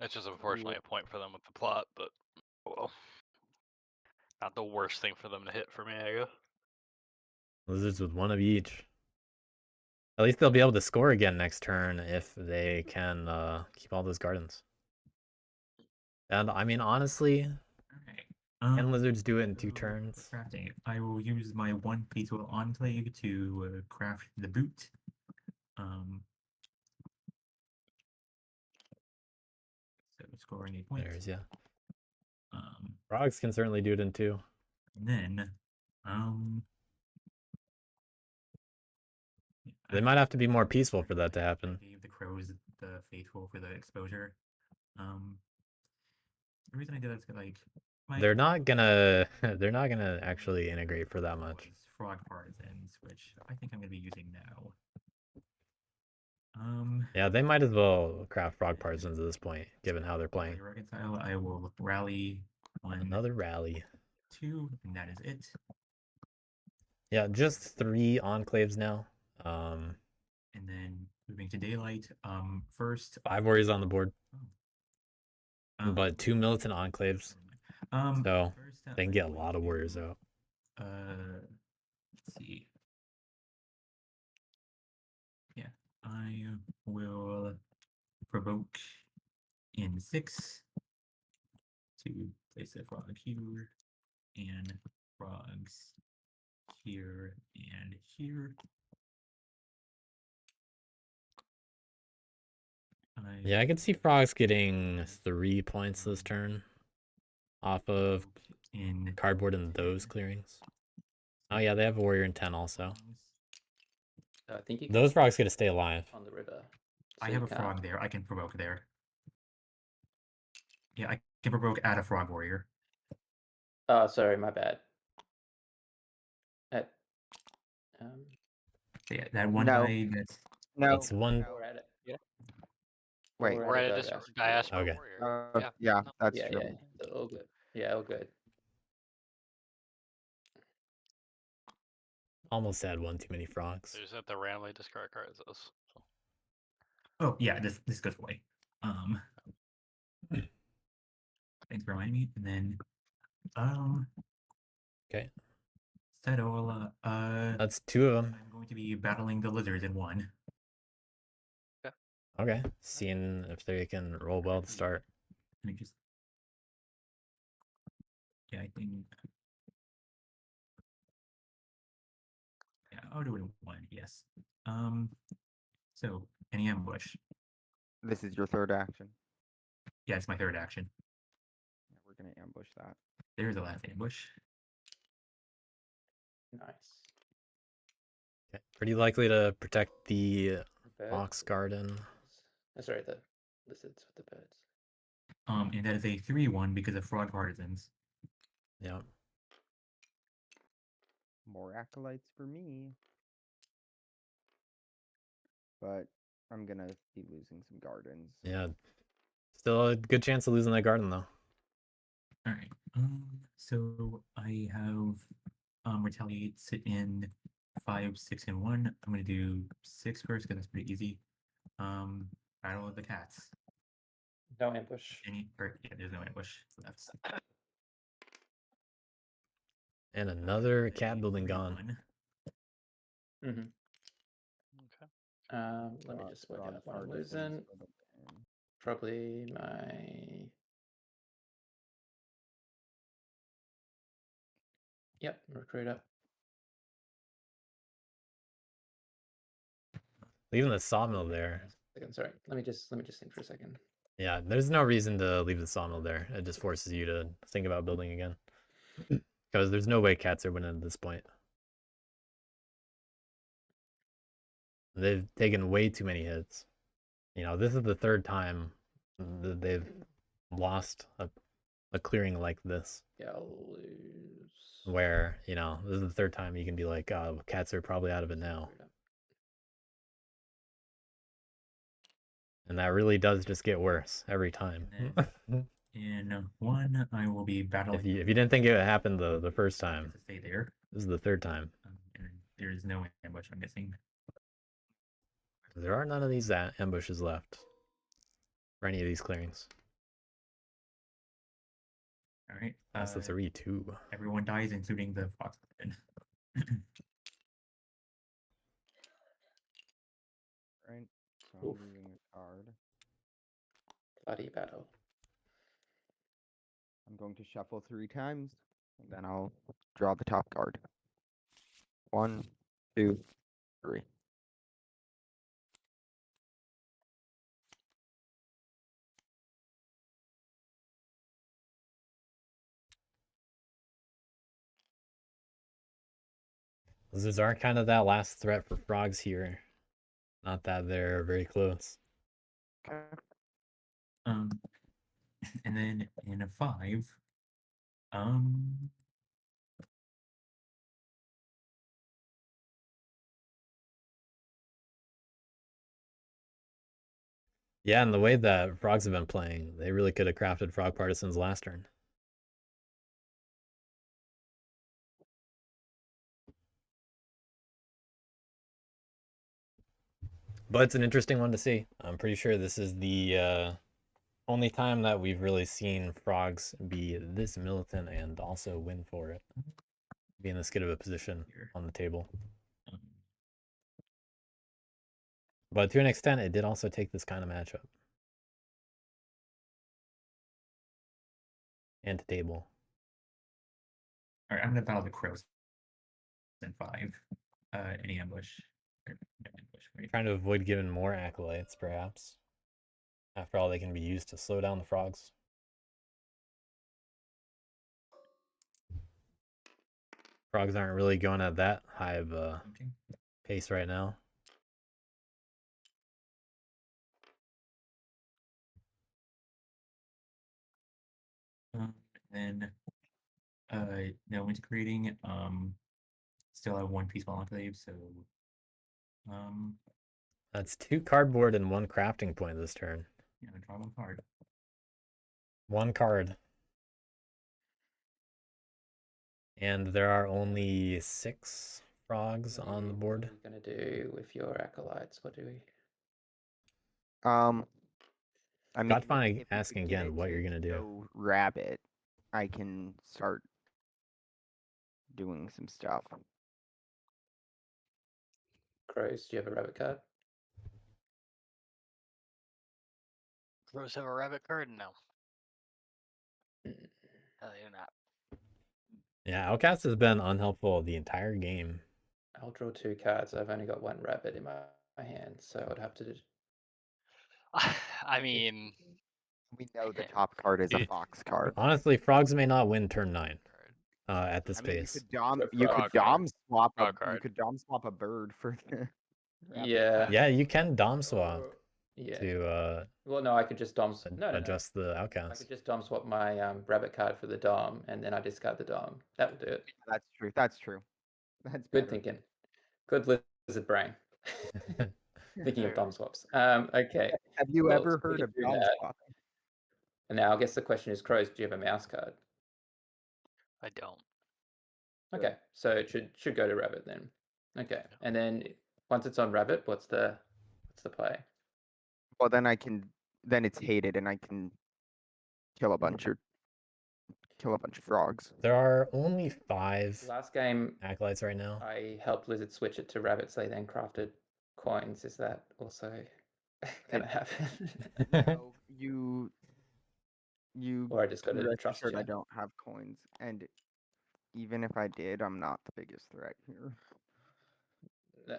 S3: It's just unfortunately a point for them with the plot, but oh well. Not the worst thing for them to hit for me, I guess.
S1: Lizards with 1 of each. At least they'll be able to score again next turn if they can keep all those gardens. And I mean, honestly,
S5: Okay.
S1: can lizards do it in 2
S5: so
S1: turns?
S5: for crafting, I will use my 1 peaceful enclave to craft the boot. So scoring 8 points.
S1: There's, yeah.
S5: Um,
S1: Frogs can certainly do it in 2.
S5: and then,
S1: They might have to be more peaceful for that to happen.
S5: I gave the crows the faithful for the exposure. The reason I did that is like
S1: They're not gonna actually integrate for that much.
S5: Frog partisans, which I think I'm gonna be using now.
S1: Yeah, they might as well craft frog partisans at this point, given how they're playing.
S5: Reconcile. I will rally 1,
S1: Another rally.
S5: 2, and that is it.
S1: Yeah, just 3 enclaves now.
S5: And then moving to daylight. First
S1: 5 warriors on the board,
S5: oh.
S1: but 2 militant enclaves. So
S5: first,
S1: they can
S5: I'm
S1: get a
S5: going
S1: lot of warriors
S5: to,
S1: out.
S5: Let's see. Yeah, I will provoke in 6 to place a frog here and frogs here and here.
S1: Yeah, I can see frogs getting 3 points this turn off of
S5: in
S1: cardboard and those clearings. Oh yeah, they have a warrior in 10 also.
S2: I think you
S1: Those frogs get to stay alive.
S2: on the river.
S5: I
S2: so
S5: have
S2: you
S5: a
S2: can't.
S5: frog there. I can provoke there. Yeah, I can provoke at a frog warrior.
S2: Oh, sorry, my bad. At,
S5: So yeah, that one
S6: No.
S5: die that's
S6: No.
S1: That's 1.
S2: or at it.
S3: Yeah.
S6: Wait.
S2: Or
S3: Or
S2: at
S3: at
S2: a
S3: a
S2: diaspora.
S3: diaspora
S1: Okay.
S3: warrior. Yeah.
S6: Yeah,
S3: No.
S6: that's
S2: Yeah,
S6: true.
S2: yeah. So all good. Yeah, all good.
S1: Almost had 1 too many frogs.
S3: They just have to randomly discard cards. So.
S5: oh yeah, this goes away. Thanks for reminding me. And then
S1: Okay.
S5: Sedola,
S1: That's 2 of them.
S5: I'm going to be battling the lizards in 1.
S1: Okay. Seeing if they can roll well to start.
S5: Let me just yeah, I think yeah, I'll do it in 1, yes. So any ambush.
S6: This is your 3rd action.
S5: Yeah, it's my 3rd action.
S4: Yeah, we're gonna ambush that.
S5: There's the last ambush.
S2: Nice.
S1: Okay. Pretty likely to protect the
S2: Birds.
S1: ox garden.
S2: Oh, sorry, the lizards with the birds.
S5: And that is a 3/1 because of frog partisans.
S1: Yeah.
S4: More acolytes for me. But I'm gonna be losing some gardens.
S1: Yeah. Still a good chance of losing that garden though.
S5: All right. So I have retaliates in 5, 6, and 1. I'm gonna do 6 first because that's pretty easy. Battle of the cats.
S2: No ambush.
S5: Yeah, there's no ambush. So that's
S1: And another cat building gone.
S2: Mm-hmm.
S3: Okay.
S2: Let me just work
S4: Frog
S2: out what I'm
S4: partisans
S2: losing.
S4: for the win.
S2: Probably my. Yep, recruiter.
S1: Leaving the sawmill there.
S2: Second, sorry. Let me just think for a second.
S1: Yeah, there's no reason to leave the sawmill there. It just forces you to think about building again. Because there's no way cats are winning at this point. They've taken way too many hits. You know, this is the third time that they've lost a clearing like this.
S2: Yeah, I'll lose.
S1: Where, you know, this is the third time you can be like, cats are probably out of it now. And that really does just get worse every time.
S5: In one, I will be battling.
S1: If you didn't think it would happen the first time,
S5: to stay there.
S1: This is the third time.
S5: And there is no ambush, I'm guessing.
S1: There are none of these ambushes left for any of these clearings.
S5: All right.
S1: That's the 3-2.
S5: Everyone dies, including the fox.
S6: Right. So I'm
S2: Oof.
S6: using a card.
S2: Bloody battle.
S6: I'm going to shuffle 3 times, and then I'll draw the top card. 1, 2, 3.
S1: Lizards are kind of that last threat for frogs here. Not that they're very close.
S6: Okay.
S5: And then in a 5,
S1: Yeah, and the way that frogs have been playing, they really could have crafted frog partisans last turn. But it's an interesting one to see. I'm pretty sure this is the only time that we've really seen frogs be this militant and also win for it. Be in this good of a position on the table. But to an extent, it did also take this kind of matchup. And to table.
S5: all right, I'm gonna battle the crows. In 5, any ambush. No ambush, wait.
S1: Trying to avoid giving more acolytes, perhaps. After all, they can be used to slow down the frogs. Frogs aren't really going at that high of a pace right now.
S5: Then, no integrating. Still have 1 peaceful enclave, so
S1: That's 2 cardboard and 1 crafting point this turn.
S5: yeah, draw 1 card.
S1: 1 card. And there are only 6 frogs on the board.
S2: What are you gonna do with your acolytes? What do we?
S6: I mean,
S1: Got fine
S6: if we could
S1: asking
S6: get
S1: again
S6: it
S1: what
S6: to
S1: you're gonna do.
S6: go rabbit, I can start doing some stuff.
S2: Crows, do you have a rabbit card?
S3: Crows have a rabbit card? No.
S2: Mm.
S3: No, they do not.
S1: Yeah, Outcast has been unhelpful the entire game.
S2: I'll draw 2 cards. I've only got 1 rabbit in my hand, so I'd have to do.
S3: I mean,
S6: We know the top card is a
S3: Dude.
S6: fox card.
S1: Honestly, frogs may not win turn 9 at this
S6: I mean,
S1: pace.
S6: you could dom swap
S3: Frog card.
S6: you could dom swap a bird for the rabbit
S2: Yeah.
S6: card.
S1: Yeah, you can dom swap
S2: Yeah.
S1: to
S2: Well, no, I could just dom. No.
S1: adjust the
S2: I
S1: outcast.
S2: could just dom swap my rabbit card for the dom, and then I discard the dom. That would do it.
S6: That's true. That's true. That's
S2: Good
S6: better.
S2: thinking. Good lizard brain. Thinking of dom swaps. Okay.
S6: Have you
S2: Well,
S6: ever
S2: we
S6: heard
S2: can
S6: of
S2: do
S6: dom
S2: that.
S6: swapping?
S2: And now I guess the question is, Crows, do you have a mouse card?
S3: I don't.
S6: Good.
S2: Okay, so it should go to rabbit then. Okay, and then once it's on rabbit, what's the play?
S6: Well, then it's hated, and I can kill a bunch of frogs.
S1: There are only 5
S2: Last game,
S1: acolytes right now.
S2: I helped Lizard switch it to rabbit, so they then crafted coins. Is that also gonna happen?
S6: No, you
S2: Or I just gotta
S6: rest
S2: trust
S6: assured
S2: you.
S6: I don't have coins, and even if I did, I'm not the biggest threat here.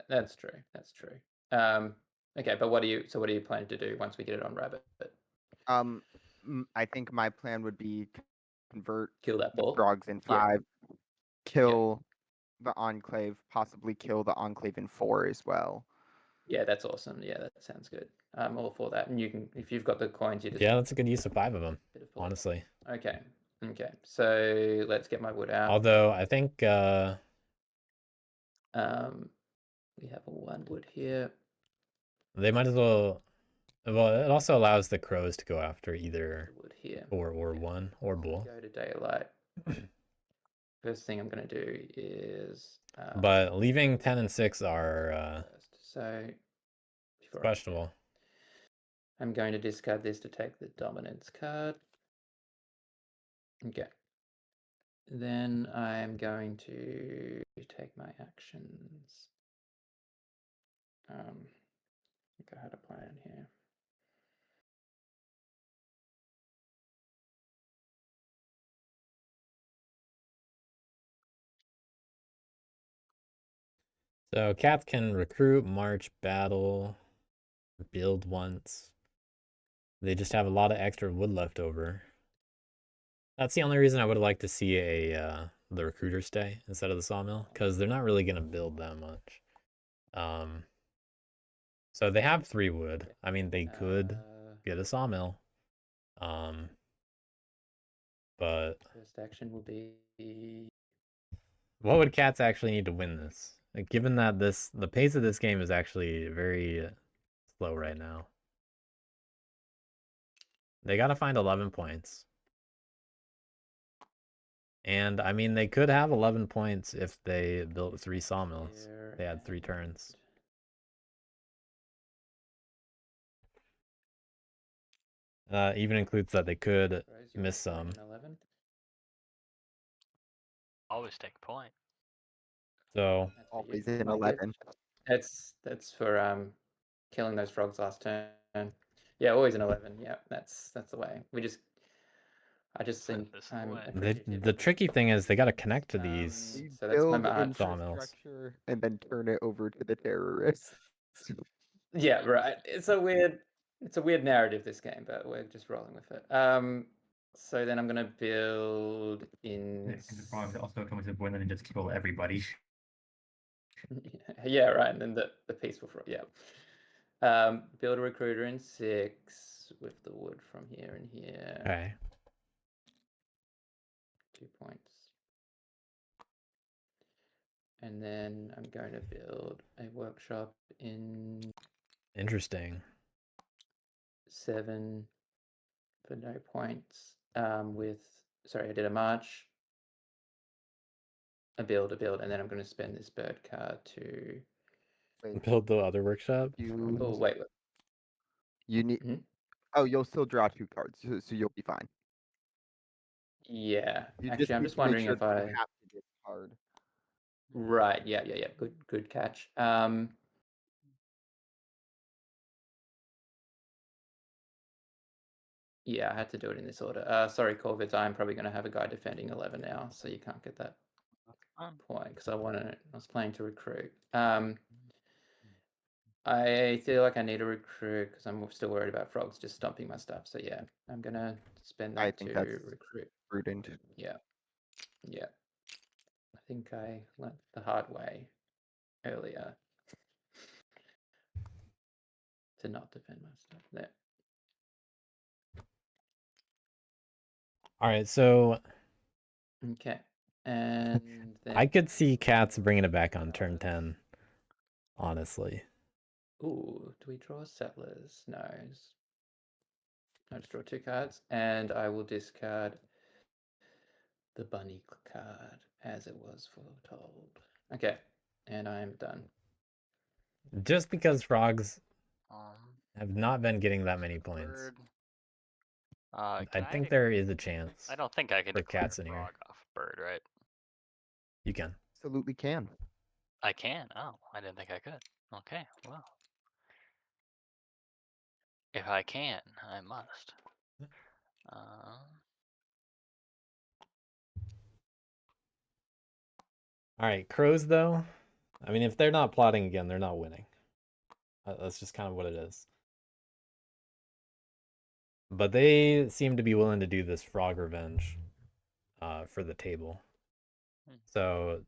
S2: That's true. That's true. Okay, but what are you planning to do once we get it on rabbit?
S6: I think my plan would be convert
S2: Kill that
S6: the
S2: ball.
S6: frogs in 5, kill the enclave, possibly kill the enclave in 4 as well.
S2: Yeah, that's awesome. Yeah, that sounds good. I'm all for that. And you can, if you've got the coins, you just
S1: Yeah, that's a good use of 5 of them,
S2: bit of pull.
S1: honestly.
S2: Okay. Okay. So let's get my wood out.
S1: Although I think
S2: We have a 1 wood here.
S1: they might as well. Well, it also allows the crows to go after either
S2: Wood here.
S1: 4 or 1 or both.
S2: Go to daylight. First thing I'm going to do is.
S1: But leaving 10 and 6 are
S2: So before
S1: questionable.
S2: I'm going to discard this to take the dominance card. Okay. Then I'm going to take my actions. I think I had a plan here.
S1: So cats can recruit, march, battle, build once. They just have a lot of extra wood left over. That's the only reason I would like to see the recruiter stay instead of the sawmill, because they're not really gonna build that much. So they have 3 wood. I mean, they could get a sawmill. But
S2: First action will be.
S1: what would cats actually need to win this? Like, given that the pace of this game is actually very slow right now. They gotta find 11 points. And I mean, they could have 11 points if they built 3 sawmills. They had 3 turns. Even includes that they could miss some.
S2: 11.
S3: Always take a point.
S1: So
S2: That's for you.
S6: Always in
S2: Oh, good.
S6: 11.
S2: That's for killing those frogs last turn. Yeah, always an 11. Yeah, that's the way. I just
S3: Put
S2: think
S3: this
S2: I'm
S3: away.
S2: appreciative
S1: the
S2: of it.
S1: tricky thing is they got to connect to these.
S6: We
S2: So that's my
S6: build
S2: march.
S1: Sawmills.
S6: infrastructure and then turn it over to the terrorists.
S2: Yeah, right. It's a weird narrative, this game, but we're just rolling with it. So then I'm gonna build in.
S5: And the frogs also come to Boylan and just kill everybody.
S2: Yeah, right. And then the peaceful frog. Yeah. Build a recruiter in 6 with the wood from here and here.
S1: Okay.
S2: 2 points. And then I'm going to build a workshop in
S1: Interesting.
S2: 7 for no points. Sorry, I did a march, a build, and then I'm going to spend this bird card to.
S6: Wait,
S1: Build the other workshop.
S2: Oh wait.
S6: You need.
S2: Mhm.
S6: Oh, you'll still draw 2 cards, so you'll be fine.
S2: Yeah.
S6: You
S2: Actually, I'm
S6: need
S2: just
S6: to make
S2: wondering
S6: sure
S2: if
S6: that you
S2: I.
S6: have to discard.
S2: Right. Yeah. Good catch. Yeah, I had to do it in this order. Sorry, Corvids, I'm probably going to have a guy defending 11 now, so you can't get that point because I was planning to recruit. I feel like I need to recruit because I'm still worried about frogs just stomping my stuff. So yeah, I'm gonna spend that
S6: I think
S2: to
S6: that's
S2: recruit.
S6: prudent.
S2: Yeah. I think I learned the hard way earlier to not defend my stuff. There.
S1: All right, so
S2: Okay. And then
S1: I could see cats bringing it back on turn 10. Honestly.
S2: Ooh, do we draw settlers? No. I just draw 2 cards, and I will discard the bunny card as it was foretold. Okay, and I am done.
S1: Just because frogs
S3: Um,
S1: have not been getting that many points.
S3: bird.
S1: I
S3: Can
S1: think there is a chance.
S3: I don't think I can
S1: for
S3: declare
S1: cats in here.
S3: frog off bird, right?
S1: You can.
S6: Absolutely can.
S3: I can. Oh, I didn't think I could. Okay, well. If I can, I must.
S1: All right, crows though. I mean, if they're not plotting again, they're not winning. That's just kind of what it is. But they seem to be willing to do this frog revenge for the table. So,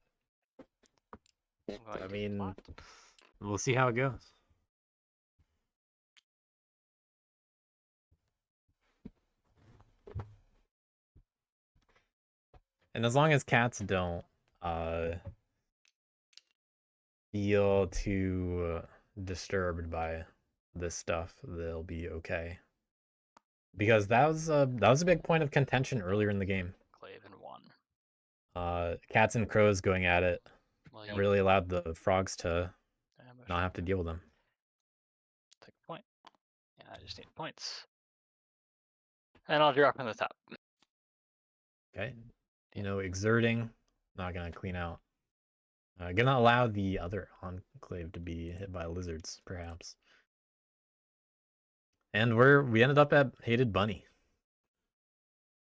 S1: I mean, we'll see how it goes. And as long as cats don't feel too disturbed by this stuff, they'll be okay. Because that was a big point of contention earlier in the game.
S3: Clave in 1.
S1: Cats and crows going at it
S3: Well, you
S1: really allowed the frogs to
S3: ambush.
S1: not have to deal with them.
S3: Take a point. Yeah, I just need points. And I'll drop in the top.
S1: Okay. You know, exerting, not gonna clean out. Gonna allow the other enclave to be hit by lizards, perhaps. And we ended up at Hated Bunny.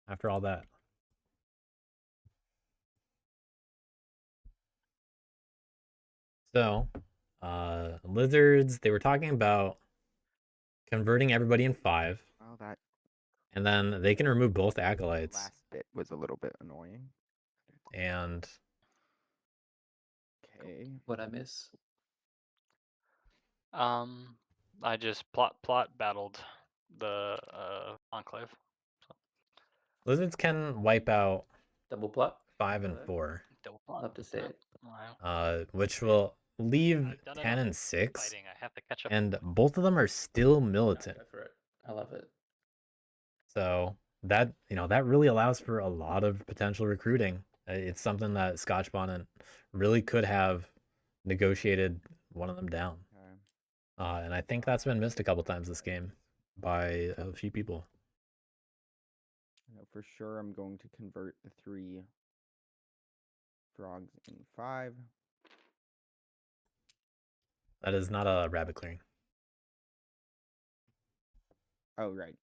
S1: After all that. So, lizards, they were talking about converting everybody in 5.
S6: Well, that
S1: And then they can remove both acolytes.
S6: last bit was a little bit annoying.
S1: And
S6: Okay.
S2: What I miss?
S3: I just plot battled the enclave.
S1: lizards can wipe out
S2: Double plot.
S1: 5 and
S2: Hello?
S1: 4.
S3: Double plot.
S2: Love to see it.
S3: Wow.
S1: Which will leave
S3: I've done
S1: 10
S3: enough
S1: and 6.
S3: Fighting. I have to catch up.
S1: And both of them are still
S2: No,
S1: militant.
S2: go for it. I love it.
S1: So that that really allows for a lot of potential recruiting. It's something that scotchbonnet really could have negotiated one of them down.
S6: Okay.
S1: And I think that's been missed a couple times this game by a few people.
S6: I know for sure I'm going to convert the 3 frogs in 5.
S1: That is not a rabbit clearing.
S6: Oh, right.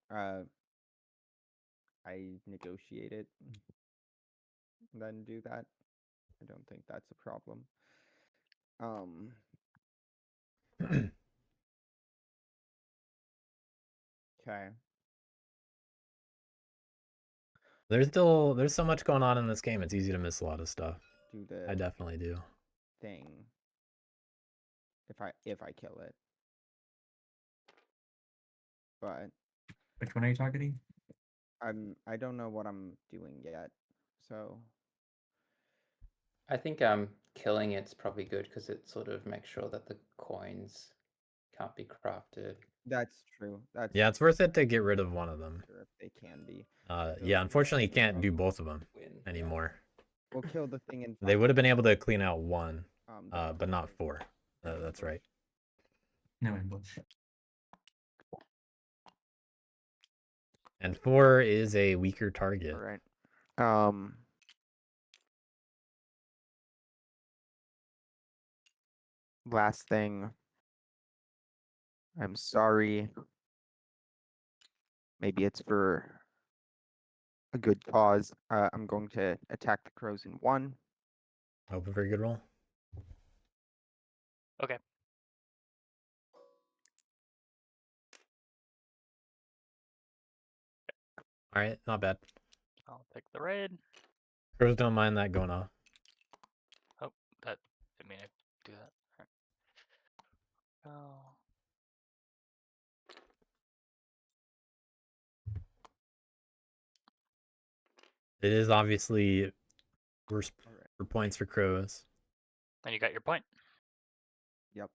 S6: I negotiate it, then do that. I don't think that's a problem. Okay.
S1: There's so much going on in this game. It's easy to miss a lot of stuff.
S6: Do the
S1: I definitely do.
S6: thing if I kill it. But
S5: Which one are you targeting?
S6: I don't know what I'm doing yet. So
S2: I think killing it's probably good because it sort of makes sure that the coins can't be crafted.
S6: that's true. That's
S1: Yeah, it's worth it to get rid of one of them.
S6: sure if they can be.
S1: Yeah, unfortunately you can't do both of them
S2: Win. Yeah.
S1: anymore.
S6: We'll kill the thing in 5.
S1: They would have been able to clean out 1,
S6: then
S1: but not 4. That's right.
S5: No ambush.
S1: And 4 is a weaker target.
S6: all right. Last thing. I'm sorry. Maybe it's for a good cause. I'm going to attack the crows in 1.
S1: Hope a very good roll.
S3: Okay.
S1: All right, not bad.
S3: I'll take the raid.
S1: Crows don't mind that going off.
S3: Oh, that didn't mean to do that. All right. Oh.
S1: It is obviously worse
S6: All right.
S1: for points for crows.
S3: And you got your point.
S6: Yep.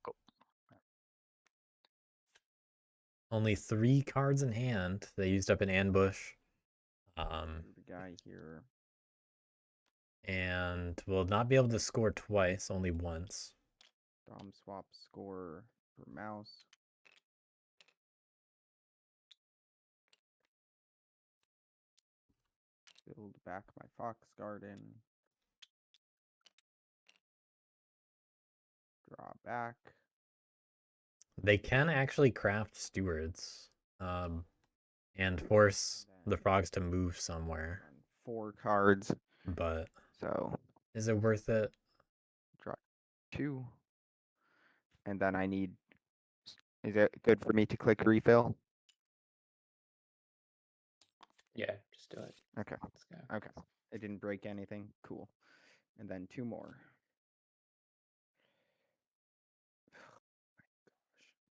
S3: Cool.
S1: Only 3 cards in hand. They used up an ambush.
S6: The guy here.
S1: And will not be able to score twice, only once.
S6: Dom swap score for mouse. Build back my fox garden. Draw back.
S1: They can actually craft stewards and force the frogs to move somewhere.
S6: On 4 cards.
S1: But
S6: So
S1: is it worth it?
S6: draw 2. And then I need. Is it good for me to click refill?
S2: Yeah, just do it.
S6: Okay.
S2: Let's go.
S6: Okay. It didn't break anything. Cool. And then 2 more. Oh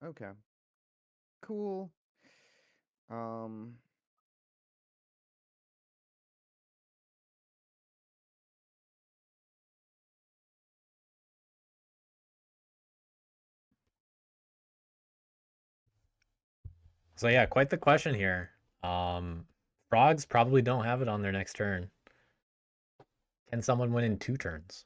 S6: my gosh. Okay. Cool.
S1: So yeah, quite the question here. Frogs probably don't have it on their next turn. Can someone win in 2 turns?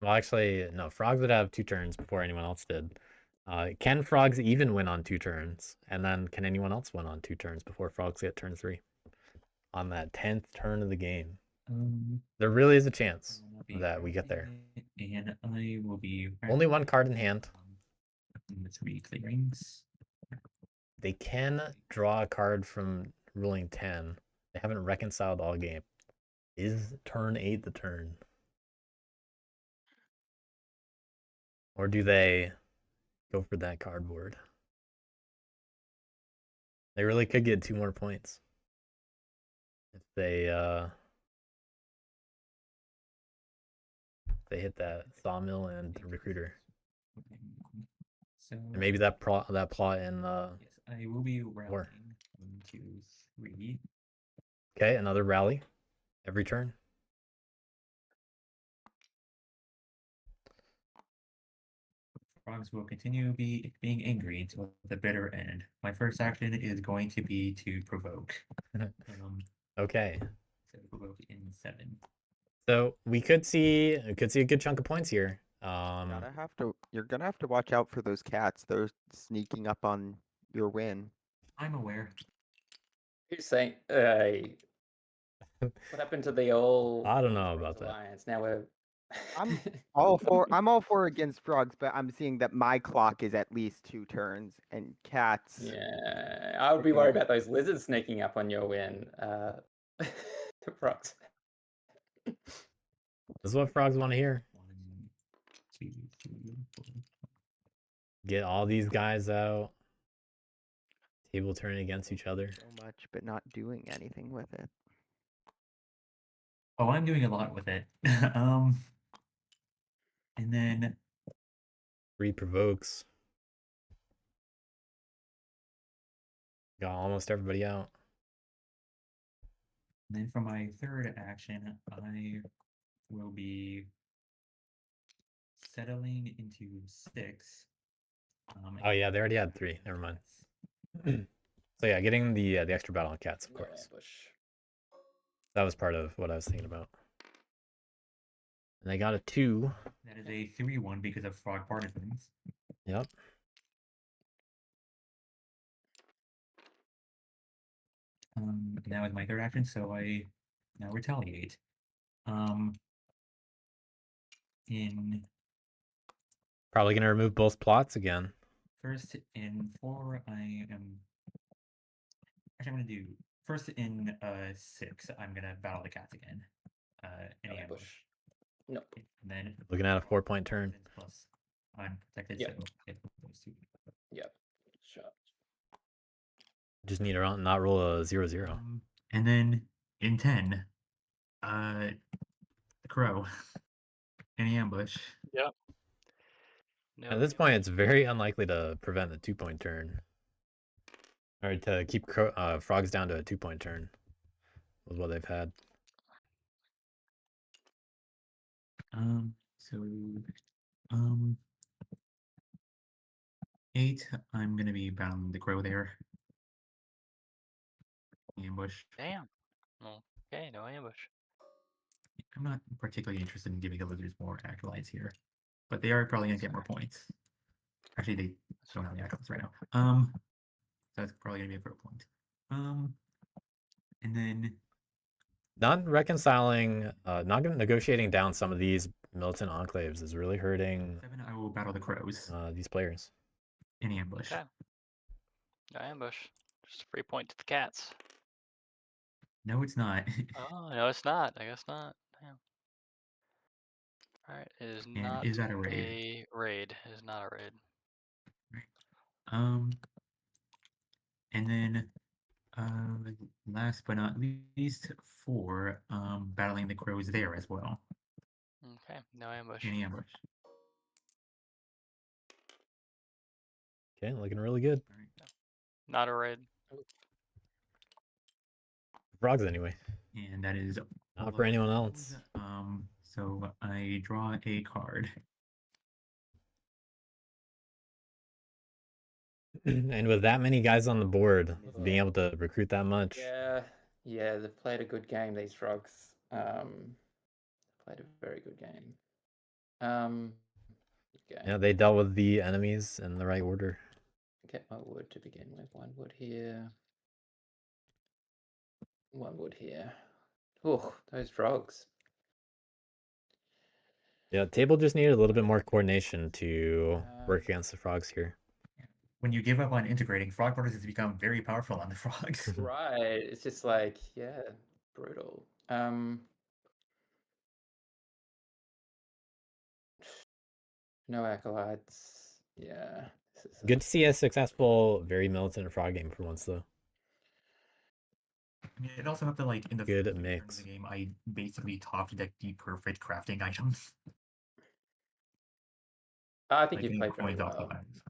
S1: Well, actually, no. Frogs would have 2 turns before anyone else did. Can frogs even win on 2 turns? And then can anyone else win on 2 turns before frogs get turn 3? On that 10th turn of the game. There really is a chance that we get there.
S5: And I will be
S1: Only 1 card in hand.
S5: The 3 clearings.
S1: They can draw a card from ruling 10. They haven't reconciled all game. Is turn 8 the turn? Or do they go for that cardboard? They really could get 2 more points. If they hit that sawmill and recruiter.
S5: So
S1: And maybe that plot in
S5: yes, I will be routing. 1, 2, 3.
S1: Okay, another rally every turn.
S5: Frogs will continue being angry until the bitter end. My first action is going to be to provoke.
S1: Okay.
S5: So provoke in 7.
S1: So we could see a good chunk of points here.
S6: You're gonna have to watch out for those cats. They're sneaking up on your win.
S5: I'm aware.
S2: Who's saying? What happened to the old?
S1: I don't know about that.
S2: Alliance? Now we're.
S6: I'm all for against frogs, but I'm seeing that my clock is at least 2 turns, and cats.
S2: Yeah, I would be worried about those lizards sneaking up on your win. The frogs.
S1: This is what frogs want to hear.
S5: 1, 2, 3, 4.
S1: Get all these guys out. Table turning against each other.
S6: So much, but not doing anything with it.
S5: Oh, I'm doing a lot with it. And then
S1: 3 provokes. Got almost everybody out.
S5: then for my third action, I will be settling into 6.
S1: Oh yeah, they already had 3. Never mind. So yeah, getting the extra battle on cats, of
S2: No
S1: course.
S2: ambush.
S1: That was part of what I was thinking about. And they got a 2.
S5: That is a 3-1 because of frog partisans.
S1: Yep.
S5: That was my third action, so I now retaliate. In
S1: Probably gonna remove both plots again.
S5: first in 4, I am. Actually, I'm gonna do first in 6. I'm gonna battle the cats again. Any
S2: No
S5: ambush.
S2: ambush. Nope.
S5: And then
S1: Looking at a 4-point turn.
S5: plus unprotected,
S2: Yep.
S5: so it goes to.
S2: Yep. Sure.
S1: Just need to not roll a 0-0.
S5: And then in 10, crow. Any ambush.
S3: Yep. No,
S1: At this point, it's very unlikely to prevent the 2-point turn. Or to keep frogs down to a 2-point turn. With what they've had.
S5: So 8, I'm gonna be battling the crow there. Ambush.
S3: Damn. Okay, no ambush.
S5: I'm not particularly interested in giving the lizards more acolytes here, but they are probably gonna get more points. Actually, they don't have the acolytes right now. So that's probably gonna be a pro point. And then
S1: Not reconciling, not negotiating down some of these militant enclaves is really hurting
S5: 7, I will battle the crows.
S1: these players.
S5: Any ambush.
S3: Okay. No ambush. Just a free point to the cats.
S5: No, it's not.
S3: Oh, no, it's not. I guess not. Damn. Alright, it is
S5: And
S3: not
S5: is that a raid?
S3: a raid. It is not a raid.
S5: And then last but not least, 4, battling the crows there as well.
S3: Okay, no ambush.
S5: Any ambush.
S1: Okay, looking really good.
S5: All right.
S3: Not a raid.
S1: Frogs anyway.
S5: And that is all
S1: Not for
S5: of
S1: anyone
S5: those.
S1: else.
S5: So I draw a card.
S1: And with that many guys on the board, being
S2: Yeah.
S1: able to recruit that much,
S2: Yeah, they've played a good game, these frogs. Played a very good game.
S1: yeah, they dealt with the enemies in the right order.
S2: Get my wood to begin with. 1 wood here. 1 wood here. Oh, those frogs.
S1: Yeah, table just needed a little bit more coordination to work against the frogs here.
S5: When you give up on integrating, frog borders has become very powerful on the frogs.
S2: Right. It's just like, yeah, brutal. No acolytes. Yeah. This is
S1: Good to see a successful, very militant frog game for once, though.
S5: I mean, it also helped that, like, in the
S1: Good
S5: first few turns
S1: mix.
S5: of the game, I basically top decked the perfect crafting items.
S2: I think
S5: Like,
S2: you've
S5: getting
S2: played very
S5: coins off the
S2: well.
S5: bags.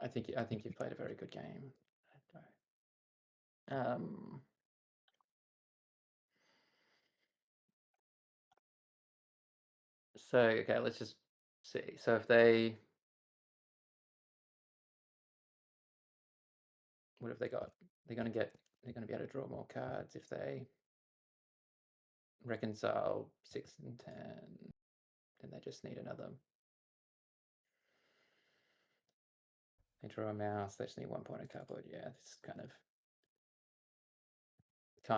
S2: I think you've played a very good game. So okay, let's just see. So if they, what have they got? They're gonna be able to draw more cards if they reconcile 6 and 10. Then they just need another. They draw a mouse. They just need 1 point of cardboard. Yeah, this kind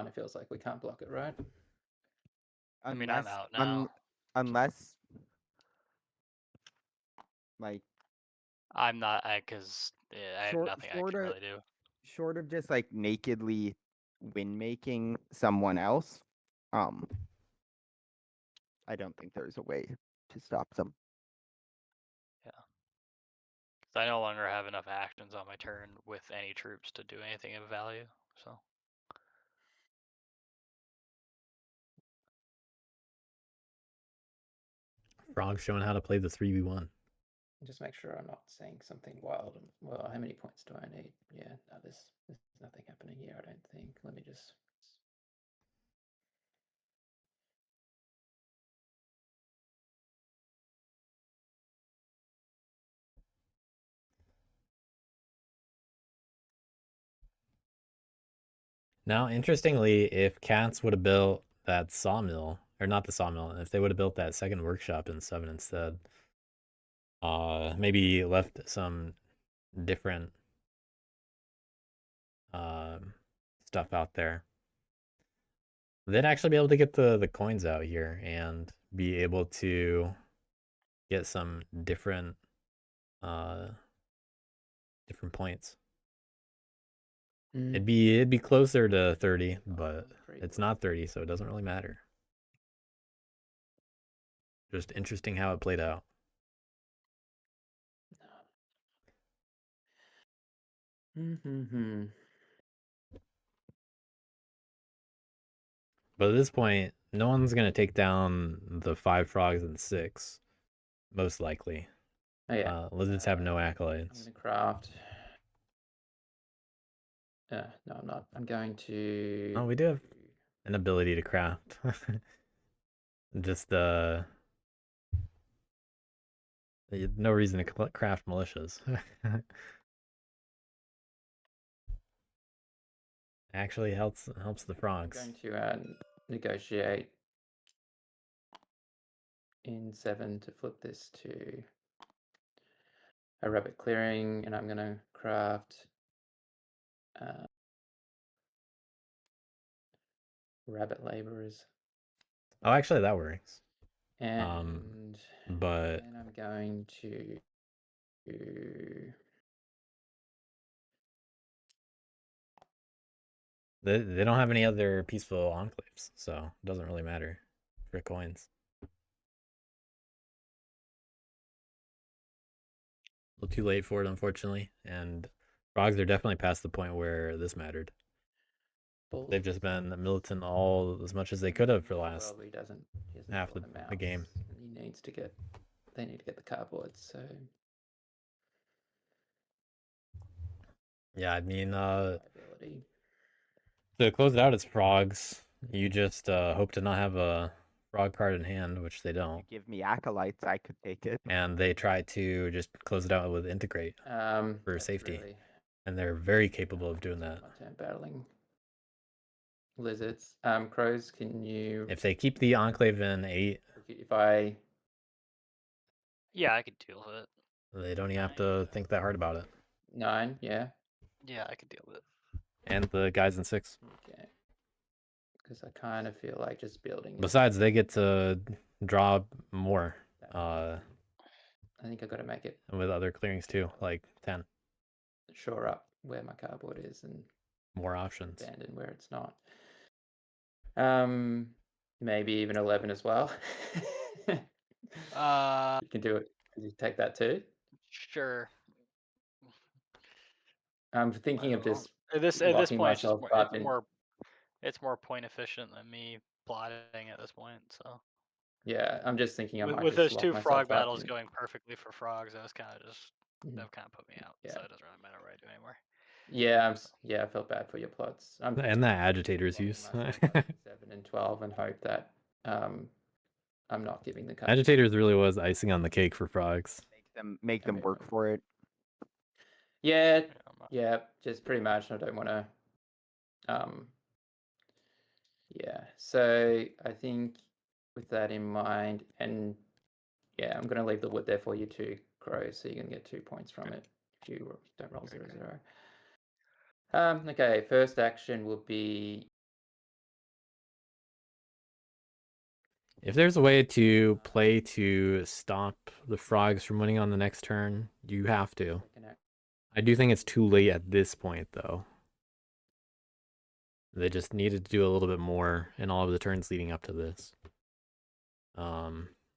S2: of feels like we can't block it, right?
S3: I mean, I'm
S6: Unless,
S3: out now.
S6: unless, like,
S3: I'm not, because I have
S6: Short-
S3: nothing I
S6: short
S3: can
S6: of-
S3: really do.
S6: short of just like nakedly win making someone else, I don't think there's a way to stop them.
S3: I no longer have enough actions on my turn with any troops to do anything of value. So
S1: Frog showing how to play the 3v1.
S2: Just make sure I'm not saying something wild. Well, how many points do I need? Yeah, no, there's nothing happening here, I don't think. Let me just.
S1: Now, interestingly, if Cats would have built that sawmill, or not the sawmill, if they would have built that second workshop in 7 instead, maybe left some different stuff out there, they'd actually be able to get the coins out here and be able to get some different different points. It'd be closer to 30, but it's not 30, so it doesn't really matter. Just interesting how it played out. But at this point, no one's gonna take down the 5 frogs and 6, most likely.
S2: Oh yeah.
S1: Lizards have no
S2: I'm
S1: accolades.
S2: gonna craft. No, I'm not. I'm going to.
S1: Oh, we do have an ability to craft. Just no reason to craft militias. Actually helps the frogs.
S2: I'm going to negotiate in 7 to flip this to a rabbit clearing, and I'm gonna craft rabbit laborers.
S1: Oh, actually that works.
S2: And
S1: but
S2: then I'm going to
S1: they don't have any other peaceful enclaves, so it doesn't really matter for coins. A little too late for it, unfortunately, and frogs are definitely past the point where this mattered. They've just been militant all as much as they could have for the last
S2: he doesn't
S1: half
S2: draw
S1: the game.
S2: And he needs to get. They need to get the cardboard. So
S1: yeah, I mean,
S2: liability.
S1: to close it out, it's frogs. You just hope to not have a frog card in hand, which they
S6: You
S1: don't.
S6: give me acolytes, I could take it.
S1: And they try to just close it out with integrate for
S2: That's
S1: safety.
S2: really-
S1: And they're very capable of doing that.
S2: My turn battling lizards. Crows, can you?
S1: If they keep the enclave in 8,
S2: If I
S3: Yeah, I could deal with it.
S1: they don't even have to think that hard about it.
S2: 9, yeah.
S3: Yeah, I could deal with it.
S1: And the guys in 6.
S2: Okay. Because I kind of feel like just building.
S1: Besides, they get to draw more
S2: I think I got to make it
S1: with other clearings too, like 10.
S2: shore up where my cardboard is and
S1: More options.
S2: abandon where it's not. Maybe even 11 as well. You can do it. Can you take that too?
S3: Sure.
S2: I'm thinking of just
S3: At this
S2: locking
S3: point, it's just
S2: myself
S3: more,
S2: up in.
S3: it's more point efficient than me plotting at this point. So
S2: Yeah, I'm just thinking I might
S3: with
S2: just
S3: those
S2: lock
S3: 2
S2: myself
S3: frog
S2: up
S3: battles
S2: in-
S3: going perfectly for frogs, that was kind of just
S2: Mhm.
S3: that kind of put me out.
S2: Yeah.
S3: So it doesn't really matter what I do anymore.
S2: Yeah, yeah, I felt bad for your plots. I'm
S1: And that agitator's
S2: locking
S1: use.
S2: myself up in 7 and 12 and hope that I'm not giving the card.
S1: Agitators really was icing on the cake for frogs.
S6: Make them
S2: Okay,
S6: work
S2: right.
S6: for it.
S2: Yeah,
S3: Yeah, I'm not-
S2: yeah, just pretty much. I don't want to. Yeah, so I think with that in mind, and yeah, I'm going to leave the wood there for you too, Crow, so you're going to get 2 points from it if you don't roll 0-0. Okay, first action will be.
S1: If there's a way to play to stop the frogs from winning on the next turn, you have to. I do think it's too late at this point, though. They just needed to do a little bit more in all of the turns leading up to this.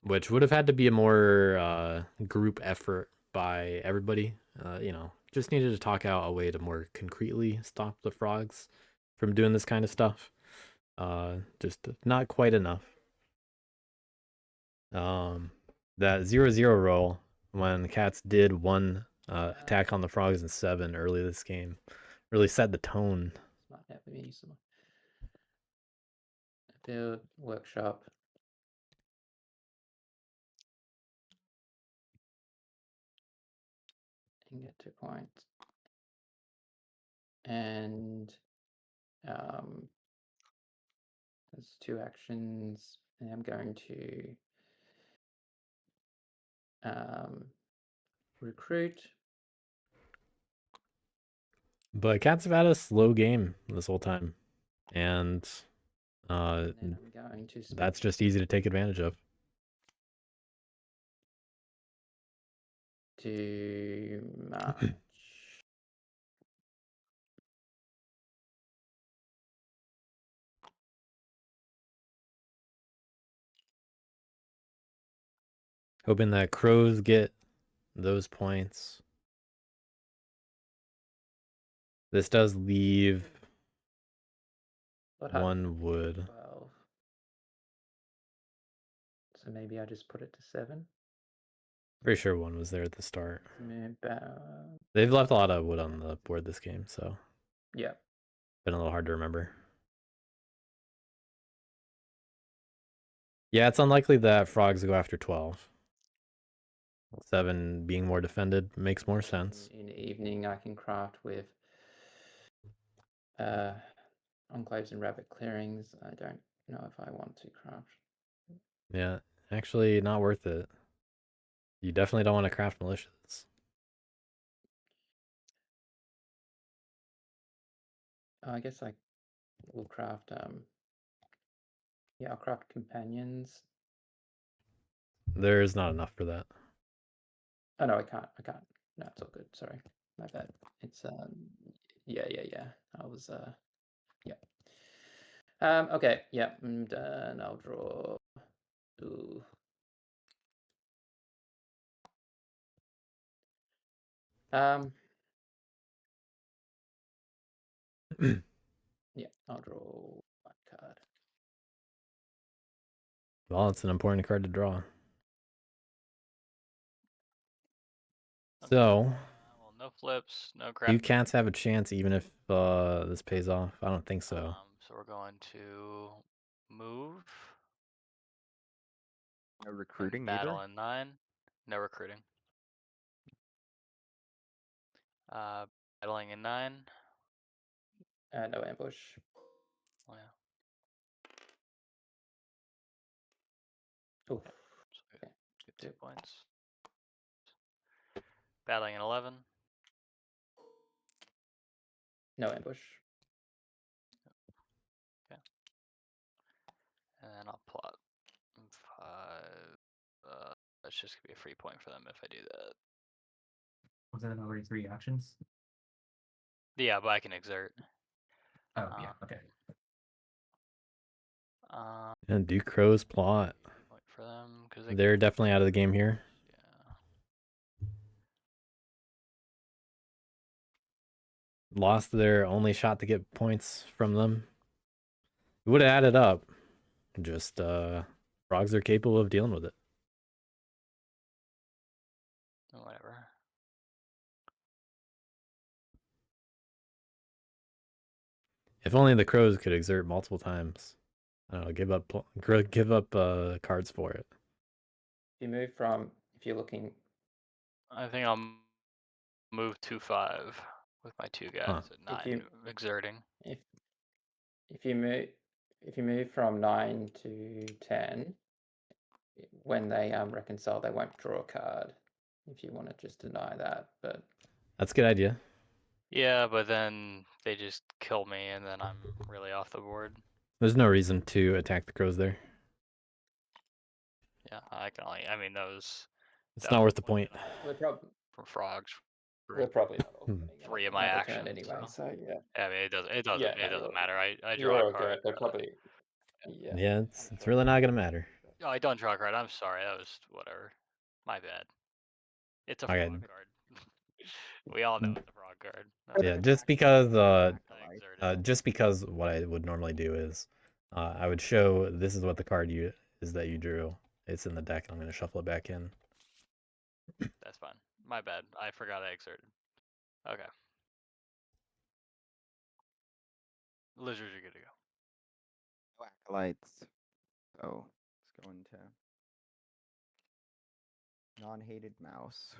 S1: Which would have had to be a more group effort by everybody. Just needed to talk out a way to more concretely stop the frogs from doing this kind of stuff. Just not quite enough. That 0-0 roll when the cats did one attack on the frogs in 7 early this game really set the tone.
S2: Build workshop. And get 2 points. And there's 2 actions. And I'm going to recruit.
S1: But cats have had a slow game this whole time. And
S2: And then I'm going to
S1: that's just easy to take advantage of.
S2: to March.
S1: Hoping that crows get those points. This does leave
S2: What happened?
S1: 1 wood.
S2: 12. So maybe I just put it to 7.
S1: Pretty sure 1 was there at the start.
S2: Move back.
S1: They've left a lot of wood on the board this game, so
S2: Yeah.
S1: been a little hard to remember. Yeah, it's unlikely that frogs go after 12. 7 being more defended makes more sense.
S2: In the evening, I can craft with enclaves and rabbit clearings. I don't know if I want to craft.
S1: Yeah, actually not worth it. You definitely don't want to craft militias.
S2: I guess I will craft. Yeah, I'll craft companions.
S1: There's not enough for that.
S2: Oh no, I can't. No, it's all good. Sorry, my bad. It's yeah. I was yeah. Okay, yeah, I'm done. I'll draw. Ooh. Yeah, I'll draw 1 card.
S1: Well, it's an important card to draw. So,
S3: well, no flips, no crap.
S1: do cats have a chance even if this pays off? I don't think so.
S3: So we're going to move.
S6: No
S3: and
S6: recruiting
S3: battle
S6: either.
S3: in 9. No recruiting. Battling in 9.
S2: No ambush.
S3: Oh, yeah.
S2: Oof.
S3: So
S2: Okay.
S3: get 2 points. Battling in 11.
S2: No ambush.
S3: And then I'll plot 5. That's just gonna be a free point for them if I do that.
S5: Was that already 3 actions?
S3: Yeah, but I can exert.
S5: Oh, yeah, okay.
S1: And do crows plot?
S3: Point for them because
S1: They're definitely out of the game here.
S3: Yeah.
S1: Lost their only shot to get points from them. It would have added up. Just frogs are capable of dealing with it.
S3: Whatever.
S1: If only the crows could exert multiple times. I don't know, give up cards for it.
S2: If you move from, if you're looking,
S3: I think I'll move 2-5 with my 2 guys at 9
S2: you-
S3: exerting.
S2: if you move from 9 to 10, when they reconcile, they won't draw a card. If you want to just deny that, but
S1: That's a good idea.
S3: Yeah, but then they just kill me and then I'm really off the board.
S1: There's no reason to attack the crows there.
S3: Yeah, I mean those.
S1: It's not worth the point.
S2: we're probably
S3: From frogs.
S2: not all
S1: Hmm.
S2: coming in
S3: 3 of
S2: another
S3: my
S2: turn
S3: actions.
S2: anyway. So yeah,
S3: I mean it doesn't
S2: Yeah,
S3: it doesn't matter. I
S2: you're
S3: draw
S2: all
S3: a card.
S2: good. They're probably yeah.
S1: Yeah, it's really not gonna matter.
S3: No, I don't draw a card. I'm sorry. That was whatever. My bad. It's a
S1: Okay.
S3: frog card. We all know it's a frog card.
S1: Yeah, just because
S3: Exerted.
S1: just because what I would normally do is I would show this is what the card is that you drew. It's in the deck and I'm gonna shuffle it back in.
S3: That's fine. My bad. I forgot I exerted. Okay. Lizards are good to go.
S6: Acolytes. So let's go into non-hated mouse.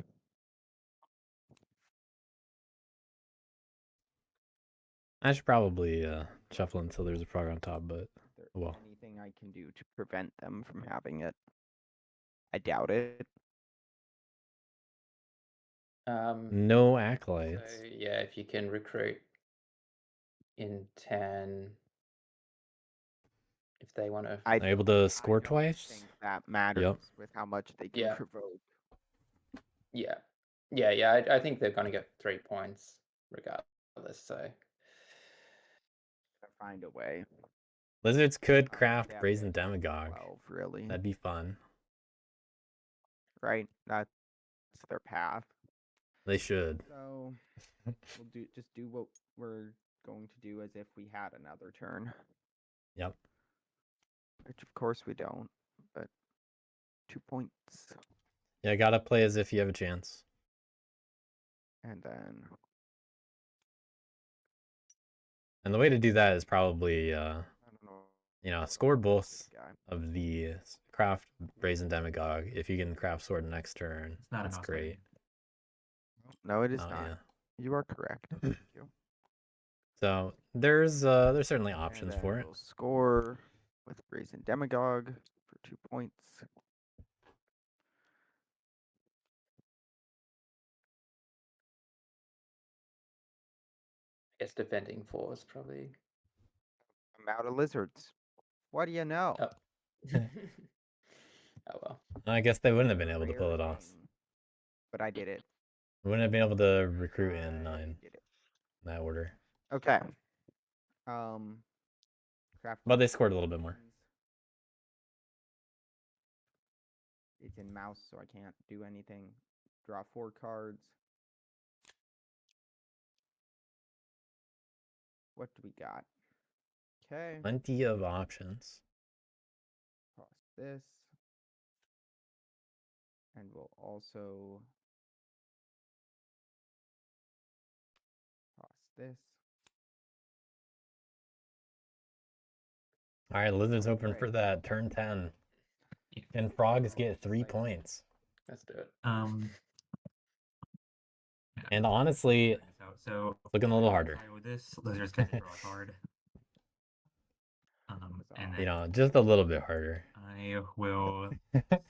S1: I should probably shuffle until there's a frog on top, but
S6: Is there
S1: well.
S6: anything I can do to prevent them from having it? I doubt it.
S1: No acolytes.
S2: So yeah, if you can recruit in 10, if they want to,
S6: I
S1: able to score
S6: don't
S1: twice?
S6: think that matters with how much they can
S2: Yeah.
S6: provoke.
S2: yeah. I think they're going to get 3 points regardless. So
S6: Find a way.
S1: Lizards could
S6: They
S1: craft
S6: have
S1: Brazen
S6: to have
S1: Demagogue.
S6: 12, really.
S1: That'd be fun.
S6: Right? That's their path.
S1: They should.
S6: So we'll just do what we're going to do as if we had another turn.
S1: Yep.
S6: Which of course we don't, but 2 points.
S1: Yeah, gotta play as if you have a chance.
S6: And then
S1: And the way to do that is probably
S6: I don't know.
S1: score both
S6: This guy.
S1: of the craft Brazen Demagogue. If you can craft Sword next turn,
S5: It's not
S1: that's
S5: a mouse
S1: great.
S6: No, it is
S1: Oh
S6: not.
S1: yeah.
S6: You are correct. Thank you.
S1: So there's certainly
S6: And
S1: options
S6: then
S1: for it.
S6: we'll score with Brazen Demagogue for 2 points.
S2: I guess defending 4 is probably.
S6: I'm out of lizards. What do you know?
S2: Oh. Oh well.
S1: I guess they wouldn't have been able to
S6: Rare
S1: pull it off.
S6: thing. But I did it.
S1: Wouldn't have been able to recruit in
S6: I
S1: 9
S6: did it.
S1: in that order.
S6: Okay. Craft
S1: But they scored a little bit more.
S6: It's in mouse, so I can't do anything. Draw 4 cards. What do we got? Okay.
S1: Plenty of options.
S6: Toss this. And we'll also toss this.
S1: All right, Lizard's open
S6: Alright.
S1: for that turn 10. And frogs get 3 points.
S2: Let's do it.
S5: Yeah,
S1: And honestly,
S5: figure this out. So
S1: looking a little harder.
S5: if I with this, lizards can draw a card. And
S1: You
S5: then
S1: know, just a little bit harder.
S5: I will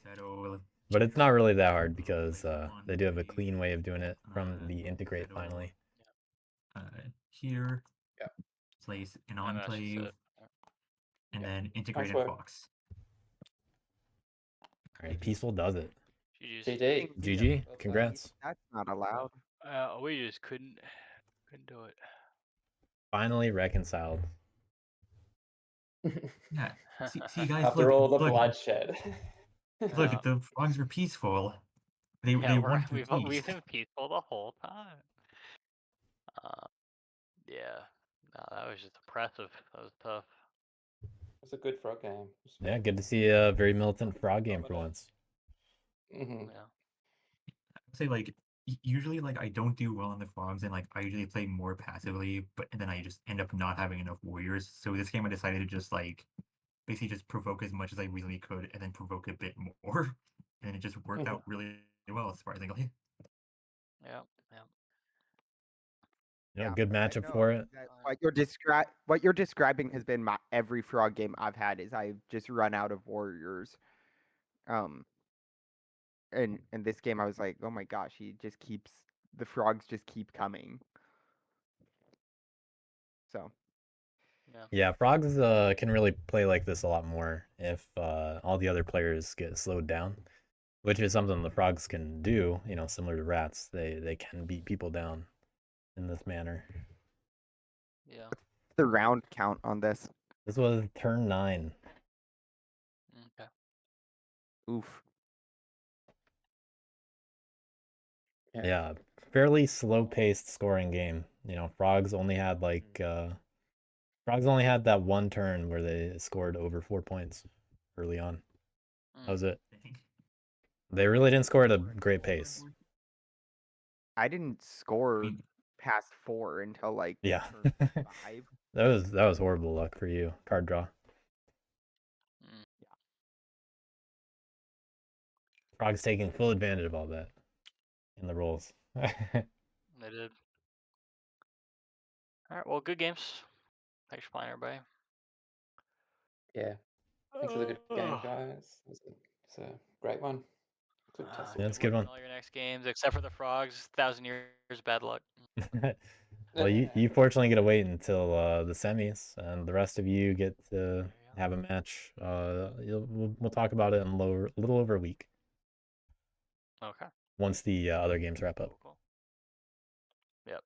S5: settle.
S1: But it's not really that hard because
S5: Place
S1: they do have a
S5: Enclave,
S1: clean way of doing it from the integrate
S5: settle,
S1: finally.
S5: Here.
S2: Yeah.
S5: Place an
S3: And that's just
S5: enclave.
S3: it.
S5: And
S2: Yeah.
S5: then integrated
S2: work.
S5: fox.
S1: Alright, Peaceful does it.
S3: GG's.
S2: GG.
S1: GG,
S2: Well
S1: congrats.
S6: That's not allowed.
S3: We just couldn't do it.
S1: Finally reconciled.
S5: Yeah. See guys,
S2: After
S5: look,
S2: all the
S5: look,
S2: bloodshed.
S5: look, the frogs were peaceful. They weren't for
S3: we've
S5: peace.
S3: been peaceful the whole time. Yeah. No, that was just oppressive. That was tough.
S2: It's a good frog game.
S1: Yeah, good to see a very militant frog game for once.
S2: Mm-hmm.
S3: Yeah.
S5: Say like usually like I don't do well in the frogs and like I usually play more passively, but and then I just end up not having enough warriors. So this game I decided to just like basically just provoke as much as I reasonably could and then provoke a bit more. And it just worked out really well, surprisingly.
S3: Yeah.
S1: You know,
S6: Yeah,
S1: good
S6: I
S1: matchup
S6: know
S1: for it.
S6: that what you're describing has been every frog game I've had is I've just run out of warriors. And in this game I was like, oh my gosh, the frogs just keep coming. So
S1: Yeah, frogs can really play like this a lot more if all the other players get slowed down, which is something the frogs can do. You know, similar to rats, they can beat people down in this manner.
S3: Yeah.
S6: what's the round count on this?
S1: This was turn 9.
S3: Okay.
S6: Oof.
S1: Yeah, fairly slow-paced scoring game. You know, frogs only had that one turn where they scored over 4 points early on. That was it.
S5: I think.
S1: They really didn't score at a great pace.
S6: I didn't score past 4 until like
S1: Yeah.
S6: turn 5.
S1: That was horrible luck for you. Card draw. Frogs taking full advantage of all that in the rolls.
S3: They did. Alright, well, good games. Thanks for playing, everybody.
S2: Yeah. Thanks for the good game, guys. It's a great one. Good test.
S1: Yeah, it's a
S3: Good
S1: good
S3: luck in
S1: one.
S3: all your next games, except for the frogs. 1,000 years bad luck.
S1: Well, you fortunately get to wait until the semis, and the rest of you get to have a match. We'll talk about it in a little over a week.
S3: Okay.
S1: Once the other games wrap up.
S3: Cool. Yep.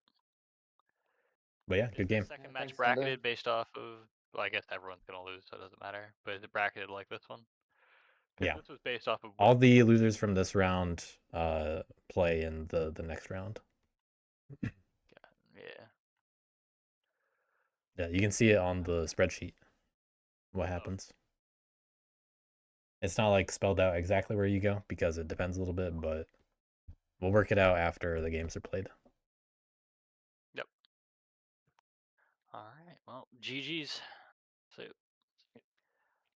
S1: But yeah, good game.
S3: Second
S2: Yeah,
S3: match
S2: thanks, Thunder.
S3: bracketed based off of. Well, I guess everyone's gonna lose, so it doesn't matter. But is it bracketed like this one? 'Cause
S1: Yeah.
S3: this was based off of.
S1: All the losers from this round play in the next round.
S3: Yeah.
S1: Yeah, you can see it on the spreadsheet. What happens? It's not like spelled out exactly where you go because it depends a little bit, but we'll work it out after the games are played.
S3: Yep. All right. Well, GG's. So.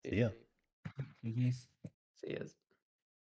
S1: See ya.
S5: GG's.
S2: See ya.